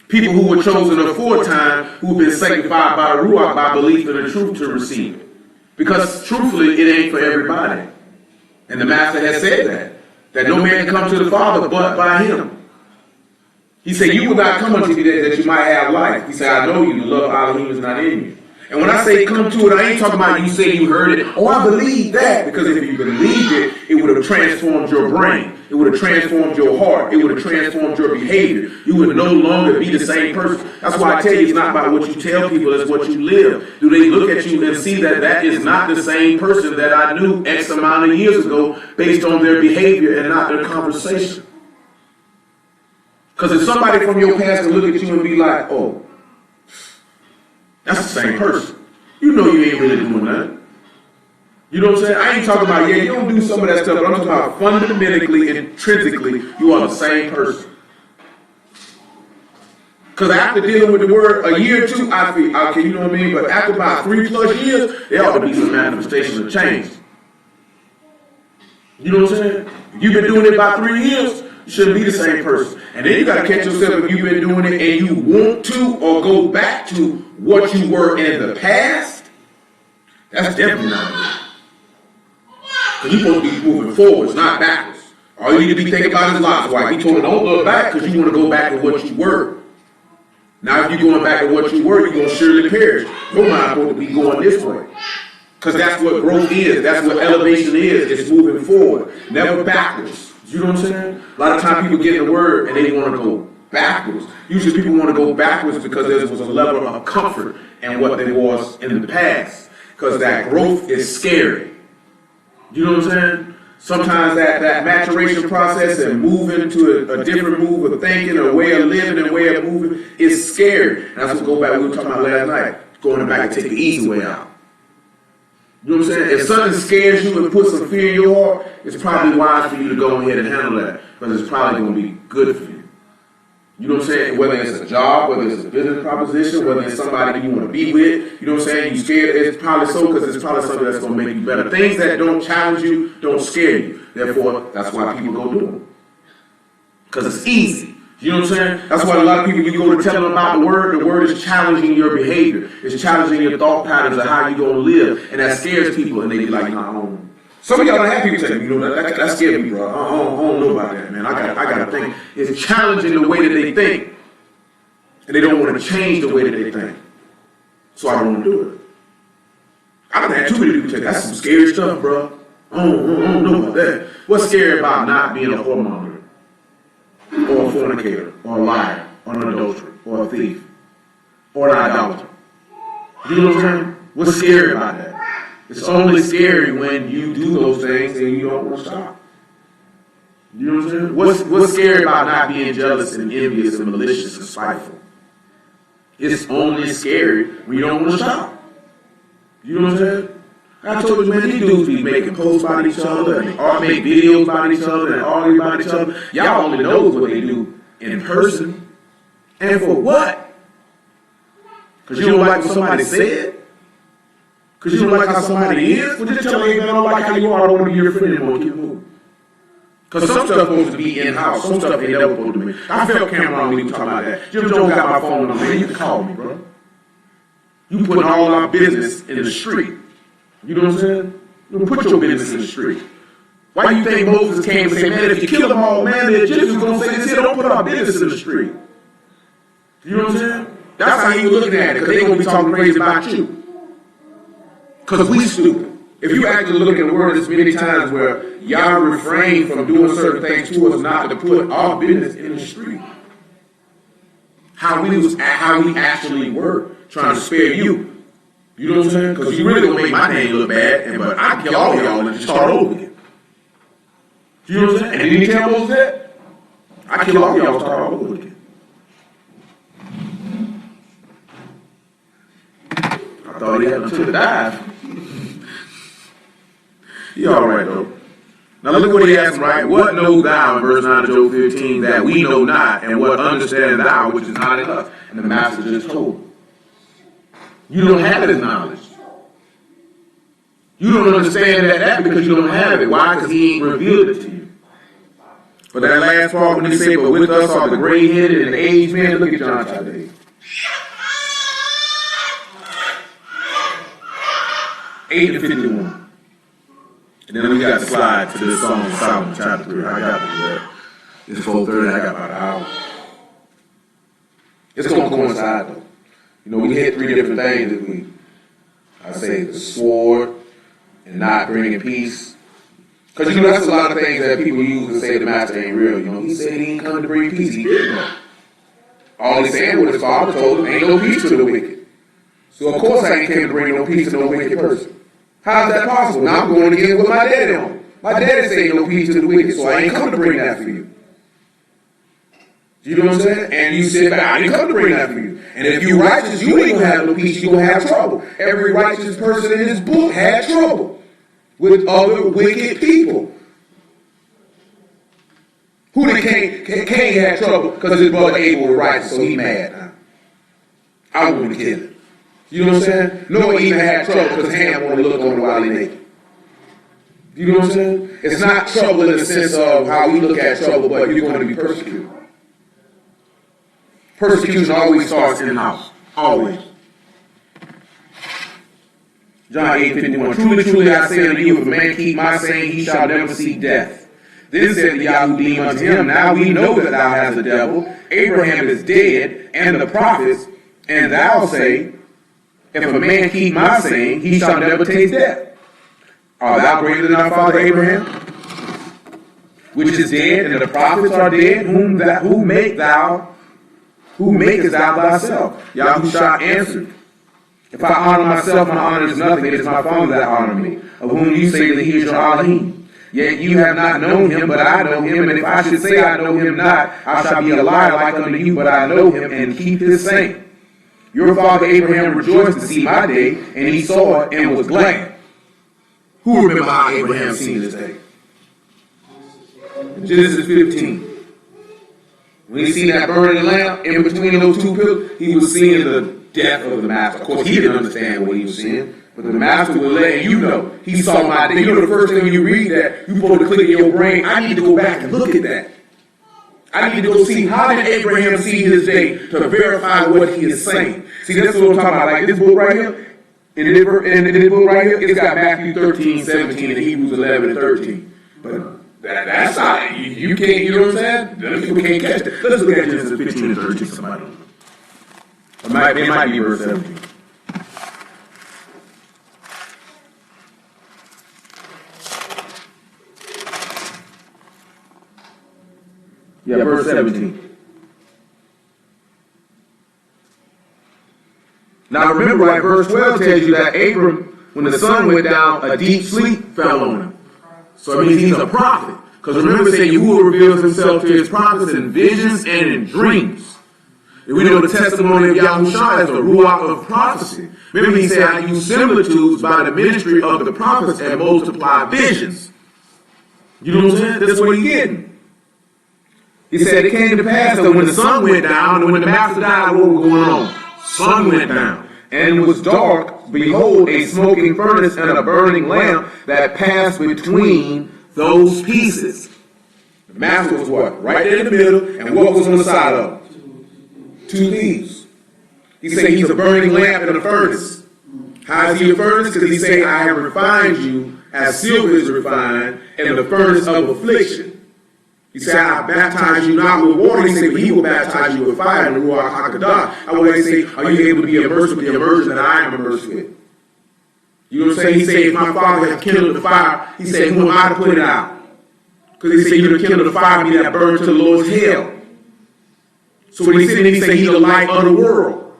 People who were chosen aforetime, who've been sanctified by the Ruach, by belief in the truth to receive it. Because truthfully, it ain't for everybody. And the master has said that no man can come to the Father but by him. He said, you will not come unto me that you might have life. He said, I know you, the love of Alahym is not in you. And when I say come to it, I ain't talking about you say you heard it. Oh, I believe that. Because if you believed it, it would have transformed your brain. It would have transformed your heart. It would have transformed your behavior. You would no longer be the same person. That's why I tell you, it's not about what you tell people, it's what you live. Do they look at you and see that that is not the same person that I knew X amount of years ago based on their behavior and not their conversation? Because if somebody from your past can look at you and be like, oh, that's the same person. You know you ain't really doing that. You know what I'm saying? I ain't talking about, yeah, you don't do some of that stuff, but I'm talking about fundamentally, intrinsically, you are the same person. Because after dealing with the word a year or two, I feel, okay, you know what I mean? But after about 3+ years, there ought to be some manifestations of change. You know what I'm saying? If you've been doing it about 3 years, you shouldn't be the same person. And then you got to catch yourself if you've been doing it and you want to or go back to what you were in the past. That's definitely not good. Because you're supposed to be moving forwards, not backwards. All you need to be thinking about is Lot's wife. He told her, don't look back because you want to go back to what you were. Now, if you're going back to what you were, you're going to surely perish. Your mind's supposed to be going this way. Because that's what growth is. That's what elevation is. It's moving forward, never backwards. You know what I'm saying? A lot of times people get in the word and they want to go backwards. Usually people want to go backwards because there was a level of comfort in what there was in the past. Because that growth is scary. You know what I'm saying? Sometimes that maturation process and moving to a different move of thinking, a way of living, and a way of moving is scary. And that's what go back, we were talking about last night, going back and take the easy way out. You know what I'm saying? If something scares you and puts some fear in your heart, it's probably wise for you to go ahead and handle that. Because it's probably going to be good for you. You know what I'm saying? Whether it's a job, whether it's a business proposition, whether it's somebody you want to be with, you know what I'm saying? You scared, it's probably so because it's probably something that's going to make you better. Things that don't challenge you, don't scare you. Therefore, that's why people go do them. Because it's easy. You know what I'm saying? That's why a lot of people, you go to tell them about the word is challenging your behavior. It's challenging your thought patterns of how you're going to live. And that scares people, and they be like, no, I don't. Some of y'all don't have people say, you know, that scares me, bro. I don't know about that, man. I got to think. It's challenging the way that they think. And they don't want to change the way that they think. So I don't want to do it. I don't have too many people say, that's some scary stuff, bro. I don't know about that. What's scary about not being a whoremonger? Or a fornicator, or a liar, or an adulterer, or a thief, or an idolater? You know what I'm saying? What's scary about that? It's only scary when you do those things and you don't want to stop. You know what I'm saying? What's scary about not being jealous and envious and malicious and spiteful? It's only scary when you don't want to stop. You know what I'm saying? I told you, man, these dudes be making posts about each other and they all make videos about each other and argue about each other. Y'all only knows what they do in person. And for what? Because you don't like what somebody said? Because you don't like how somebody is? Well, just tell me, man, I don't like how you are. I don't want to be your friend anymore. Keep moving. Because some stuff supposed to be in-house. Some stuff ain't never supposed to be. I felt Cameron when he was talking about that. Jim Jones got my phone number. Man, you can call me, bro. You putting all our business in the street. You know what I'm saying? You put your business in the street. Why do you think Moses came and said, man, if you kill them all, man, the Egyptians going to say this here, don't put our business in the street. You know what I'm saying? That's how he was looking at it, because they're going to be talking crazy about you. Because we stupid. If you actually look at the word, there's many times where y'all refrain from doing certain things to us not to put our business in the street. How we actually were trying to spare you. You know what I'm saying? Because you really gonna make my name look bad, but I can kill all of y'all and just start over again. You know what I'm saying? And didn't he tell Moses that? I kill all of y'all and start all over again. I thought he had until the dive. He all right though. Now look what he asked, right? What know thou in verse 9 of Job 15 that we know not, and what understand thou which is not in us? And the master just told him. You don't have his knowledge. You don't understand that because you don't have it. Why? Because he ain't revealed it to you. But that last part when he say, but with us are the gray-headed and the aged men, look at John chapter 8. 8 and 51. And then we got to slide to this Song of Solomon chapter 3. I got that. It's 4:30. I got about an hour. It's going to coincide though. You know, we hit 3 different things this week. I say the sword and not bringing peace. Because, you know, that's a lot of things that people use and say the master ain't real. You know, he said he ain't come to bring peace. He didn't know. All he's saying what his father told him, ain't no peace to the wicked. So, of course, I ain't came to bring no peace to no wicked person. How is that possible? Now I'm going against what my daddy on. My daddy said ain't no peace to the wicked, so I ain't come to bring that for you. You know what I'm saying? And you said, I didn't come to bring that for you. And if you righteous, you ain't going to have no peace. You're going to have trouble. Every righteous person in this book had trouble with other wicked people. Who did Cain had trouble because his brother Abel was righteous, so he mad. I want to kill him. You know what I'm saying? Noah even had trouble because Ham wanted to look on him while he naked. You know what I'm saying? It's not trouble in the sense of how we look at trouble, but you're going to be persecuted. Persecution always starts in the house. Always. John 8:51. Truly, truly, I say unto you, if a man keep my saying, he shall never see death. Then said the Yahudim unto him, now we know that thou hast a devil. Abraham is dead, and the prophets, and thou say, if a man keep my saying, he shall never taste death. Art thou greater than our father Abraham, which is dead, and the prophets are dead? Who makest thou thyself? Yahushua answered, if I honor myself, my honor is nothing. It is my Father that honor me, of whom you say that he is your Alahym. Yet you have not known him, but I know him. And if I should say I know him not, I shall be a liar like unto you, but I know him and keep his saying. Your father Abraham rejoiced to see my day, and he saw it and was glad. Who remember how Abraham seen this day? Genesis 15. When he seen that burning lamp in between those two pillars, he was seeing the death of the master. Of course, he didn't understand what he was seeing, but the master was letting you know. He saw my day. You know, the first thing when you read that, you supposed to click in your brain, I need to go back and look at that. I need to go see how did Abraham see his day to verify what he is saying. See, that's what I'm talking about. Like this book right here, in this book right here, it's got Matthew 13, 17, and Hebrews 11 and 13. But that's not, you can't, you know what I'm saying? Those people can't catch that. Let's look at Genesis 15 and 13, somebody. It might be verse 17. Yeah, verse 17. Now remember, like verse 12 tells you that Abram when the sun went down, a deep sleep fell on him. So it means he's a prophet. Because remember, it said Yahuwah reveals himself to his prophets in visions and in dreams. And we know the testimony of Yahushua is the ruach of prophecy. Remember, he said, I use similitudes by the ministry of the prophets and multiply visions. You know what I'm saying? That's what he's getting. He said, it came to pass that when the sun went down and when the master died, what was going on? Sun went down. And it was dark, behold, a smoking furnace and a burning lamp that passed between those pieces. The master was what? Right there in the middle, and what was on the side of it? 2 thieves. He said he's a burning lamp in a furnace. How is he a furnace? Because he said, I have refined you as silver is refined in the furnace of affliction. He said, I baptize you not with water. He said, but he will baptize you with fire in the Ruach HaKodesh. I would say, are you able to be immersed with the immersion that I am immersed with? You know what I'm saying? He said, if my Father has kindled the fire, he said, who am I to put it out? Because he said, you to kindle the fire, me that burns to the Lord's hell. So when he said, he's the light of the world.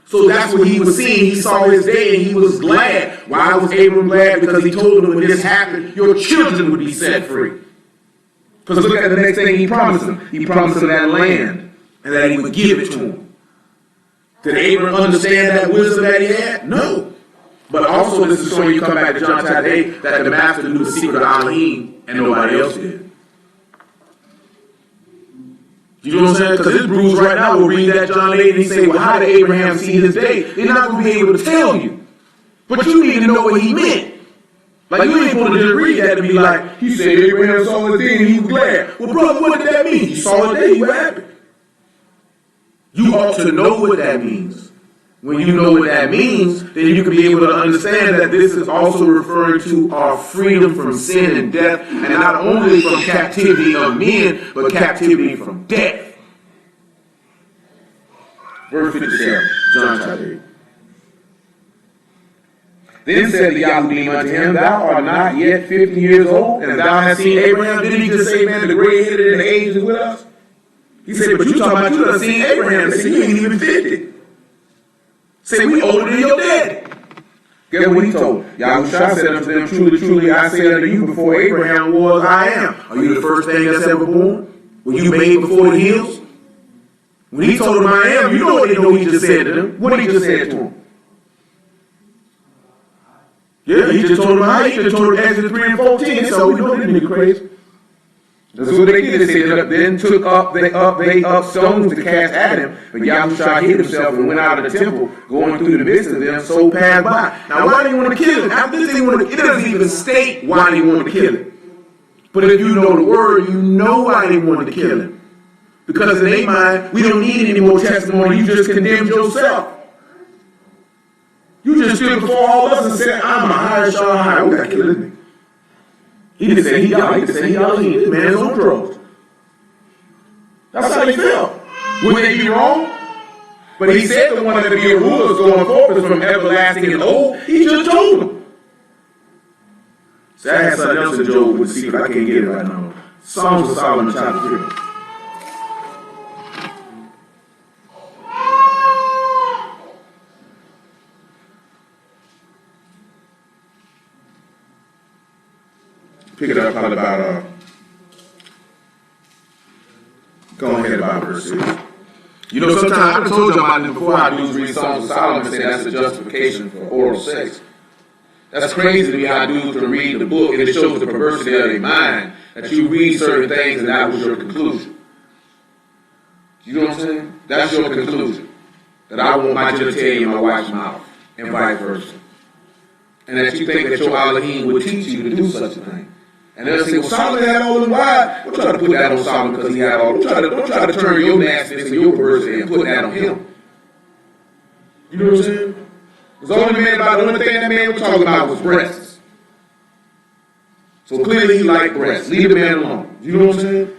So that's what he was seeing. He saw his day and he was glad. Why was Abram glad? Because he told him when this happened, your children would be set free. Because look at the next thing he promised him. He promised him that land and that he would give it to him. Did Abram understand that wisdom that he had? No. But also this is showing you come back to John chapter 8 that the master knew the secret of Alahym and nobody else did. You know what I'm saying? Because this Bruce right now will read that John 8 and he say, well, how did Abraham see his day? They're not going to be able to tell you. But you need to know what he meant. Like, you ain't supposed to just read that and be like, he said Abraham saw his day and he was glad. Well, brother, what did that mean? He saw his day, he was happy. You ought to know what that means. When you know what that means, then you can be able to understand that this is also referring to our freedom from sin and death, and not only from captivity of men, but captivity from death. Verse 57, John chapter 8. Then said the Alahym unto him, thou art not yet 50 years old, and thou hast seen Abraham. Didn't he just say, man, the gray-headed and the aged is with us? He said, but you talking about you done seen Abraham. They said, you ain't even 50. Say, we older than your daddy. Guess what he told them? Yahushua said unto them, truly, truly, I say unto you, before Abraham was, I am. Are you the first thing that's ever born? Were you made before the hills? When he told them, I am, you know what he just said to them. What did he just say to them? Yeah, he just told them, he just told them Exodus 3 and 14. So we know this nigga crazy. That's what they did. They said, then took they up stones to cast at him. But Yahushua hid himself and went out of the temple, going through the midst of them, so passed by. Now, why did he want to kill him? After this, it doesn't even state why they wanted to kill him. But if you know the word, you know why they wanted to kill him. Because in their mind, we don't need any more testimony. You just condemned yourself. You just stood before all of us and said, I'm a higher, shall higher. We got to kill this nigga. He didn't say he Alahym. This man is on drugs. That's how they felt. Would they be wrong? But he said the one that be a ruler is going forth is from everlasting and old. He just told them. So I had something else in Job with the secret. I can't get it right now. Songs of Solomon chapter 3. Pick it up probably about, go ahead about verse 6. You know, sometimes, I've told you about this before, how dudes read Songs of Solomon and say that's a justification for oral sex. That's crazy to me how dudes can read the book and it shows the perversity of their mind, that you read certain things and that was your conclusion. You know what I'm saying? That's your conclusion. That I want my genitalia in my wife's mouth, and vice versa. And that you think that your Alahym would teach you to do such a thing. And they'll say, well, Solomon had all them wives. Don't try to put that on Solomon because he had all. Don't try to turn your nastiness and your perversity and put that on him. You know what I'm saying? The only thing that man was talking about was breasts. So clearly he liked breasts. Leave the man alone. You know what I'm saying?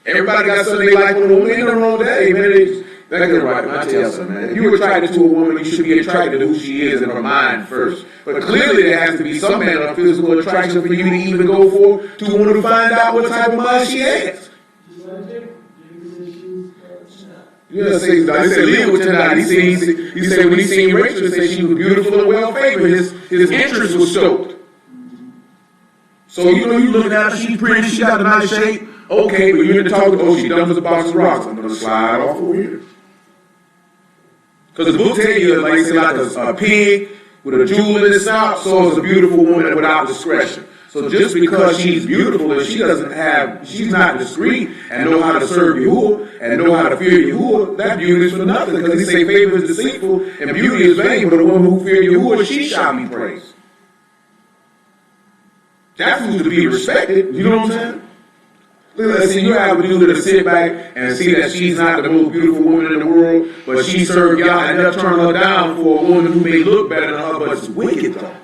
Everybody got something they like on a woman. Ain't nothing wrong with that. Man, that's right. I tell you something, man. If you're attracted to a woman, you should be attracted to who she is in her mind first. But clearly there has to be some manner of physical attraction for you to even go for, to want to find out what type of mind she has. Yeah, say, they said Leah was turned out. He said when he seen Rachel, he said she was beautiful and well favored. His interest was stoked. So you know you looking at her, she's pretty, she got a nice shape. Okay, but you're in the talking, oh, she dumb as a box of rocks. I'm gonna slide off over here. Because the book tell you, like say, like a pig with a jewel in its snout, so is a beautiful woman without discretion. So just because she's beautiful and she's not discreet and know how to serve Yahuwah and know how to fear Yahuwah, that beauty is for nothing. Because he say favor is deceitful and beauty is vain, but the woman who fear Yahuwah, she shall be praised. That's who's to be respected. You know what I'm saying? Listen, you have a dude to sit back and see that she's not the most beautiful woman in the world, but she served y'all and they'll turn her down for a woman who may look better than her, but it's wicked though.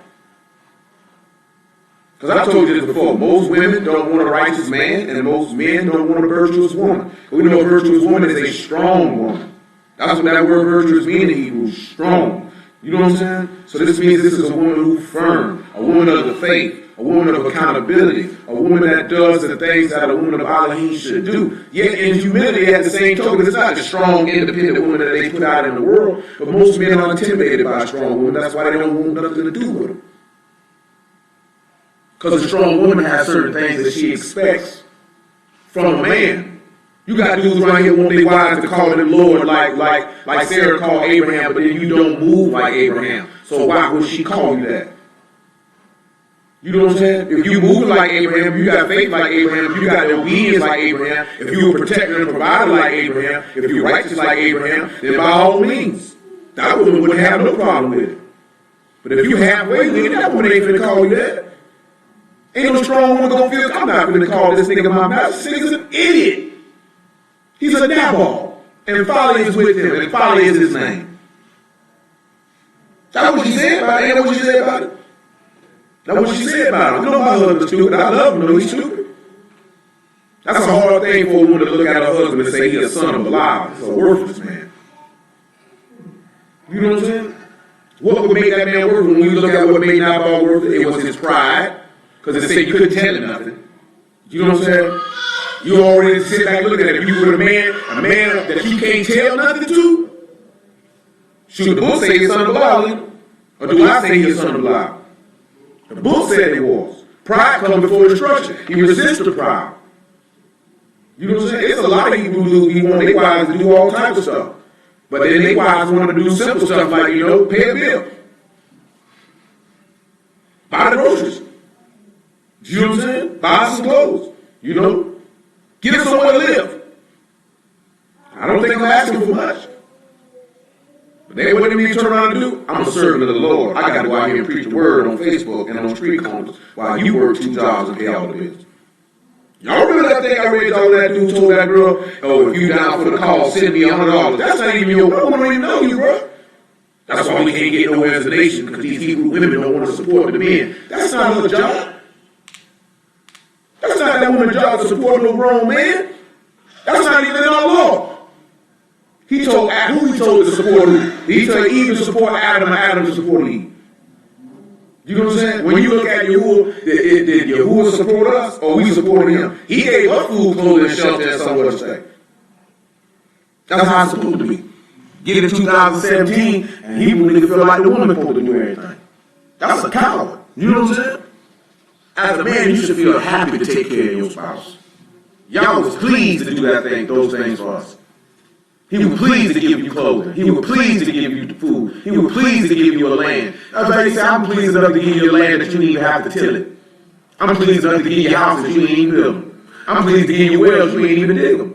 Because I told you this before, most women don't want a righteous man, and most men don't want a virtuous woman. We know a virtuous woman is a strong woman. That's what that word virtuous means in Hebrew, strong. You know what I'm saying? So this means this is a woman who's firm, a woman of the faith, a woman of accountability, a woman that does the things that a woman of Alahym should do. Yet in humility, at the same token, it's not the strong, independent woman that they put out in the world, but most men are intimidated by a strong woman. That's why they don't want nothing to do with them. Because a strong woman has certain things that she expects from a man. You got dudes right here want their wives to call them Lord like Sarah called Abraham, but then you don't move like Abraham. So why would she call you that? You know what I'm saying? If you move like Abraham, you got faith like Abraham, you got obedience like Abraham, if you're a protector and provider like Abraham, if you're righteous like Abraham, then by all means, that woman wouldn't have no problem with it. But if you halfway with it, that woman ain't finna call you that. Ain't no strong woman gonna feel, I'm not gonna call this nigga my master. This nigga's an idiot. He's a nabal. And folly is with him, and folly is his name. That's what she said about it. Ain't that what she said about it? That's what she said about him. I know my husband's stupid. I love him, though he's stupid. That's a hard thing for a woman to look at her husband and say he's a son of Belial. He's a worthless man. You know what I'm saying? What would make that man worthless? When you look at what made Nabal worthless, it was his pride. Because it said you couldn't tell him nothing. You know what I'm saying? You already sit back and look at it. If you were a man that you can't tell nothing to, shoot, the book say he's son of Belial, or do I say he's son of Belial? The book said it was. Pride comes before destruction. He resists the pride. You know what I'm saying? It's a lot of Hebrew dudes, he want their wives to do all types of stuff. But then their wives want to do simple stuff like, pay a bill. Buy the groceries. You know what I'm saying? Buy some clothes. Get us somewhere to live. I don't think I'm asking for much. But they wouldn't even turn around and do. I'm a servant of the Lord. I got to go out here and preach the word on Facebook and on street corners while you work 2 jobs and pay all the bills. Y'all remember that thing I read y'all that dude told that girl, oh, if you down for the call, send me $100. That's not even your woman don't even know you, bro. That's why we can't get nowhere as a nation, because these Hebrew women don't want to support the men. That's not her job. That's not that woman's job to support no grown man. That's not even in our law. He told who he told to support who? He told Eve to support Adam and Adam to support Eve. You know what I'm saying? When you look at Yahuwah, did Yahuwah support us or we supported him? He gave us food, clothing, and shelter and somewhere to stay. That's how it's supposed to be. Get in 2017 and Hebrew nigga feel like the woman supposed to do everything. That's a coward. You know what I'm saying? As a man, you should feel happy to take care of your spouse. Y'all was pleased to do those things for us. He was pleased to give you clothing. He was pleased to give you food. He was pleased to give you a land. That's why he said, I'm pleased enough to give you a land that you didn't even have to till it. I'm pleased enough to give you houses you ain't even build them. I'm pleased to give you wells you ain't even dig them.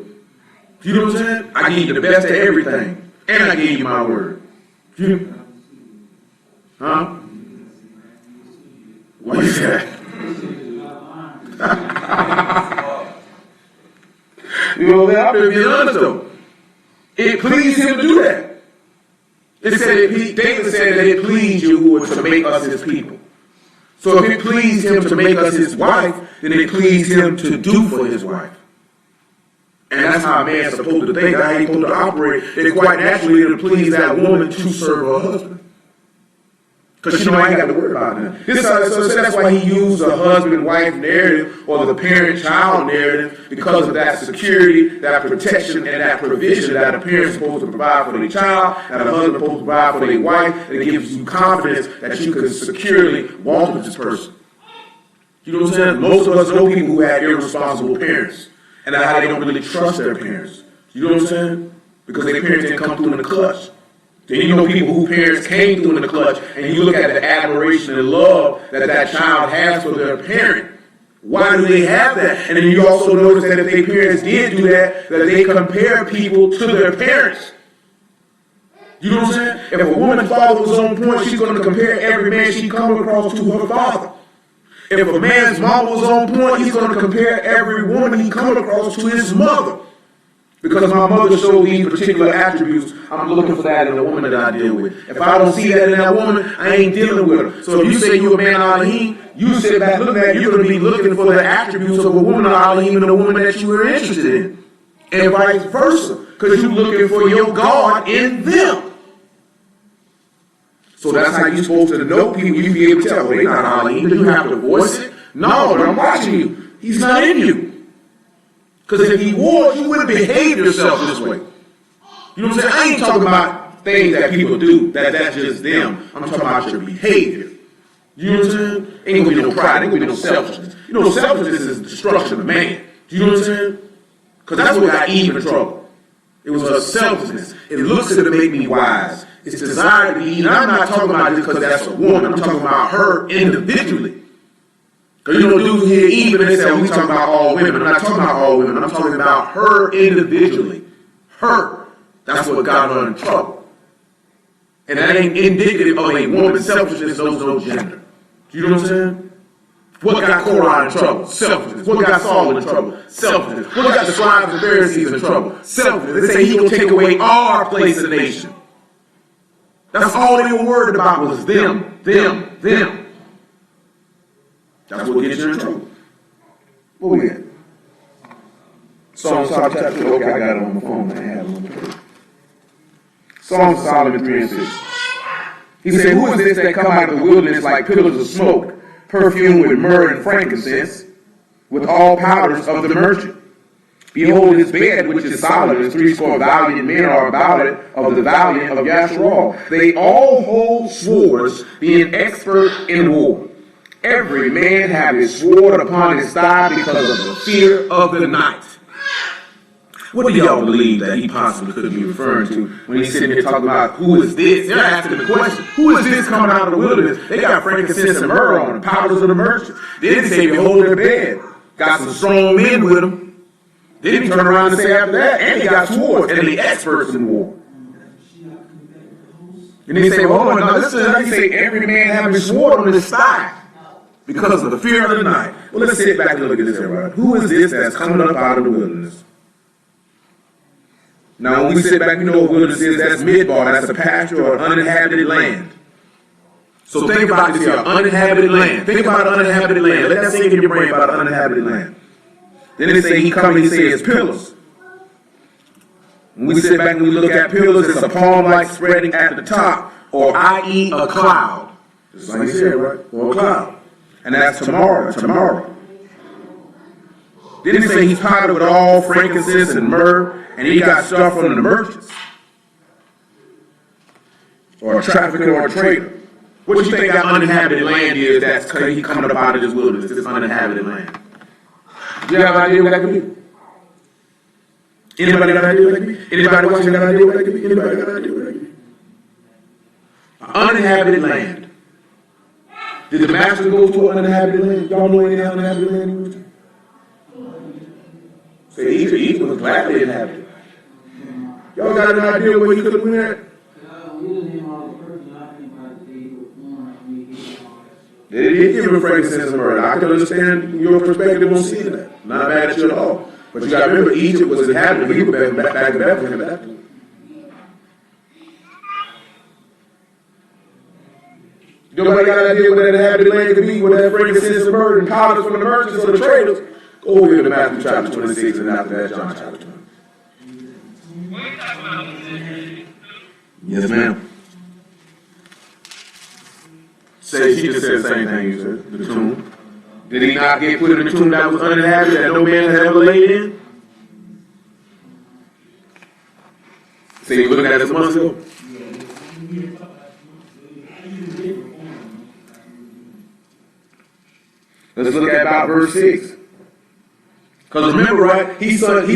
You know what I'm saying? I give you the best of everything. And I give you my word. Huh? What is that? You know what I'm saying? I'm being honest though. It pleased him to do that. David said that it pleased Yahuwah to make us his people. So if it pleased him to make us his wife, then it pleased him to do for his wife. And that's how a man's supposed to think, how he's supposed to operate. It quite naturally to please that woman to serve her husband. Because I ain't got to worry about that. So that's why he used the husband-wife narrative or the parent-child narrative, because of that security, that protection, and that provision that a parent's supposed to provide for their child, that a husband's supposed to provide for their wife, and it gives you confidence that you can securely walk with this person. You know what I'm saying? Most of us know people who had irresponsible parents, and how they don't really trust their parents. You know what I'm saying? Because their parents didn't come through in the clutch. Then you know people whose parents came through in the clutch, and you look at the admiration and love that child has for their parent. Why do they have that? And then you also notice that if their parents did do that they compare people to their parents. You know what I'm saying? If a woman's father was on point, she's going to compare every man she comes across to her father. If a man's mama was on point, he's going to compare every woman he comes across to his mother. Because my mother showed these particular attributes, I'm looking for that in the woman that I deal with. If I don't see that in that woman, I ain't dealing with her. So if you say you're a man of Alahym, you sit back looking at it, you're going to be looking for the attributes of a woman of Alahym and a woman that you are interested in. And vice versa. Because you're looking for your God in them. So that's how you're supposed to know people. You be able to tell, well, they're not Alahym. Do you have to voice it? No, but I'm watching you. He's not in you. Because if he was, you wouldn't behave yourself this way. You know what I'm saying? I ain't talking about things that people do, that's just them. I'm talking about your behavior. You know what I'm saying? Ain't gonna be no pride, ain't gonna be no selfishness. You know, selfishness is destruction of man. You know what I'm saying? Because that's what got Eve in trouble. It was her selfishness. It looks to make me wise. It's desire to be, and I'm not talking about it because that's a woman. I'm talking about her individually. Because you know, dudes hear Eve and they say, we talking about all women. I'm not talking about all women. I'm talking about her individually. Her. That's what got her in trouble. And that ain't indicative of a woman. Selfishness knows no gender. You know what I'm saying? What got Korah in trouble? Selfishness. What got Saul in trouble? Selfishness. What got the scribes and Pharisees in trouble? Selfishness. They say he gonna take away our place in the nation. That's all they were worried about was them. That's what gets you in trouble. What we got? Psalm chapter 2. Okay, I got it on my phone. I have it on the page. Psalm Solomon 3 and 6. He said, who is this that come out of the wilderness like pillars of smoke, perfumed with myrrh and frankincense, with all powders of the merchant? Behold his bed, which is solid, and 80 valiant men are about it, of the valiant of Yasharal. They all hold swords, being expert in war. Every man have his sword upon his thigh because of the fear of the night. What do y'all believe that he possibly could be referring to when he's sitting here talking about who is this? They're asking the question, who is this coming out of the wilderness? They got frankincense and myrrh on them, powders of the merchants. Then they say, behold their bed. Got some strong men with them. Then he turn around and say after that, and they got swords, and they experts in war. And they say, well, hold on, now listen to that. He say, every man having his sword on his thigh because of the fear of the night. Well, let's sit back and look at this, everybody. Who is this that's coming up out of the wilderness? Now, when we sit back, we know what wilderness is. That's midbar. That's a pasture or an uninhabited land. So think about this here, uninhabited land. Think about uninhabited land. Let that sink in your brain about uninhabited land. Then they say he come and he says pillars. When we sit back and we look at pillars, it's a palm-like spreading at the top, or i.e. a cloud. Just like he said, right? Or a cloud. And that's tomorrow. Then they say he's powdered with all frankincense and myrrh, and he got stuff from the merchants. Or a trafficker or a trader. What do you think that uninhabited land is that's he coming up out of this wilderness, this uninhabited land? Do you have an idea what that could be? Anybody got an idea what that could be? Anybody watching got an idea what that could be? Anybody got an idea what that could be? An uninhabited land. Did the master go to an uninhabited land? Y'all know any uninhabited land he went to? Say Egypt was gladly inhabited. Y'all got an idea where he could have went at? They didn't give him frankincense and myrrh. I can understand your perspective on seeing that. Not mad at you at all. But you got to remember, Egypt was inhabited. He was back in Bethlehem. Nobody got an idea what that inhabited land could be, what that frankincense and myrrh and powders from the merchants or the traders. Go over here to Matthew chapter 26 and after that, John chapter 20. Yes, ma'am. Say she just said the same thing you said, the tomb. Did he not get put in the tomb that was uninhabited, that no man had ever laid in? So you looking at this months ago? Let's look at about verse 6. Because remember, right, he sent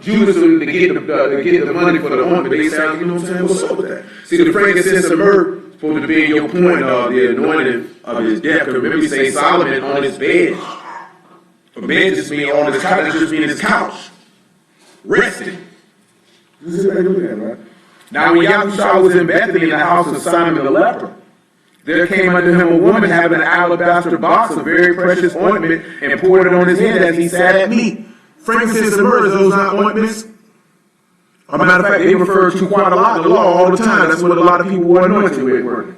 Judas to get the money for the ointment. They said, you know what I'm saying? What's up with that? See, the frankincense and myrrh supposed to be in your point of the anointing of his death. Because remember, he say Solomon on his bed. A bed just means on his couch, just means his couch. Resting. This is what I look at, right? Now, when Yahushua was in Bethany in the house of Simon the leper, there came unto him a woman having an alabaster box of very precious ointment and poured it on his head as he sat at meat. Frankincense and myrrh, those not ointments? As a matter of fact, they refer to quite a lot in the law all the time. That's what a lot of people were anointed with, weren't they?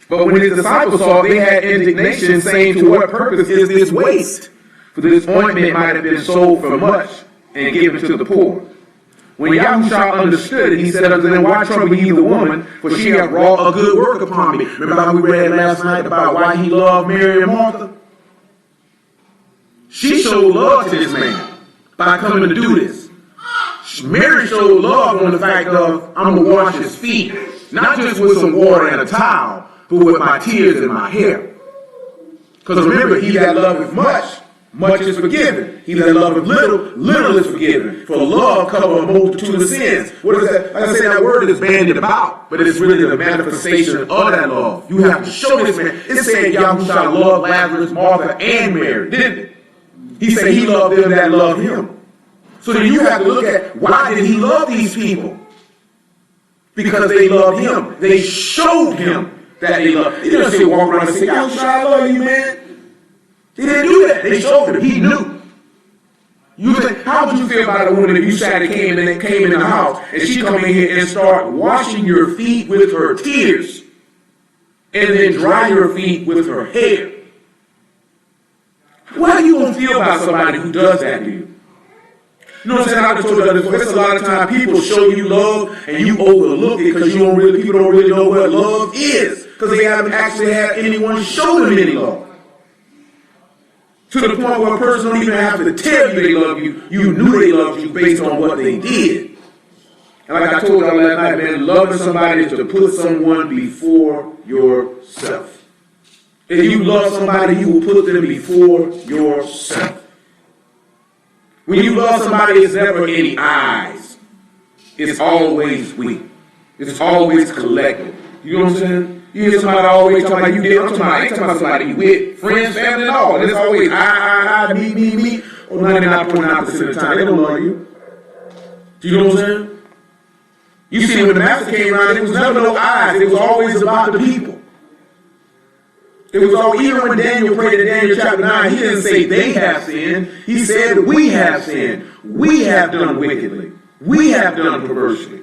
But when his disciples saw it, they had indignation, saying, to what purpose is this waste? For this ointment might have been sold for much and given to the poor. When Yahushua understood it, he said unto them, why trouble ye the woman? For she hath wrought a good work upon me. Remember how we read last night about why he loved Mary and Martha? She showed love to this man by coming to do this. Mary showed love on the fact of, I'm going to wash his feet. Not just with some water and a towel, but with my tears and my hair. Because remember, he that loveth much, much is forgiven. He that loveth little, little is forgiven. For love covereth a multitude of sins. What is that? Like I say, that word is bandied about, but it's really the manifestation of that love. You have to show this man. It said Yahushua loved Lazarus, Martha, and Mary, didn't it? He said he loved them that loved him. So then you have to look at, why did he love these people? Because they loved him. They showed him that they loved him. He didn't say walk around and say, Yahushua, I love you, man. He didn't do that. They showed him. He knew. You think, how would you feel about a woman if you sat and came in the house and she come in here and start washing your feet with her tears and then dry your feet with her hair? What are you going to feel about somebody who does that to you? You know what I'm saying? I've told you this before. It's a lot of times people show you love and you overlook it because people don't really know what love is because they haven't actually had anyone show them any love. To the point where a person don't even have to tell you they love you. You knew they loved you based on what they did. And like I told y'all last night, man, loving somebody is to put someone before yourself. If you love somebody, you will put them before yourself. When you love somebody, it's never any eyes. It's always we. It's always collective. You know what I'm saying? You hear somebody always talking about you did. I'm talking about, I ain't talking about somebody you with, friends, family, and all. And it's always I, me. Or 99.9% of the time, they don't love you. Do you know what I'm saying? You see, when the master came around, it was never no eyes. It was always about the people. It was all, even when Daniel prayed in Daniel chapter 9, he didn't say they have sinned. He said we have sinned. We have done wickedly. We have done perversely.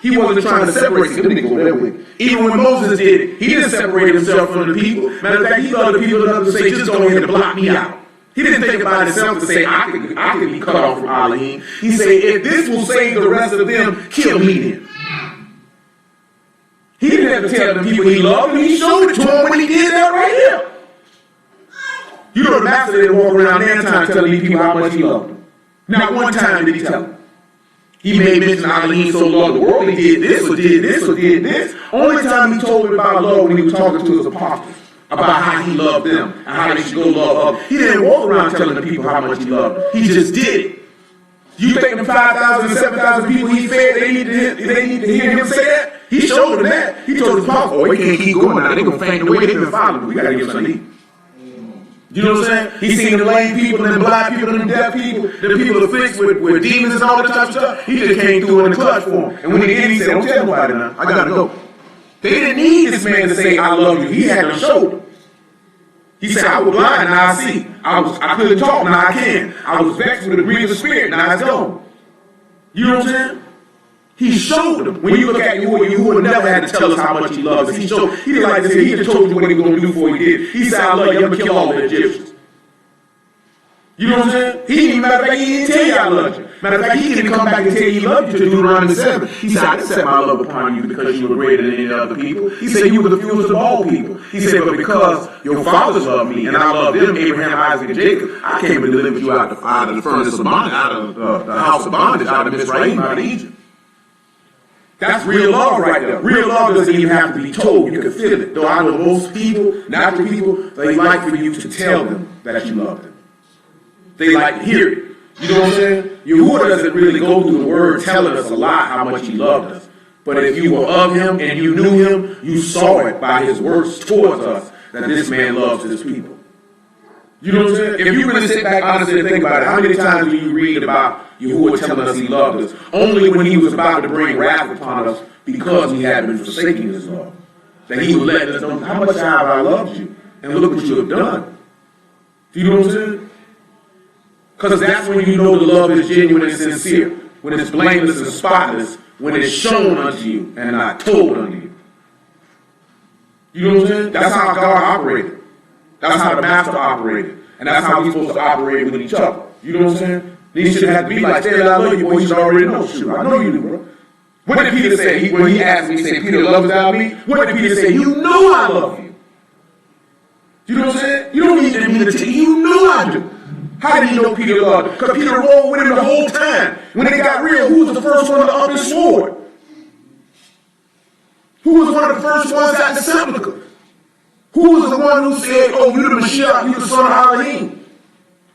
He wasn't trying to separate them niggas that way. Even when Moses did it, he didn't separate himself from the people. Matter of fact, he loved the people enough to say, just go ahead and block me out. He didn't think about himself to say, I could be cut off from Alahym. He said, if this will save the rest of them, kill me then. He didn't have to tell the people he loved them. He showed it to them when he did that right here. You know the master didn't walk around there time telling these people how much he loved them. Not one time did he tell them. He made mention Alahym so loved the world, he did this or did this or did this. Only time he told them about love when he was talking to his apostles, about how he loved them and how they should go love others. He didn't walk around telling the people how much he loved them. He just did it. You think them 5,000 and 7,000 people he fed, they need to hear him say that? He showed them that. He told his apostles, oh, they can't keep going now. They're going to faint away. They've been following. We got to give them something to eat. You know what I'm saying? He seen the lame people and the blind people and the deaf people, the people afflicted with demons and all that type of stuff. He just came through in the clutch for them. And when he did, he said, don't tell nobody now. I got to go. They didn't need this man to say, I love you. He had to show them. He said, I was blind, now I see. I couldn't talk, now I can. I was vexed with a grievous spirit, now it's gone. You know what I'm saying? He showed them. When you look at you would never had to tell us how much he loved us. He didn't like to say, he just told you what he was going to do before he did. He said, I love you, I'm going to kill all the Egyptians. You know what I'm saying? He didn't, matter of fact, he didn't tell you I loved you. Matter of fact, he didn't come back and tell you he loved you to Deuteronomy 7. He said, I didn't set my love upon you because you were greater than any other people. He said, you were the fewest of all people. He said, but because your fathers loved me and I loved them, Abraham, Isaac, and Jacob, I came and delivered you out of the furnace of bondage, out of the house of bondage, out of Mizraim, out of Egypt. That's real love right there. Real love doesn't even have to be told. You can feel it. Though I know most people, natural people, they like for you to tell them that you love them. They like to hear it. You know what I'm saying? Yahuwah doesn't really go through the word telling us a lot how much he loved us. But if you were of him and you knew him, you saw it by his words towards us that this man loves his people. You know what I'm saying? If you really sit back honestly and think about it, how many times do you read about Yahuwah telling us he loved us? Only when he was about to bring wrath upon us because we had been forsaking his love. That he would let us know how much have I loved you. And look what you have done. Do you know what I'm saying? Because that's when you know the love is genuine and sincere. When it's blameless and spotless. When it's shown unto you and not told unto you. You know what I'm saying? That's how God operated. That's how the master operated. And that's how we're supposed to operate with each other. You know what I'm saying? These shouldn't have to be like, say I love you, boy, you should already know. Shoot, I know you do, bro. What did Peter say? When he asked me, he said, Peter, lovest thou me? What did Peter say? You know I love you. You know what I'm saying? You don't need me to tell you. You know I do. How did he know Peter loved him? Because Peter rolled with him the whole time. When it got real, who was the first one to up his sword? Who was one of the first ones at the sepulchre? Who was the one who said, oh, you the Mashiach, you the son of Alahym?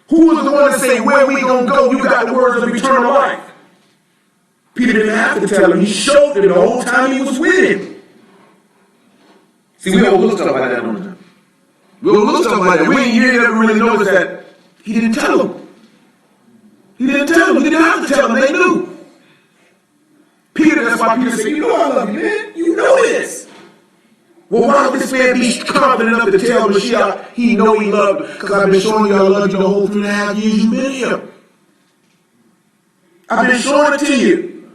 Who was the one to say, where we gonna go? You got the words of eternal life. Peter didn't have to tell him. He showed him the whole time he was with him. See, we overlook stuff like that all the time. We overlook stuff like that. You never really noticed that he didn't tell them. He didn't tell them. He didn't have to tell them. They knew. Peter, that's why Peter said, you know I love you, man. You know this. Well, why would this man be confident enough to tell Mashiach he know he loved him? Because I've been showing you I love you the whole 3.5 years you've been here. I've been showing it to you.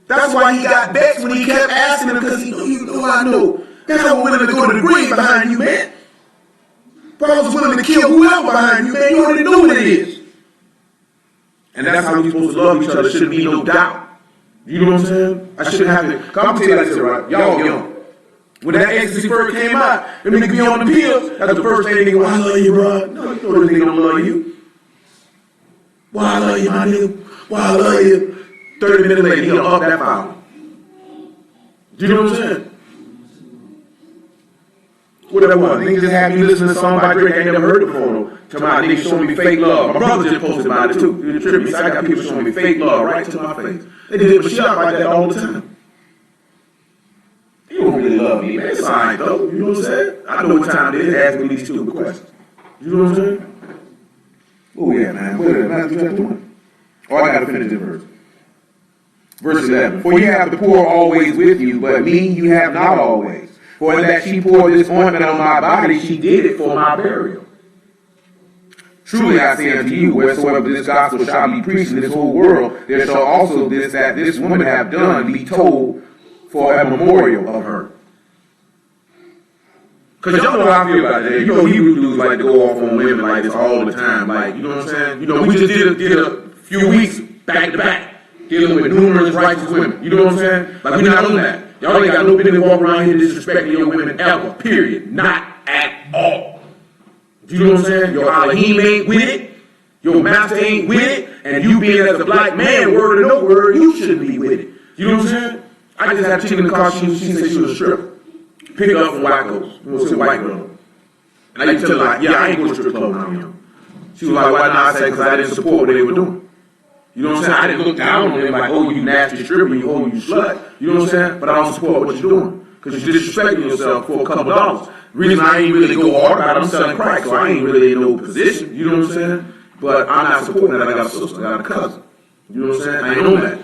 That's why he got vexed when he kept asking him, because he know you know I know. That's how we're willing to go to the grave behind you, man. Paul was willing to kill whoever behind you, man. You already know what it is. And that's how we're supposed to love each other. There shouldn't be no doubt. You know what I'm saying? I shouldn't have to. Come tell you like this, right? Y'all young. When that ecstasy first came out, them niggas be on the pills. That's the first thing they go, I love you, bro. No, you know this nigga don't love you. Why I love you, my nigga? Why I love you? 30 minutes later, he gonna up that foul. Do you know what I'm saying? What that was? Niggas just had me listen to a song by Drake I ain't never heard it before, though. Tell my niggas showing me fake love. My brother just posted about it, too. It tripped me. So I got people showing me fake love right to my face. They did Mashiach like that all the time. You don't really love me, man. It's all right, though. You know what I'm saying? I know what time it is. Ask me these stupid questions. You know what I'm saying? Oh, yeah, man. Wait a minute. Matthew chapter 1. Oh, I got to finish this verse. Verse 11. For you have the poor always with you, but me you have not always. For in that she poured this ointment on my body, she did it for my burial. Truly I say unto you, wheresoever this gospel shall be preached in this whole world, there shall also this that this woman have done be told for a memorial of her. Because y'all know how I feel about that. You know Hebrew dudes like to go off on women like this all the time. Like, you know what I'm saying? You know, we just did a few weeks back to back dealing with numerous righteous women. You know what I'm saying? Like, we're not on that. Y'all ain't got no business walking around here disrespecting your women ever. Period. Not at all. You know what I'm saying? Your Alahym ain't with it. Your master ain't with it. And you being as a black man, word or no word, you shouldn't be with it. You know what I'm saying? I just had a chick in the car, she said she was a stripper. Pick her up from Wackos. You know, some white girl. And I used to tell her, like, yeah, I ain't going to strip club now, young. She was like, why not? I said, because I didn't support what they were doing. You know what I'm saying? I didn't look down on them like, oh, you nasty stripper, you slut. You know what I'm saying? But I don't support what you're doing. Because you're disrespecting yourself for a couple dollars. The reason I ain't really go hard about it, I'm selling crack, so I ain't really in no position. You know what I'm saying? But I'm not supporting that. I got a sister, I got a cousin. You know what I'm saying? I ain't on that.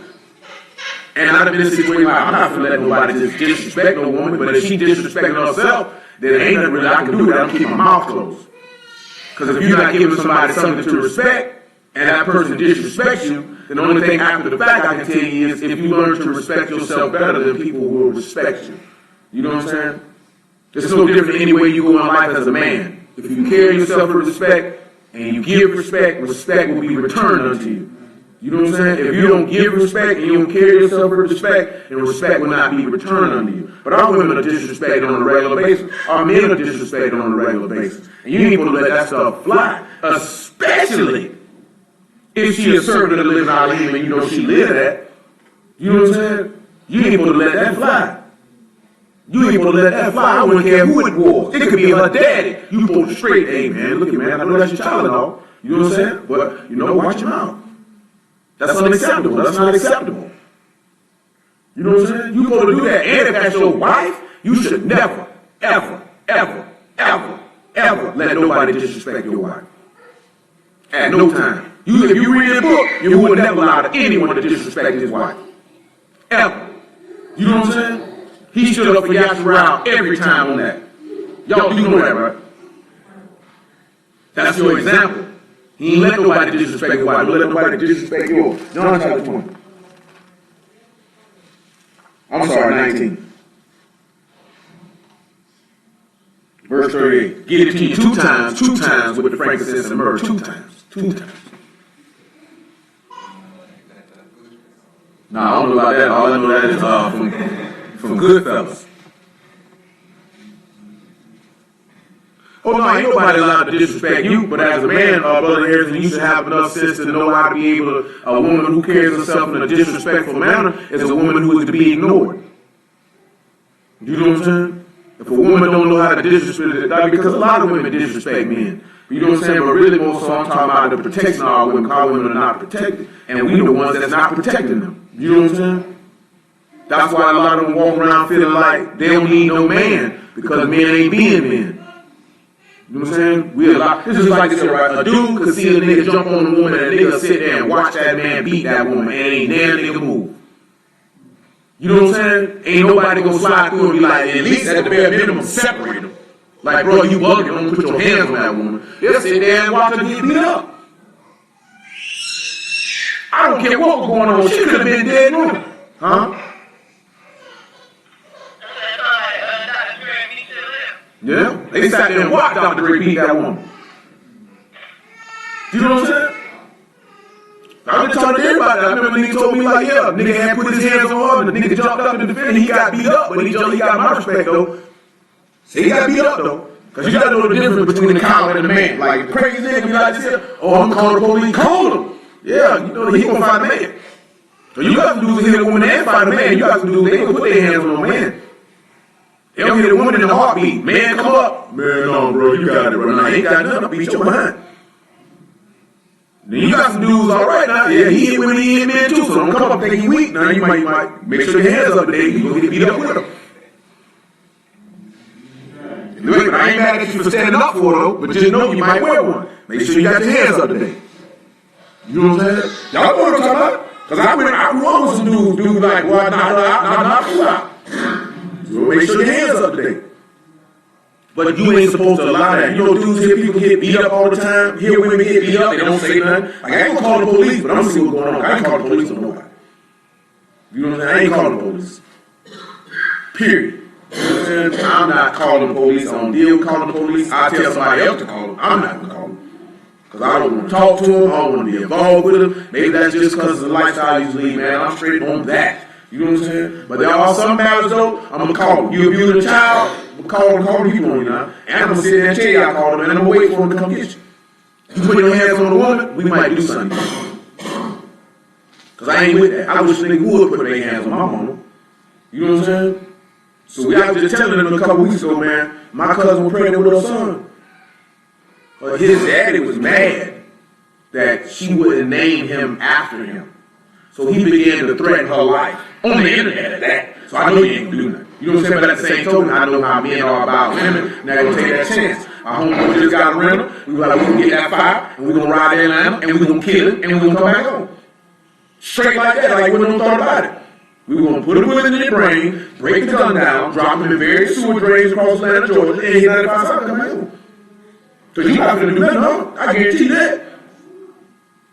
And I've been in a situation where I'm not going to let nobody just disrespect no woman, but if she disrespecting herself, then ain't nothing really I can do that. I'm keeping my mouth closed. Because if you're not giving somebody something to respect, and that person disrespects you, then the only thing after the fact I can tell you is if you learn to respect yourself better, then people will respect you. You know what I'm saying? It's no different any way you go in life as a man. If you carry yourself with respect, and you give respect, respect will be returned unto you. You know what I'm saying? If you don't give respect and you don't carry yourself with respect, then respect will not be returned unto you. But our women are disrespected on a regular basis. Our men are disrespected on a regular basis. And you ain't supposed to let that stuff fly, especially if she a servant of the living Alahym and you know she live that. You know what I'm saying? You ain't supposed to let that fly. You ain't supposed to let that fly. I wouldn't care who it was. It could be her daddy. You supposed to straight, hey man, look at man, I know that's your child and all. You know what I'm saying? But, you know, watch your mouth. That's unacceptable. That's not acceptable. You know what I'm saying? You supposed to do that. And if that's your wife, you should never, ever, ever, ever, ever let nobody disrespect your wife. At no time. If you read the book, you would never allow anyone to disrespect his wife. Ever. You know what I'm saying? He stood up for Yasharal every time on that. Y'all do know that, right? That's your example. He ain't let nobody disrespect your wife. Don't let nobody disrespect yours. John chapter 20. I'm sorry, 19. Verse 38. Give it to you two times with the frankincense and myrrh. Two times. No, I don't know about that. All I know that is from Goodfellas. Oh no, ain't nobody allowed to disrespect you, but as a man, Brother Harrison, you should have enough sense to know how to be able to, a woman who carries herself in a disrespectful manner is a woman who is to be ignored. You know what I'm saying? If a woman don't know how to disrespect, because a lot of women disrespect men. You know what I'm saying? But really more so I'm talking about the protection of our women, because our women are not protected. And we the ones that's not protecting them. You know what I'm saying? That's why a lot of them walk around feeling like they don't need no man, because men ain't being men. You know what I'm saying? This is like this here, right? A dude could see a nigga jump on a woman and a nigga sit there and watch that man beat that woman and ain't damn nigga move. You know what I'm saying? Ain't nobody gonna slide through and be like, at least at the bare minimum, separate them. Like, bro, you bugging, don't put your hands on that woman. They'll sit there and watch her get beat up. I don't care what was going on. She could have been dead too. Huh? Yeah, they sat there and watched Dr. Dre beat that woman. You know what I'm saying? I've been talking to everybody. I remember the nigga told me like, yeah, nigga had put his hands on her, and the nigga jumped up to defend, he got beat up, but he got my respect though. See, he got beat up though. Cause you gotta know the difference between the coward and the man. Like the crazy nigga be like this, oh, I'm calling the police, call him. Yeah, you know he gonna find a man. So you got to do is hit a woman and find a man. You got to do, they gonna put their hands on a man. They don't hit a woman in the heartbeat. Man, come up. Man, no, bro, you got it, bro. Now, ain't got nothing. I'll beat your behind. Then you got some dudes, all right, now. Yeah, he hit women, he hit men too, so don't come up thinking he weak. Now, you might make sure your hands up today. You gonna get beat up with him. But I ain't mad at you for standing up for it, though, but just know you might wear one. Make sure you got your hands up today. You know what I'm saying? Y'all know what I'm talking about? Because I grew up with some dudes like, well, knock you out. So make sure your hands up today. But you ain't supposed to allow that. You know, dudes hear people get beat up all the time. Hear women get beat up, they don't say nothing. Like, I ain't gonna call the police, but I'm gonna see what's going on. I ain't calling the police on nobody. You know what I'm saying? I ain't calling the police. Period. You know what I'm saying? I'm not calling the police. I don't deal with calling the police. I tell somebody else to call them. I'm not gonna call them. Because I don't want to talk to them. I don't want to be involved with them. Maybe that's just because of the lifestyle you lead, man. I'm straight on that. You know what I'm saying? But there are some matters, though, I'm going to call them. You abuse a child, I'm going to call the people on you now. And I'm going to sit there and tell you I called them, and I'm going to wait for them to come get you. You put your hands on a woman, we might do something. Because I ain't with that. I wish a nigga would put their hands on my mama. You know what I'm saying? So I was just telling them a couple weeks ago, man, my cousin was pregnant with her son. But his daddy was mad that she wouldn't name him after him. So he began to threaten her life on the internet at that. So I know you ain't gonna do nothing. You know what I'm saying? But at the same token, I know how men are about women, and they're gonna take that chance. Our homeboy just got a rental. We were like, we can get that fire, and we're gonna ride to Atlanta, and we're gonna kill it, and we're gonna come back home. Straight like that, like we don't thought about it. We were gonna put a bullet in their brain, break the gun down, drop them in various sewer drains across Atlanta, Georgia, and hit 95 south, come back home. Because you're not gonna do nothing, no. I guarantee you that.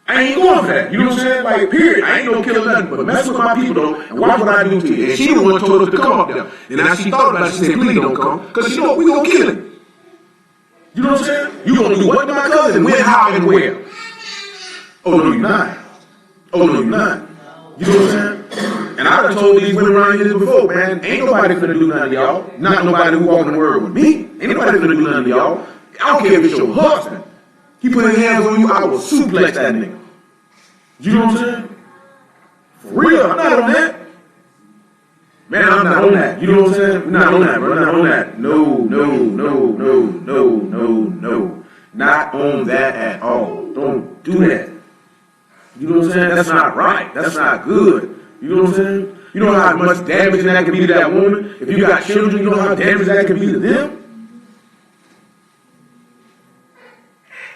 I ain't going for that. You know what I'm saying? Like, period. I ain't no killing nothing. But mess with my people, though, and watch what I do to you. And she the one told us to come up there. And as she thought about it, she said, please don't come. Because she know we gonna kill him. You know what I'm saying? You gonna do what to my cousin? When, how, and where? Oh no, you're not. Oh no, you're not. You know what I'm saying? And I done told these women around here before, man, ain't nobody finna do nothing to y'all. Not nobody who walking the word with me. Ain't nobody finna do nothing to y'all. I don't care if it's your husband. He put his hands on you, I will suplex that nigga. You know what I'm saying? For real, I'm not on that. Man, I'm not on that. You know what I'm saying? I'm not on that, bro. I'm not on that. No. Not on that at all. Don't do that. You know what I'm saying? That's not right. That's not good. You know what I'm saying? You know how much damage that can be to that woman? If you got children, you know how damage that can be to them?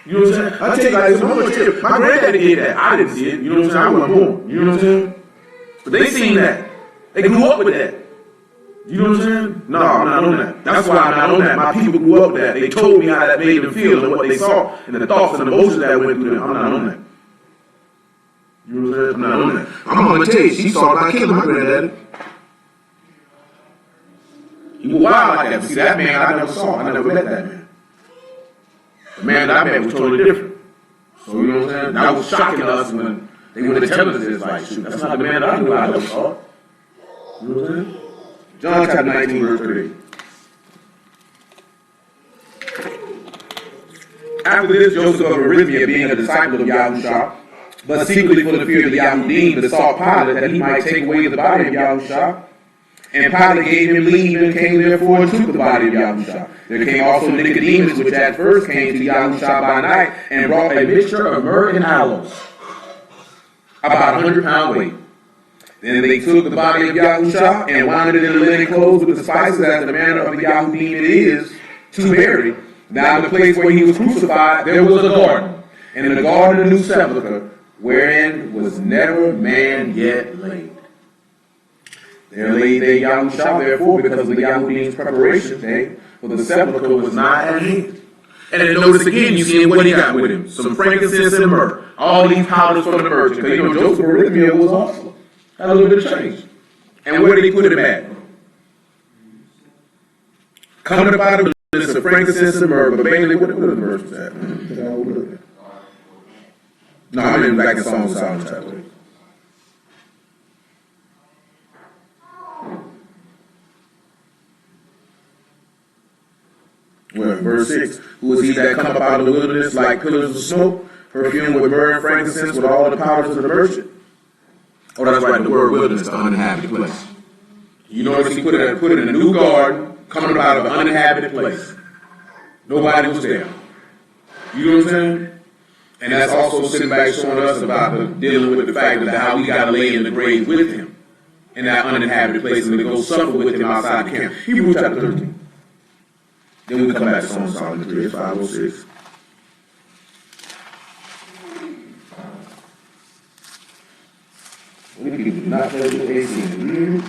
You know what I'm saying? I'll tell you like this, I'm gonna tell you, my granddaddy did that. I didn't see it. You know what I'm saying? I wasn't born. You know what I'm saying? But they seen that. They grew up with that. You know what I'm saying? No, I'm not on that. That's why I'm not on that. My people grew up with that. They told me how that made them feel and what they saw and the thoughts and emotions that went through them. I'm not on that. You know what I'm saying? I'm not on that. I'm gonna tell you, she saw about killing my granddaddy. He was wild like that. But see, that man I never saw. I never met that man. The man that I met was totally different. So you know what I'm saying? That was shocking to us when they went to tell us this. Like, shoot, that's not the man that I knew. I never saw. You know what I'm saying? John chapter 19, verse 38. After this, Joseph of Arimathea, being a disciple of Yahushua, but secretly for the fear of the Yahudim, besought Pilate that he might take away the body of Yahushua. And Pilate gave him leave and came therefore and took the body of Yahushua. There came also Nicodemus, which at first came to Yahushua by night, and brought a mixture of myrrh and aloes, about 100-pound weight. Then they took the body of Yahushua and wound it in linen clothes with the spices, as the manner of the Yahudim it is to bury. Now in the place where he was crucified, there was a garden, and in the garden a new sepulchre, wherein was never man yet laid. There laid they Yahushua, therefore, because of the Yahudim's preparation day, for the sepulchre was not at hand. And then notice again, you see what he got with him. Some frankincense and myrrh. All these powders from the merchant. Because you know Joseph of Arimathea was also had a little bit of change. And where did he put him at? Coming up out of the list of frankincense and myrrh, but mainly what the verse was at? No, I'm in back in Psalm of Solomon chapter 8. Well, verse 6, who is he that come up out of the wilderness like pillars of smoke, perfumed with myrrh and frankincense with all the powders of the merchant? Oh, that's right, the word wilderness, the uninhabited place. You notice he put it in a new garden, coming up out of an uninhabited place. Nobody was there. You know what I'm saying? And that's also sitting back showing us about dealing with the fact that how we got to lay in the grave with him in that uninhabited place and to go suffer with him outside the camp. Hebrews chapter 13. Then we come back to Psalm Solomon 3, it's 506. Many people do not play with AC in the year.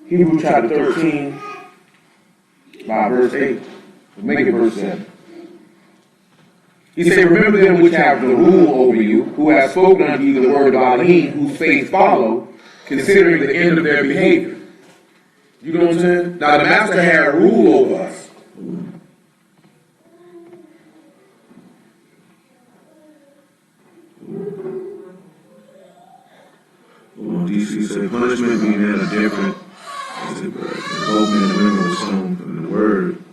Hebrews chapter 13, by verse 8. We'll make it verse 7. He said, remember them which have the rule over you, who have spoken unto you the word of Alahym, whose faith follow, considering the end of their behavior. You know what I'm saying? Now the master had rule over us. Well, DC said punishment being at a different. Both men and women were sown from the word.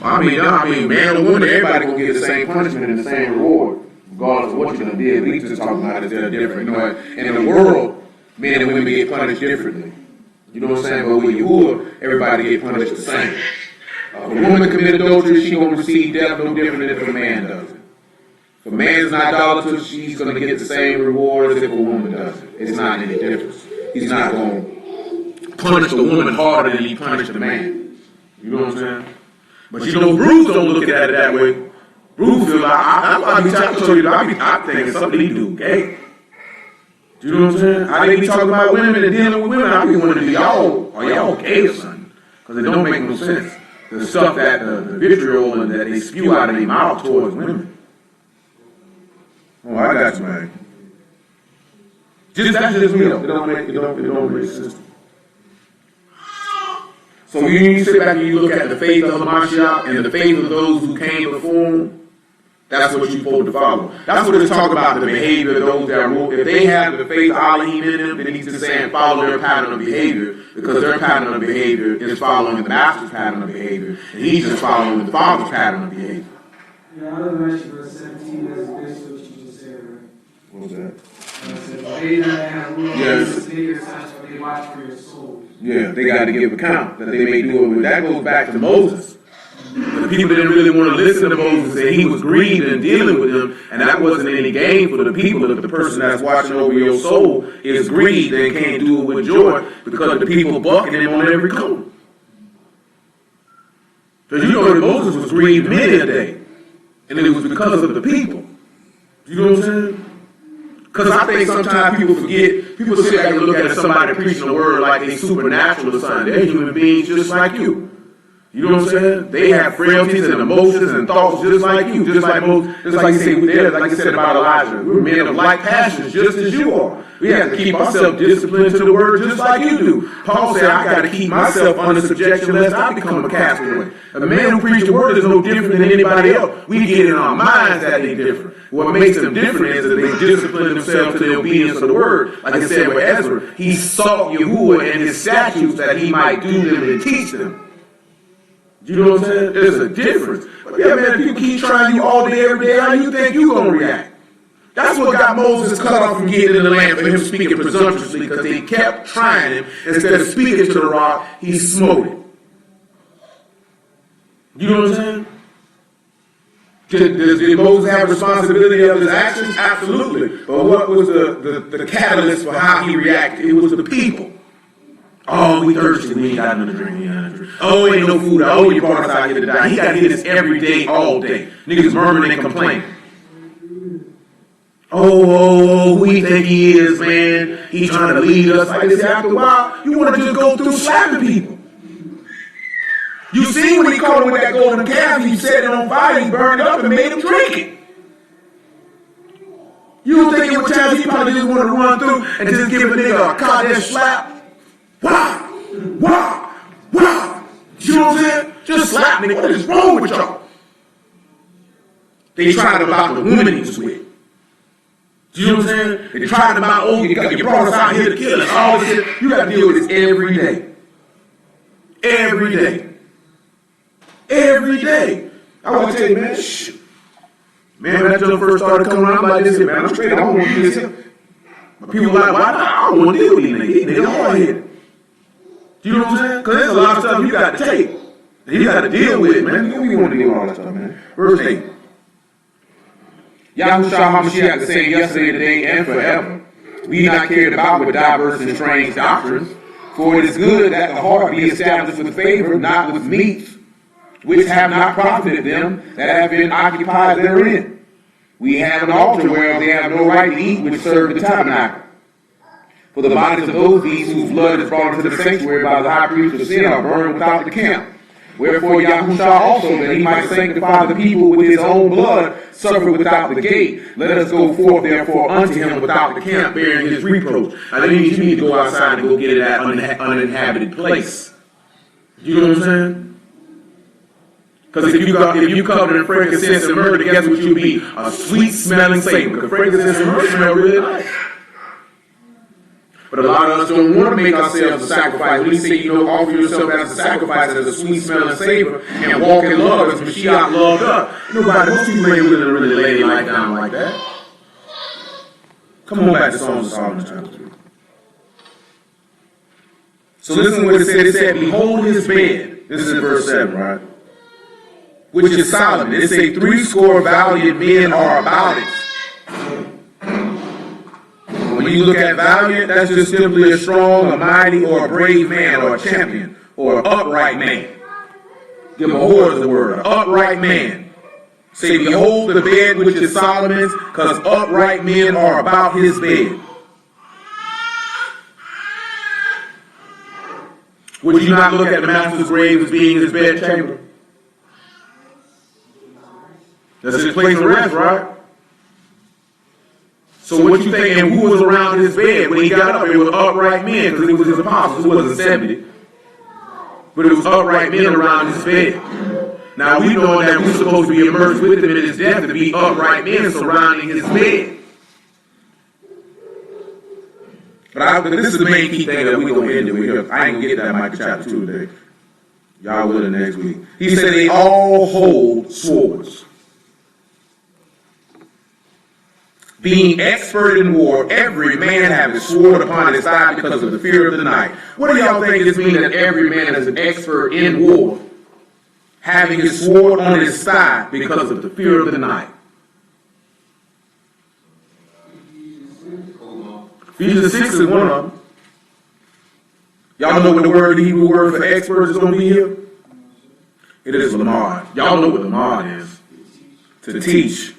I mean, man or woman, everybody gonna get the same punishment and the same reward, regardless of what you done did. We just talking about is they're different. You know, in the world, men and women get punished differently. You know what I'm saying? But with Yahuwah, everybody get punished the same. If a woman commit adultery, she gonna receive death no different than if a man does it. If a man is an idolater, she's gonna get the same reward as if a woman does it. It's not any difference. He's not gonna punish the woman harder than he punished the man. You know what I'm saying? But you know, Bruce don't look at it that way. Bruce feel like, I thinking something he do gay. You know what I'm saying? How they be talking about women and dealing with women, I be wondering, y'all gay or something? Because it don't make no sense. The stuff that, the vitriol and that they spew out of their mouth towards women. Oh, I got you, man. That's just me though. It don't make sense. So you sit back and you look at the faith of the Mashiach and the faith of those who came before him. That's what you're supposed to follow. That's what it's talking about, the behavior of those that rule. If they have the faith of Alahym in them, then he's just saying follow their pattern of behavior, because their pattern of behavior is following the master's pattern of behavior, and he's just following the father's pattern of behavior. Yeah, I don't mention verse 17 as basically what you just said, right? What was that? It says, they that have rule Yes. take your sons, for they watch for your souls. Yeah, they got to give account that they may do it with. That goes back to Moses. The people didn't really want to listen to Moses, and he was grieved and dealing with them, and that wasn't any gain for the people. If the person that's watching over your soul is grieved and can't do it with joy because the people bucking him on every corner. Because you know that Moses was grieved many a day, and it was because of the people. You know what I'm saying? Because I think sometimes people forget, people sit back and look at somebody preaching the word like they supernatural or something. They're human beings just like you. You know what I'm saying? They have frailties and emotions and thoughts just like you, just like you say, like you said about Elijah. We're men of like passions, just as you are. We have to keep ourselves disciplined to the word just like you do. Paul said, I got to keep myself under subjection lest I become a castaway. A man who preaches the word is no different than anybody else. We get in our minds that they're different. What makes them different is that they discipline themselves to the obedience of the word. Like I said with Ezra, he sought Yahuwah and his statutes that he might do them and teach them. You know what I'm saying? There's a difference. But yeah, man, if people keep trying you all day, every day, how you think you gonna react? That's what got Moses cut off from getting in the land for him speaking presumptuously, because they kept trying him. Instead of speaking to the rock, he smote it. You know what I'm saying? Did Moses have responsibility of his actions? Absolutely. But what was the catalyst for how he reacted? It was the people. Oh, we thirsty. We ain't got nothing to drink. Oh, ain't no food. Oh, you brought us out here to die. He got to hear this every day, all day. Niggas murmuring and complaining. Oh, who he think he is, man? He trying to lead us like this. After a while, you want to just go through slapping people. You see when he caught him with that golden calf, he set it on fire, he burned it up and made him drink it. You don't think it was times he probably just want to run through and just give a nigga a Kodesh slap? Wow, wow, wow. You know what I'm saying? Just slap me. What is wrong with y'all? They tried about the woman he was with. You know what I'm saying? They tried about, oh, you brought us out here to kill us. All this shit. You got to deal with this every day. Every day. Every day. I want to tell you, man, shit. Man, when that jump first started coming around, I'm like this here, man. I'm straight. I don't want to do this here. But people like, why not? I don't want to deal with these niggas. These niggas hard headed. You know what I'm saying? Because there's a lot of stuff you got to take. You got to deal with it, man. You want to deal with all that stuff, man. Verse 8. Yahushua HaMashiach the same yesterday, today, and forever. Be not carried about with diverse and strange doctrines. For it is good that the heart be established with favor, not with meats, which have not profited them that have been occupied therein. We have an altar whereof they have no right to eat, which serve the tabernacle. For the bodies of those beasts whose blood is brought into the sanctuary by the high priest of sin are burned without the camp. Wherefore Yahushua also, that he might sanctify the people with his own blood, suffered without the gate. Let us go forth therefore unto him without the camp, bearing his reproach. I think you need to go outside and go get it at uninhabited place. You know what I'm saying? Because if you covered in frankincense and myrrh, guess what you'll be? A sweet smelling savor. Because frankincense and myrrh smell really nice. But a lot of us don't want to make ourselves a sacrifice. When you say, offer yourself as a sacrifice, as a sweet smelling savor, and walk in love as Mashiach loved us. Most people ain't willing to really lay their life down like that. Come on back to Songs of Solomon chapter 3. So listen to what it said. It said, behold his bed. This is in verse 7, right? Which is Solomon. It say 80 valiant men are about it. When you look at valiant, that's just simply a strong, a mighty, or a brave man, or a champion, or an upright man. Give a whore as the word, an upright man. Say, behold the bed which is Solomon's, because upright men are about his bed. Would you not look at the master's grave as being his bedchamber? That's his place of rest, right? So what you think, and who was around his bed when he got up? It was upright men, because it was his apostles. It wasn't 70. But it was upright men around his bed. Now we know that we're supposed to be immersed with him in his death to be upright men surrounding his bed. But this is the main key thing that we're going to end it with here. I ain't going to get that Micah chapter 2 today. Y'all will next week. He said they all hold swords. Being expert in war, every man having sword upon his thigh because of the fear of the night. What do y'all think this means that every man is an expert in war, having his sword on his thigh because of the fear of the night? Ephesians 6 is one of them. Y'all know what the Hebrew word for expert is going to be here? It is lamad. Y'all know what lamad is. To teach.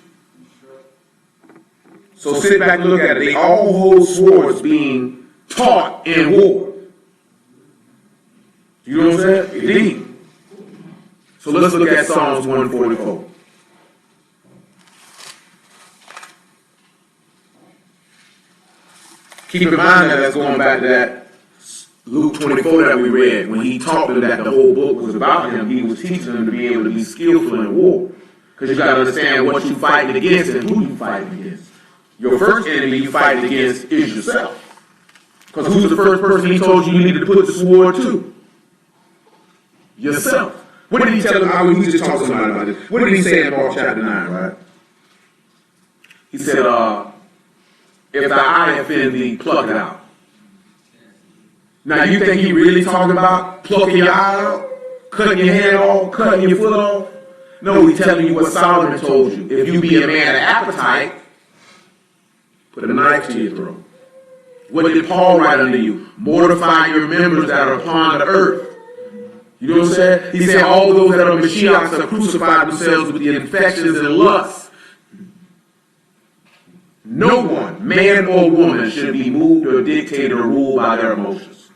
So sit back and look at it. They all hold swords being taught in war. You know what I'm saying? Indeed. So let's look at Psalms 144. Keep in mind that that's going back to that Luke 24 that we read. When he taught them that the whole book was about him, he was teaching them to be able to be skillful in war. Because you got to understand what you're fighting against and who you're fighting against. Your first enemy you fight against is yourself. Because who's the first person he told you needed to put the sword to? Yourself. What did he tell them? We just talked to somebody about this. What did he say in Mark chapter 9, right? He said, if thy eye offend thee, pluck it out. Now you think he really talking about plucking your eye out? Cutting your hand off? Cutting your foot off? No, he's telling you what Solomon told you. If you be a man of appetite, put a knife to your throat. What did Paul write unto you? Mortify your members that are upon the earth. You know what I'm saying? He said all those that are Mashiachs have crucified themselves with the infections and lusts. No one, man or woman, should be moved or dictated or ruled by their emotions.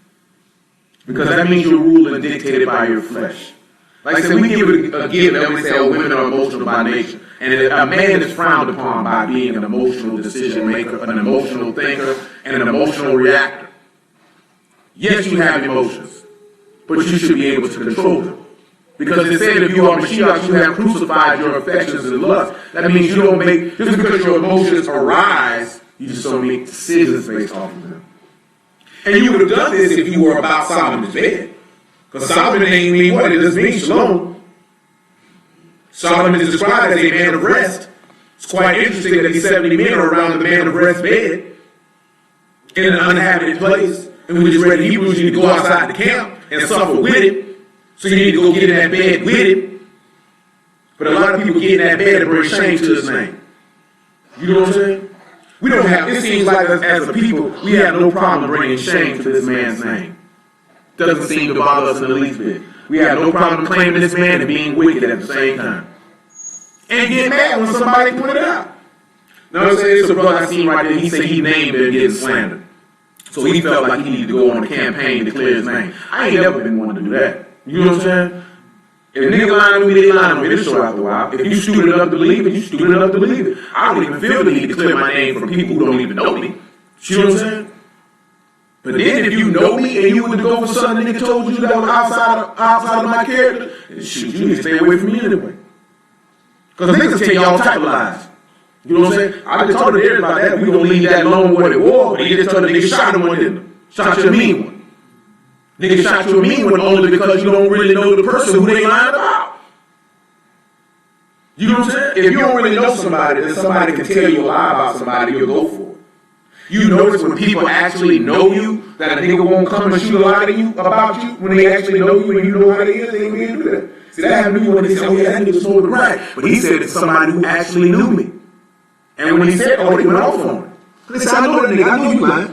Because that means you're ruled and dictated by your flesh. Like I said, we give it a gift that we say, oh, women are emotional by nature. And a man is frowned upon by being an emotional decision maker, an emotional thinker, and an emotional reactor. Yes, you have emotions, but you should be able to control them. Because it said if you are Mashiach, you have crucified your affections and lusts. That means you don't make, just because your emotions arise, you just don't make decisions based off of them. And you would have done this if you were about Solomon's bed. Because Solomon ain't mean what? It doesn't mean shalom. Solomon is described as a man of rest. It's quite interesting that these 70 men are around the man of rest bed in an uninhabited place. And we just read in Hebrews, you need to go outside the camp and suffer with him. So you need to go get in that bed with him. But a lot of people get in that bed and bring shame to his name. You know what I'm saying? We don't have, it seems like as a people, we have no problem bringing shame to this man's name. Doesn't seem to bother us in the least bit. We have no problem claiming this man and being wicked at the same time. And get mad when somebody pointed it out. Now I'm saying, there's a brother I seen right there, he said he named him getting slandered. So he felt like he needed to go on a campaign to clear his name. I ain't never been one to do that. You know what I'm saying? If a nigga lying on me, they lying on me. It'll show after a while. If you stupid enough to believe it, you stupid enough to believe it. I don't even feel the need to clear my name from people who don't even know me. You know what I'm saying? But then if you know me and you would go for something a nigga told you that was outside of my character, shoot, you need to stay away from me anyway. Because niggas tell you all type of lies. You know what I'm saying? I just told her about that. We gonna leave that alone what it was. But he just told the nigga shot him one, didn't he? Shot you a mean one. Nigga shot you a mean one only because you don't really know the person who they lying about. You know what I'm saying? If you don't really know somebody, then somebody can tell you a lie about somebody, you'll go for it. You notice when people actually know you, that a nigga won't come and shoot a lie to you about you, when they actually know you and you know how they is, they ain't gonna do that. See, that happened to me when they said, oh yeah, that nigga sold the crack. But he said it's somebody who actually knew me. And when he said, oh, they went off on him. They said, I know that nigga, I know you lying.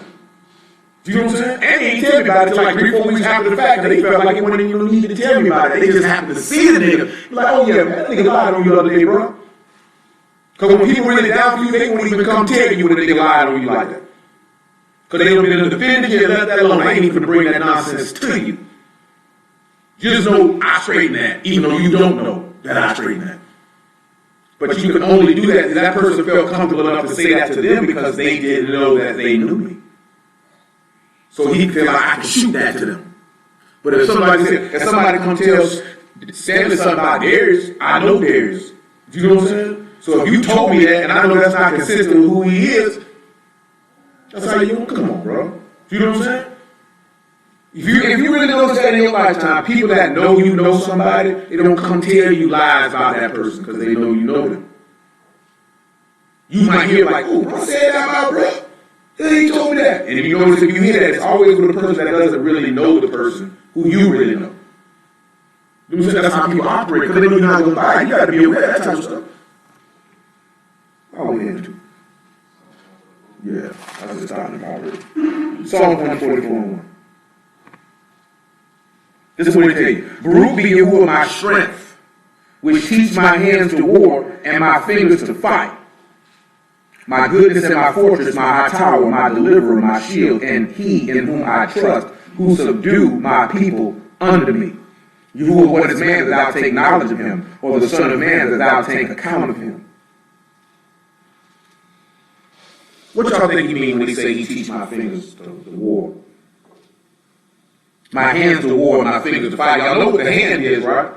You know what I'm saying? And he ain't tell me about it till like 3-4 weeks after the fact, that he felt like he wouldn't even need to tell me about it. They just happened to see the nigga. Like, oh yeah, man, that nigga lied on you the other day, bro. Because when people really down for you, they won't even come tell you when a nigga lied on you like that. Because they don't been able to defend you and let that alone. I ain't even going to bring that nonsense to you. Just know I straighten that, even though you don't know that I straighten that. But you can only do that if that person felt comfortable enough to say that to them because they didn't know that they knew me. So he feel like I can shoot that to them. But if somebody come tell Stanley something about Darius, I know Darius. You know what I'm saying? So if you told me that and I know that's not consistent with who he is, that's how you come on, bro. You know what I'm saying? If you really notice that in your lifetime, people that know you know somebody, they don't come tell you lies about that person because they know you know them. You might hear like, oh, bro said that about bro. Yeah, he told me that. And if you notice, if you hear that, it's always with a person that doesn't really know the person who you really know. You know what I'm saying? That's how people operate because they know you're not going to lie. You got to be aware of that type of stuff. All we had to. Yeah, I was just starting already. Psalm 144:1. This is what it tells you. Baruch be Yahuwah my strength, which teach my hands to war and my fingers to fight. My goodness and my fortress, my high tower, my deliverer, my shield, and he in whom I trust, who subdue my people under me. Yahuwah, what is man that thou take knowledge of him, or the son of man that thou take account of him? What y'all think he mean when he say he teach my fingers to war? My hands to war, my fingers to fight. Y'all know what the hand is, right?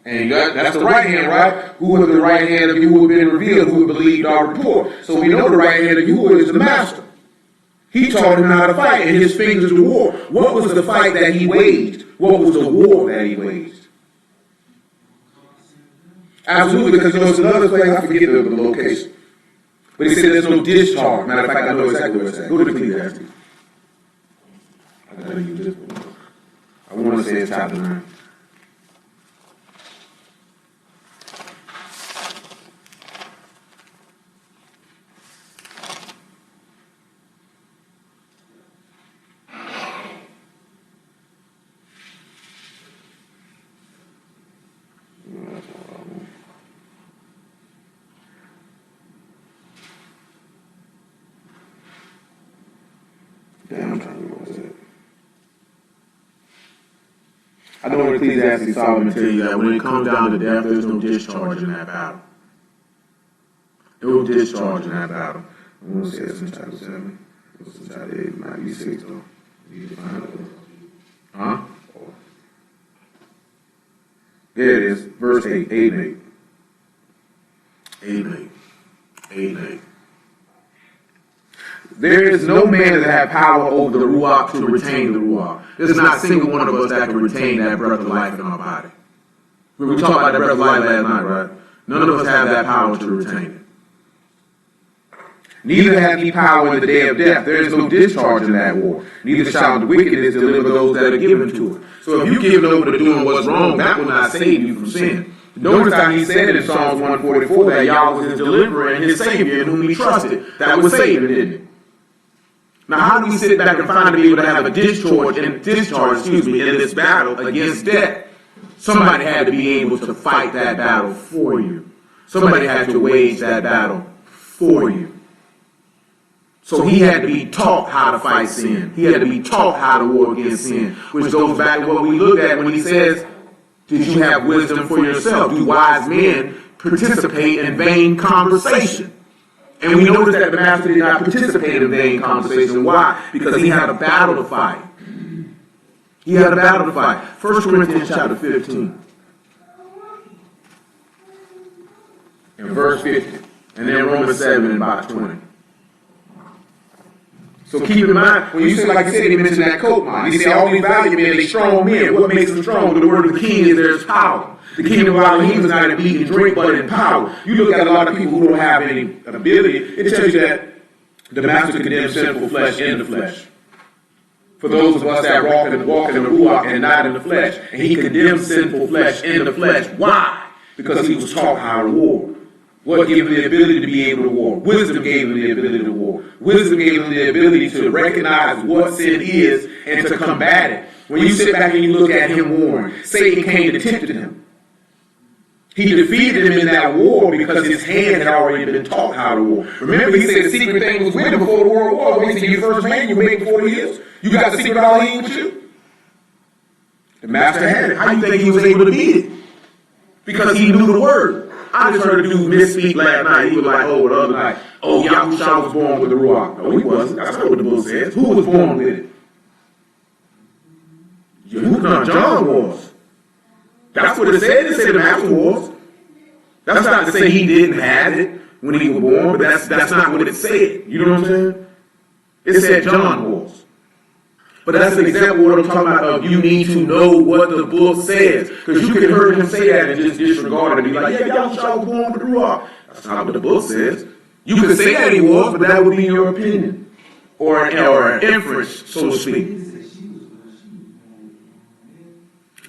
And that's the right hand, right? Who was the right hand of Yahuwah been revealed, who believed our report. So we know the right hand of Yahuwah is the master. He taught him how to fight, and his fingers to war. What was the fight that he waged? What was the war that he waged? Absolutely, because it's another place, I forget the location. But he said there's no discharge. Matter of fact, I know exactly where it's at. Go to Ecclesiastes. I gotta use this one. I want to say it's chapter 9. Damn, I'm trying to remember what it said. I know in Ecclesiastes, Solomon tell you that when it comes down to death, there's no discharge in that battle. No discharge in that battle. I want to say it's in chapter 7. It's in chapter 8. It might be 6, though. You need to find it. Huh? There it is. Verse 8. 8 and 8. 8 and 8. 8 and 8. There is no man that have power over the Ruach to retain the Ruach. There's not a single one of us that can retain that breath of life in our body. We talked about that breath of life last night, right? None of us have that power to retain it. Neither have ye power in the day of death. There is no discharge in that war. Neither shall the wickedness deliver those that are given to it. So if you're given over to doing what's wrong, that will not save you from sin. Notice how he said it in Psalms 144 that Yahweh was his deliverer and his savior in whom he trusted. That was saving, didn't it? Now, how do we sit back and find to be able to have a discharge in this battle against death? Somebody had to be able to fight that battle for you. Somebody had to wage that battle for you. So he had to be taught how to fight sin. He had to be taught how to war against sin, which goes back to what we looked at when he says, did you have wisdom for yourself? Do wise men participate in vain conversation? And we noticed that the master did not participate in vain conversation. Why? Because he had a battle to fight. He had a battle to fight. 1 Corinthians chapter 15. And verse 50. And then Romans 7 and about 20. So keep in mind, when you say, like you said, he mentioned that coat mine. He said all these valiant men, they strong men. What makes them strong? The word of the king is there's power. The kingdom of Alahym is not in meat and drink, but in power. You look at a lot of people who don't have any ability, it tells you that the master condemns sinful flesh in the flesh. For those of us that walk in the Ruach and not in the flesh. And he condemns sinful flesh in the flesh. Why? Because he was taught how to war. What gave him the ability to be able to war? Wisdom gave him the ability to war. Wisdom gave him the ability to recognize what sin is and to combat it. When you sit back and you look at him warring, Satan came and tempted him. He defeated him in that war because his hand had already been taught how to war. Remember, he said the secret thing was with him before the world war. When he said, your first man you made before the years. You got the secret Alahym with you? The master had it. How do you think he was able to beat it? Because he knew the word. I just heard a dude misspeak last night. He was like, oh, the other night, oh, Yahusha was born with the Ruach. No, he wasn't. That's not what the book says. Who was born with it? John was. That's what it said. It said the master was. That's not to say he didn't have it when he was born, but that's not what it said. You know what I'm saying? It said John was. But that's an example of what I'm talking about of you need to know what the book says. Because you can hear him say that and just disregard it and be like, yeah, Yahusha was born with the Ruach. That's not what the book says. You can say that he was, but that would be your opinion. Or an inference, so to speak.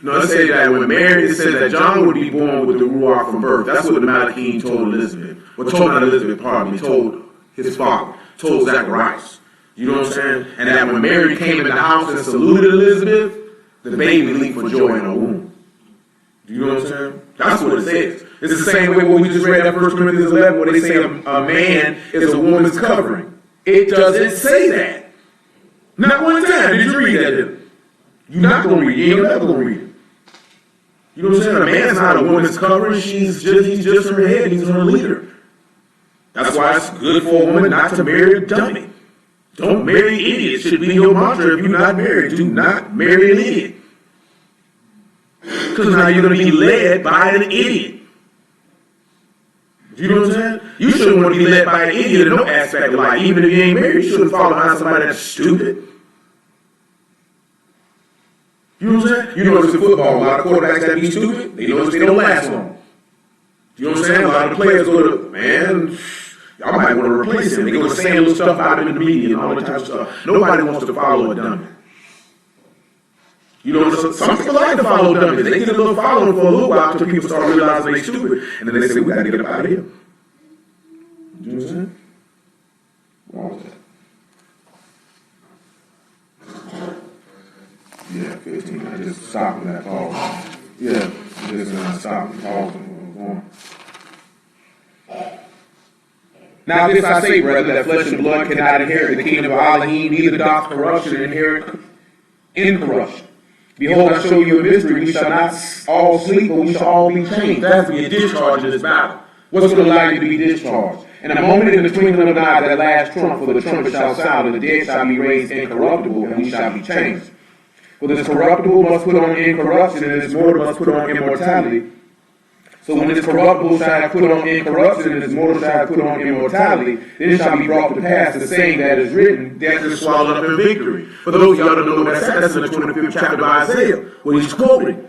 No, it says that when Mary, it says that John would be born with the Ruach from birth. That's what the Malachim told Elizabeth. Well, told not Elizabeth, pardon me, told his father, told Zacharias. You know what I'm saying? And that when Mary came in the house and saluted Elizabeth, the baby leaped for joy in her womb. You know what I'm saying? That's what it says. It's the same way when we just read that 1 Corinthians 11 where they say a man is a woman's covering. It doesn't say that. Not one time did you read that. You're not going to read it. You're never going to read it. You know what I'm saying? A man's not a woman's covering. He's just her head. He's her leader. That's why it's good for a woman not to marry a dummy. Don't marry idiots. Should be your mantra if you're not married. Do not marry an idiot. Because now you're going to be led by an idiot. You know what I'm saying? You shouldn't want to be led by an idiot in no aspect of life. Even if you ain't married, you shouldn't follow behind somebody that's stupid. You know what I'm saying? You notice in football, a lot of quarterbacks that be stupid, they notice they don't last long. You know what I'm saying? A lot of the players go to, man, y'all might want to replace him. They go to saying little stuff about him in the media and all that type of stuff. Nobody wants to follow a dummy. You know, some people like to follow dummies. They get a little following for a little while until people start realizing they're stupid. And then they say, we got to get up out of here. You know what I'm saying? What was that? Yeah, 15. I just stopped that pause. Yeah, just stop and pause and now this I say, brother, that flesh and blood cannot inherit the kingdom of Alahym, neither doth corruption inherit incorruption. Behold, I show you a mystery. We shall not all sleep, but we shall all be changed. That has to be a discharge in this battle. What's going to allow you to be discharged? In a moment, in the twinkling of an eye, that last trump, for the trumpet shall sound, and the dead shall be raised incorruptible, and we shall be changed. For this corruptible must put on incorruption, and this mortal must put on immortality. So when this corruptible shall have put on incorruption, and this mortal shall have put on immortality, then it shall be brought to pass the saying that is written, death is swallowed up in victory. For those of y'all don't know what that's in the 25th chapter of Isaiah, what he's quoting.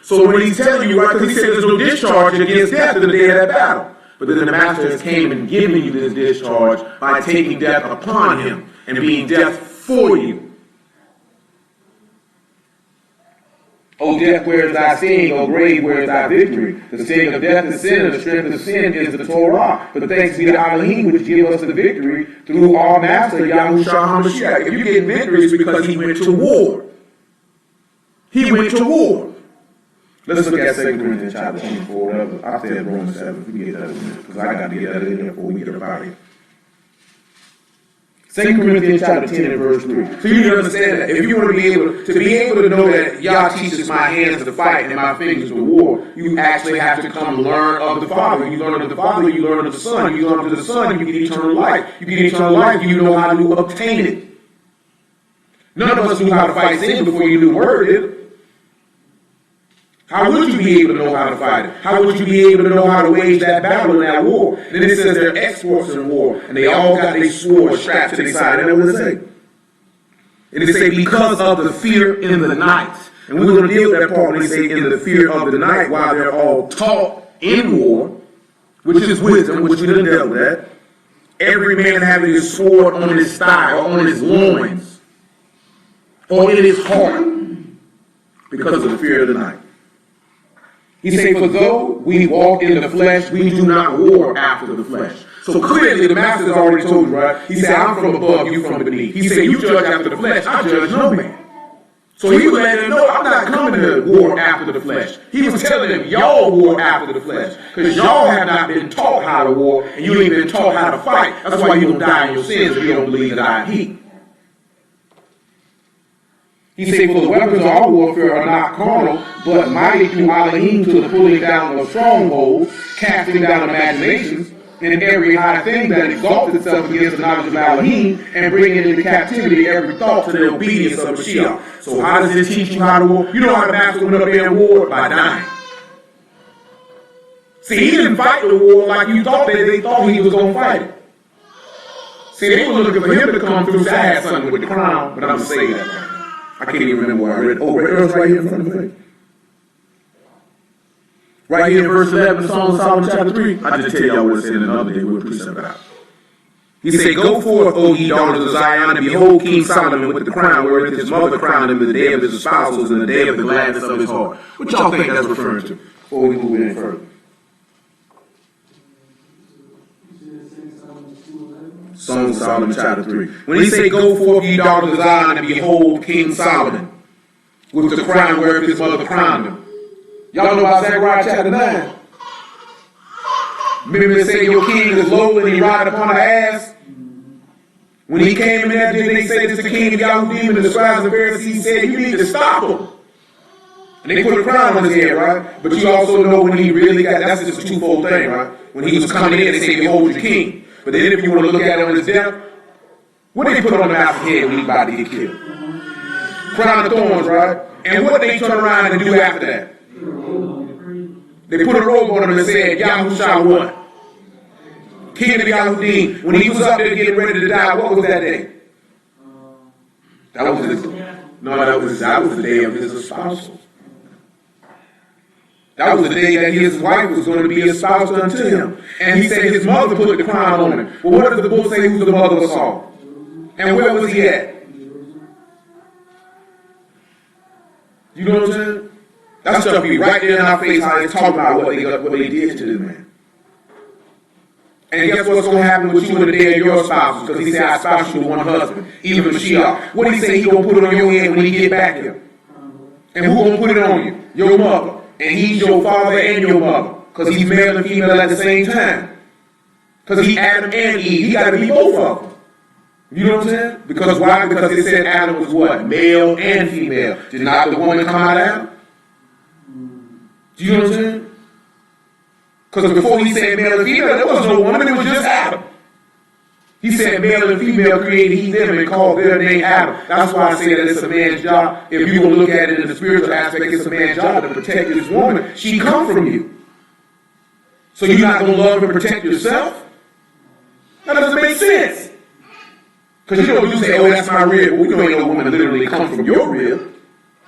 So when he's telling you, right, because he said there's no discharge against death in the day of that battle. But then the master has came and given you this discharge by taking death upon him and being death for you. O death, where is thy sting? O grave, where is thy victory? The sting of death is sin, and the strength of sin is the Torah. But thanks be to Alahym, which give us the victory through our master, Yahusha HaMashiach. If you're getting victory, it's because he went to war. He went to war. Let's look at 2 Corinthians chapter 24. I'll say Romans 7. We get that in a minute, because I got to get that in there before we get up out of here. 2 Corinthians chapter 10 and verse 3. So you need to understand that if you want to be able to know that Yah teaches my hands to fight and my fingers to war, you actually have to come learn of the Father. You learn of the Father, you learn of the Son. You learn of the Son, you get eternal life. You get eternal life, you know how to obtain it. None of us knew how to fight sin before you knew word it. How would you be able to know how to fight it? How would you be able to know how to wage that battle in that war? And then it says they're experts in war, and they all got their swords strapped to their side. And what it say? And it say, because of the fear in the night. And we're going to deal with that part when they say in the fear of the night, while they're all taught in war, which is wisdom, which we done dealt with that. Every man having his sword on his thigh, or on his loins, or in his heart, because of the fear of the night. He said, for though we walk in the flesh, we do not war after the flesh. So clearly the master's already told you, right? He said, I'm from above, you from beneath. He said, you judge after the flesh, I judge no man. So he was letting them know, I'm not coming to war after the flesh. He was telling them, y'all war after the flesh. Because y'all have not been taught how to war, and you ain't been taught how to fight. That's why you don't die in your sins if you don't believe that I am he. He said, for the weapons of our warfare are not carnal, but mighty through Alahym to the pulling down of strongholds, casting down imaginations, and every high thing that exalts itself against the knowledge of Alahym, and bringing into captivity every thought to the obedience of Mashiach. So how does this teach you how to war? You know how the master went up there and war? By dying. See, he didn't fight the war like you thought they thought he was going to fight it. See, they were looking for him to come through. So I had something with the crown, but I'm going to say that right now. I can't even remember where I read it. Oh, it's right here in front of me. Right here in verse 11, Song of Solomon chapter 3. I just tell y'all what it said another day. We'll precept it out. He said, go forth, O ye daughters of Zion, and behold King Solomon with the crown, wherewith his mother crowned him in the day of his espousals and the day of the gladness of his heart. What y'all think that's referring to? Before we move any further. Song of Solomon chapter 3. When he say, go forth, ye daughters of Zion, and behold King Solomon with the crown wherewith his mother crowned him. Y'all know about Zechariah chapter 9. Remember they say your king is lowly and he riding upon an ass? When he came in there, didn't they say this to King Alahym and the scribes and Pharisees? He said, you need to stop him. And they put a crown on his head, right? But you also know when he really got, that's just a twofold thing, right? When he was coming in, they say, behold your king. But then if you want to look at it on his death, what did they put on the master's head when he about to get killed? Crown of thorns, right? And what did they turn around and do after that? They put a robe on him and said, Yahushua what? King of Alahym. When he was up there getting ready to die, what was that day? That was the day of his espousal. That was the day that his wife was going to be espoused unto him. And he said his mother put the crown on him. Well, what does the book say who's the mother of Saul? And where was he at? You know what I'm saying? That stuff be right there in our face, how it's talking about what they did to this man. And guess what's going to happen with you in the day of your spouses? Because he said, I spouse you to one husband, even Mashiach. What did he say he going to put it on your head when he get back here? And who going to put it on you? Your mother. And he's your father and your mother. Because he's male and female at the same time. Because he Adam and Eve. He got to be both of them. You know what I'm saying? Because why? Because it said Adam was what? Male and female. Did not the woman come out of Adam? Do you know what I'm saying? Because before he said male and female, there was no woman, it was just Adam. He said male and female created he them and called their name Adam. That's why I say that it's a man's job. If you're going to look at it in the spiritual aspect, it's a man's job to protect this woman. She come from you. So you're not going to love and protect yourself? That doesn't make sense. Because you say, oh, that's my rib. Well, we know ain't no woman literally come from your rib.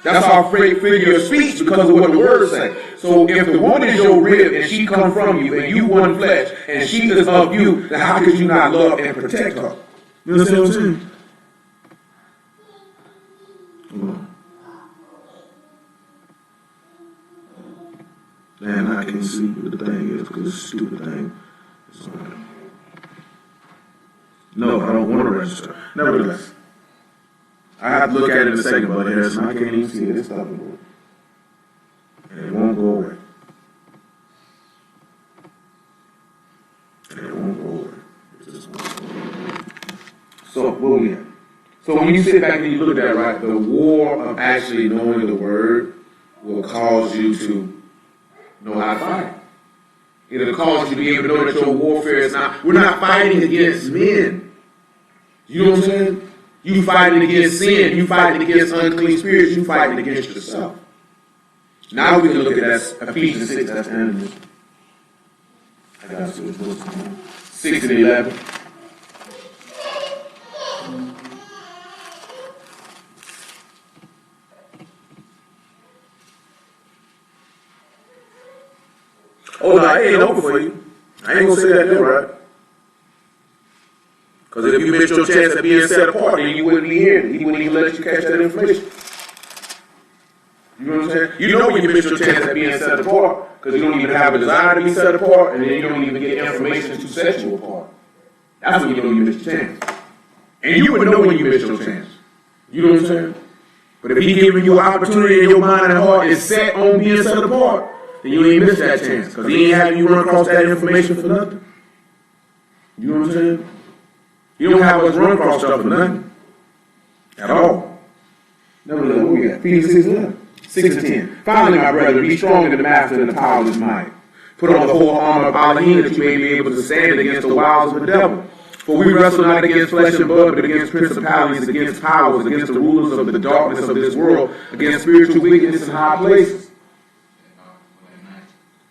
That's our figure of speech because of what the word say. So if the woman is your rib and she come from you and you one flesh and she is of you, then how could you not love and protect her? You understand what I'm saying? Man, I can't see what the thing is because it's a stupid thing. No, I don't want to register. Nevertheless. I have to look at it in a second, but Harrison, I can't even see it. It's stopping. And it won't go away. And it won't go away. It just won't go away. So, what we have? So when you sit back and you look at that, right, the war of actually knowing the word will cause you to know how to fight. It'll cause you to be able to know that your warfare is not, we're not fighting against men. You know what I'm saying? You fighting against sin. You fighting against unclean spirits. You fighting against yourself. Now we can look at that Ephesians 6. That's the end of it. I got to switch books. 6 and 11. Oh no, it ain't over for you. I ain't gonna say that there, right? Because if you missed your chance at being set apart, then you wouldn't be here. He wouldn't even let you catch that information. You know what I'm saying? You know when you miss your chance at being set apart, because you don't even have a desire to be set apart, and then you don't even get information to set you apart. That's when you know you missed your chance. And you would know when you missed your chance. You know what I'm saying? But if he's giving you an opportunity and your mind and heart is set on being set apart, then you ain't missed that chance. Because he ain't having you run across that information for nothing. You know what I'm saying? You don't have us run across stuff for nothing. At all. Number 11, what we got? Ephesians 6:11. 6 and 10. Finally, my brethren, be strong in the master and the power of his might. Put on the whole armor of Alahym that you may be able to stand against the wiles of the devil. For we wrestle not against flesh and blood, but against principalities, against powers, against the rulers of the darkness of this world, against spiritual wickedness in high places.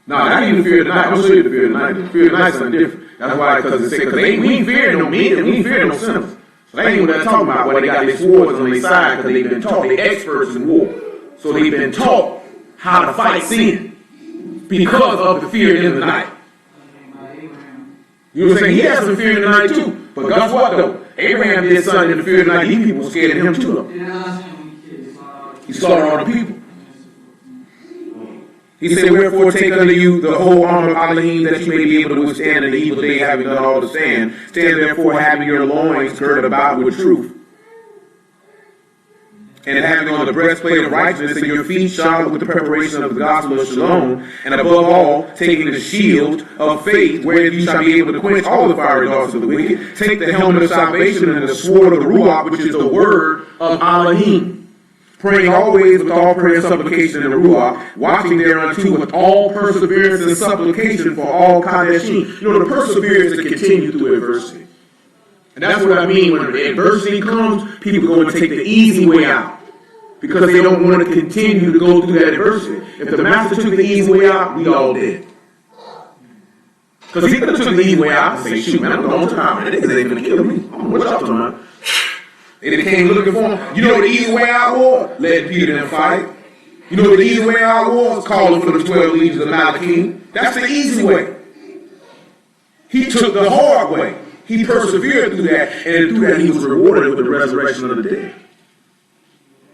No, that ain't the fear of the night. I'm going to show you the fear of the night. The fear of the night is something different. That's why, because we ain't fearing no men, we ain't fearing no sinners. So they ain't what they're talking about, where they got their swords on their side, because they've been taught, they're experts in war. So they've been taught how to fight sin because of the fear in the night. You know what I'm saying? He has some fear in the night too. But guess what though? Abraham did something in the fear of the night. These people were scared of him too though. He slaughtered all the people. He said, wherefore take unto you the whole armor of Alahym that you may be able to withstand in the evil day, having done all to stand. Stand therefore having your loins girded about with truth, and having on the breastplate of righteousness, and your feet shod with the preparation of the gospel of shalom, and above all, taking the shield of faith, wherewith you shall be able to quench all the fiery darts of the wicked. Take the helmet of salvation and the sword of the Ruach, which is the word of Alahym. Praying always with all prayer and supplication in the Ruach, watching thereunto with all perseverance and supplication for all Kadeshim. You know, the perseverance to continue through adversity. And that's what I mean when adversity comes, people go and take the easy way out. Because they don't want to continue to go through that adversity. If the master took the easy way out, we all dead. Because he could have took the easy way out and say, shoot, man, I'm going to time. They ain't going to kill me. What y'all talking about? They came looking for him. You know what the easy way out was? Letting Peter and fight. You know what the easy way out was? Calling for the 12 legions of Alahym. That's the easy way. He took the hard way. He persevered through that, and through that he was rewarded with the resurrection of the dead.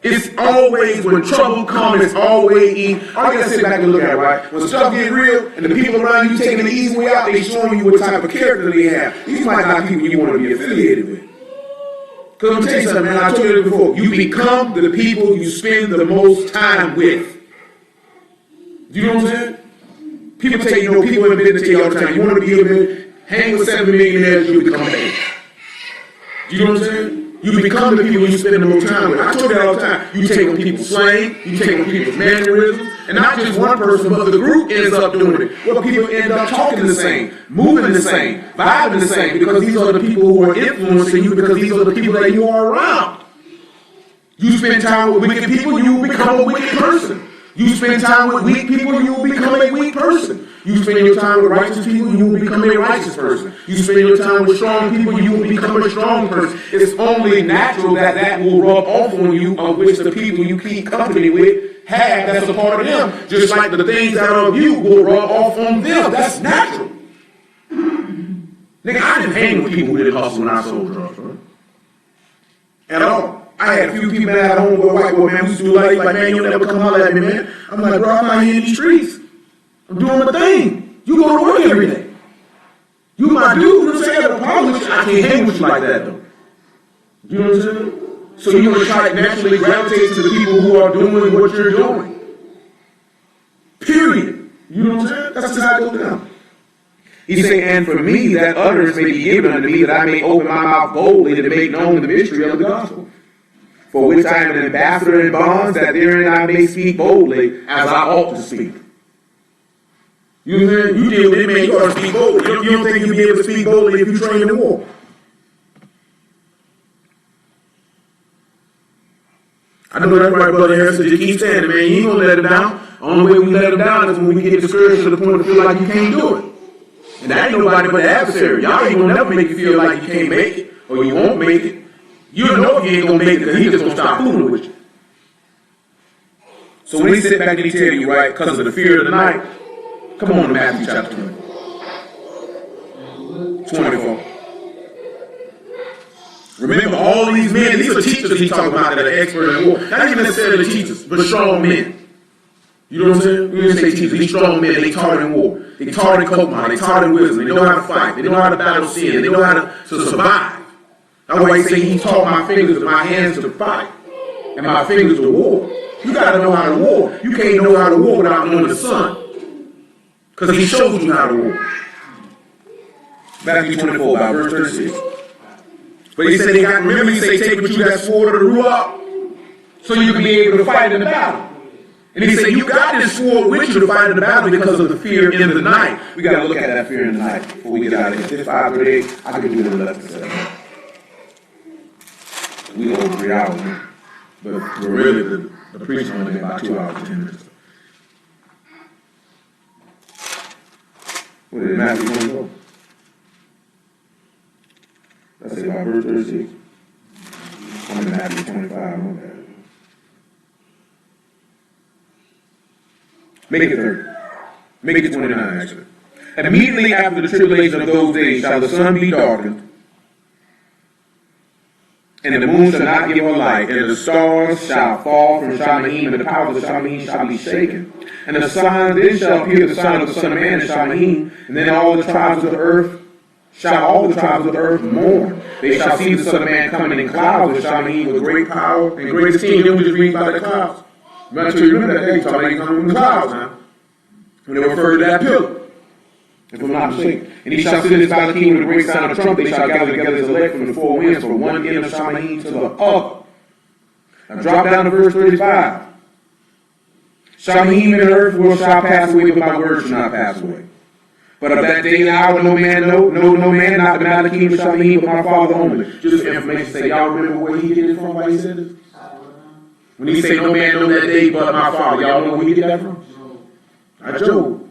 It's always, when trouble comes, it's always easy. All you gotta sit back and look at it, right? When stuff get real, and the people around you taking the easy way out, they showing you what type of character they have. These might not be people you want to be affiliated with. Because I'm telling you something, man, I told you this before. You become the people you spend the most time with. You know what I'm saying? People tell you, people in business tell you all the time, you want to be able to hang with 7 millionaires, you become an agent. You know what I'm saying? You become the people you spend the most time with. I told you that all the time. You take on people's slang, you take on people's mannerisms, and not just one person, but the group ends up doing it. Well, people end up talking the same, moving the same, vibing the same, because these are the people who are influencing you, because these are the people that you are around. You spend time with wicked people, you become a wicked person. You spend time with weak people, you will become a weak person. You spend your time with righteous people, you will become a righteous person. You spend your time with strong people, you will become a strong person. It's only natural that that will rub off on you, of which the people you keep company with have, that's a part of them. Just like the things that are of you will rub off on them. That's natural. Nigga, I didn't hang with people who didn't hustle when I sold drugs, right? At all. I had a few people at home with a white boy, man, we used to do like, man, you'll never come holler at me, man. I'm like, bro, I'm out here in these streets. I'm doing my thing. You go to work every day. You my dude, you know what I'm saying? I got a problem with you. I can't hang with you like that, though. You know what I'm saying? So you're going to try to naturally gravitate to the people who are doing what you're doing. Period. You know what I'm saying? That's just how it goes down. He said, and for me, that utterance may be given unto me, that I may open my mouth boldly to make known the mystery of the gospel, for which I am an ambassador in bonds, that therein I may speak boldly as I ought to speak. You know what I'm saying? You deal with it, man, you ought to speak boldly. You don't think you'll be able to speak boldly if you train in war. I know that's right, Brother Harrison. Just keep standing, man. You ain't going to let him down. The only way we let him down is when we get discouraged to the point to feel like you can't do it. And that ain't nobody but the adversary. Y'all ain't going to never make you feel like you can't make it, or you won't make it. You don't know if you ain't going to make it, because he's just going to stop fooling with you. So when he sit back and he tell you, right, because of the fear of the night, come on to Matthew chapter 24. Remember, all these men, these are teachers he's talking about that are expert in war. Not even necessarily teachers, but strong men. You know what I'm saying? We didn't say teachers, these strong men, they taught in war. They taught in Kokma, they taught in wisdom, they know how to fight, they know how to battle sin, they know how to survive. That's why he say he taught my fingers and my hands to fight, and my fingers to war. You gotta know how to war. You can't know how to war without knowing the Son, because he shows you how to war. Matthew 24, by verse 36. But he said they got, remember he said, take with you that sword of the Ruach. so you can be able to fight in the battle. And he said, you got this sword with you to fight in the battle because of the fear in the night. We got to look at that fear in the night before we get out of here. It's 5:38. I can do it in less than 7. We go over 3 hours, man. But really, the preaching only about 2 hours and 10 minutes. What is it, Matthew 24? Let's say about verse 36. I'm in Matthew 25. I know that. Make it 30. Make it 29, actually. And immediately after the tribulation of those days shall the sun be darkened, and the moon shall not give her light, and the stars shall fall from Alahym, and the powers of Alahym shall be shaken. And the sign then shall appear the sign of the Son of Man in Alahym, and then all the tribes of the earth mourn. They shall see the Son of Man coming in clouds with Alahym with great power and great esteem. Then we just read about the clouds. I'm sure you remember that day, talking about he coming in the clouds now. When they refer to that pillar, if I'm not mistaken. And he shall send his Alahym with a great sound of trumpet. They shall gather together his elect from the four winds, from one end of Alahym to the other. Now drop down to verse 35. Alahym and the earth shall pass away, but my word shall not pass away. But of that day and hour no man know, no man, not the Alahym of Alahym, but my Father only. Just information say, y'all remember where he get it from, why he said this? When he say no man know that day but my Father, y'all know where he get that from? Job.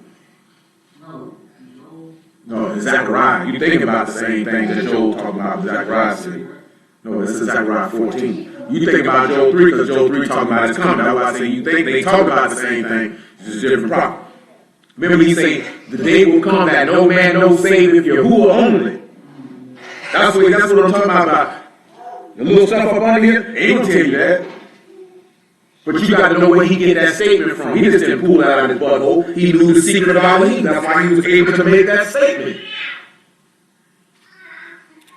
No, it's Zechariah. You think about the same thing that Job talking about Zechariah said. No, this is Zechariah 14. You think about Job 3 because Job 3 talking about his coming. That's why I say you think they talk about the same thing. It's just a different problem. Remember he say, the day will come that no man knows save if you're who only. That's what I'm talking about. The little stuff up under here, ain't gonna tell you that. But you got to know where he get that statement from. He just didn't pull that out of his butthole. He knew the secret of Alahym. That's why he was able to make that statement.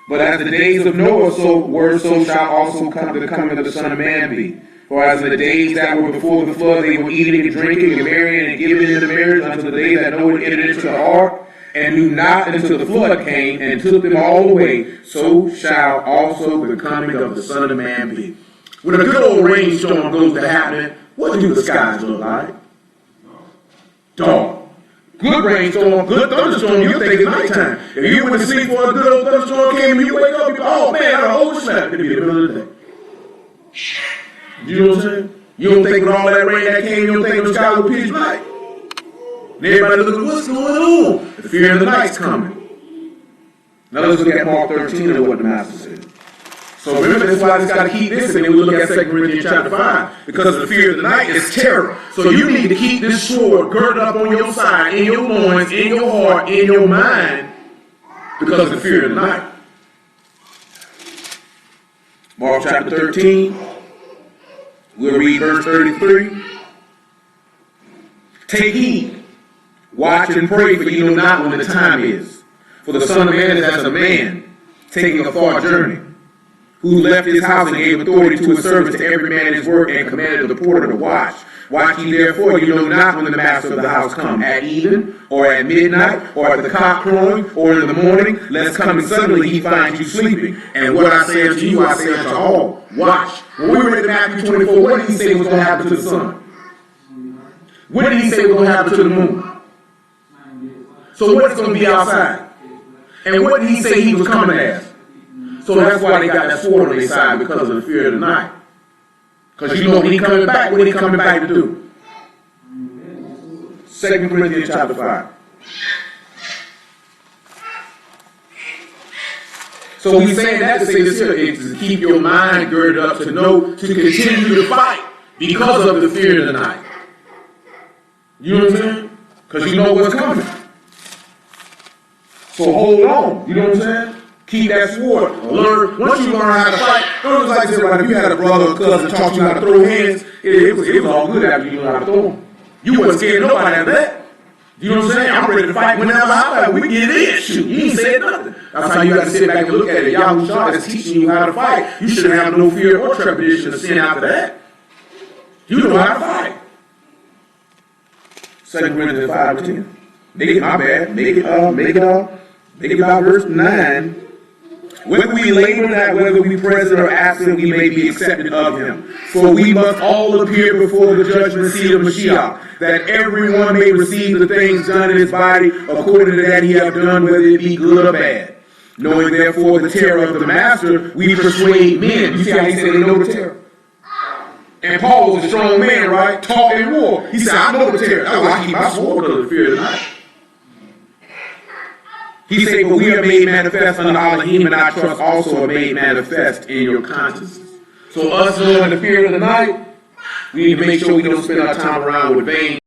But as the days of Noah, so shall also come the coming of the Son of Man be. For as in the days that were before the flood, they were eating and drinking and marrying and giving in marriage until the day that Noah entered into the ark, and knew not until the flood came and took them all away. So shall also the coming of the Son of Man be. When a good old rainstorm goes to happening, what do the skies look like? Dark. Good rainstorm, good thunderstorm, you think it's nighttime. If you went to sleep for a good old thunderstorm came and you wake up, you go, oh man, I overslept. It'll be the middle of the day. You know what I'm saying? You don't think with all that rain that came, you don't think the sky was pitch black. And everybody looking, what's going on? The fear of the night's coming. Now let's look at Mark 13 and what the Master said. So remember, that's why I just got to keep this, and then we look at 2 Corinthians chapter 5. Because the fear of the night is terror. So you need to keep this sword girded up on your side, in your loins, in your heart, in your mind, because of the fear of the night. Mark chapter 13. We'll read verse 33. Take heed, watch and pray, for you know not when the time is. For the Son of Man is as a man taking a far journey, who left his house and gave authority to his servants to every man his work, and commanded the porter to watch. Watch ye therefore, you know not when the master of the house come, at even, or at midnight, or at the cock crowing, or in the morning, lest coming suddenly he find you sleeping. And what I say unto you, I say unto all, watch. When we read Matthew 24, what did he say was going to happen to the sun? What did he say was going to happen to the moon? So what's going to be outside? And what did he say he was coming as? So that's why they got that sword on their side, because of the fear of the night. Because you know when he coming back, what he coming back to do? 2 Corinthians chapter 5. So he's saying that to say this here, is to keep your mind girded up, to know, to continue to fight because of the fear of the night. You know what I'm saying? Because you know what's coming. So hold on. You know what I'm saying? Keep that sword. Once you learn how to fight, don't look like this, right? If you had a brother or cousin taught you how to throw hands, it was all good after you learned how to throw them. You wasn't scared of nobody after that. You know what I'm saying? I'm ready to fight whenever I fight. We get in, shoot. You ain't said nothing. That's how you got to sit back and look at it. Yahoo Shah is teaching you how to fight. You shouldn't have no fear or trepidation of sin after that. You know how to fight. 2 Corinthians 5:10. Make it about verse 9. Whether we labor not, whether we present or absent, we may be accepted of him. For we must all appear before the judgment seat of Mashiach, that everyone may receive the things done in his body according to that he have done, whether it be good or bad. Knowing therefore the terror of the master, we persuade men. You see how he said they know the terror? And Paul was a strong man, right? Taught in war. He said, I know the terror. That's why I keep my sword because of the fear of the night. He said, but we are made manifest unto Alahym, and our trust also are made manifest in your consciences. So us knowing the fear of the night, we need to make sure we don't spend our time around with vain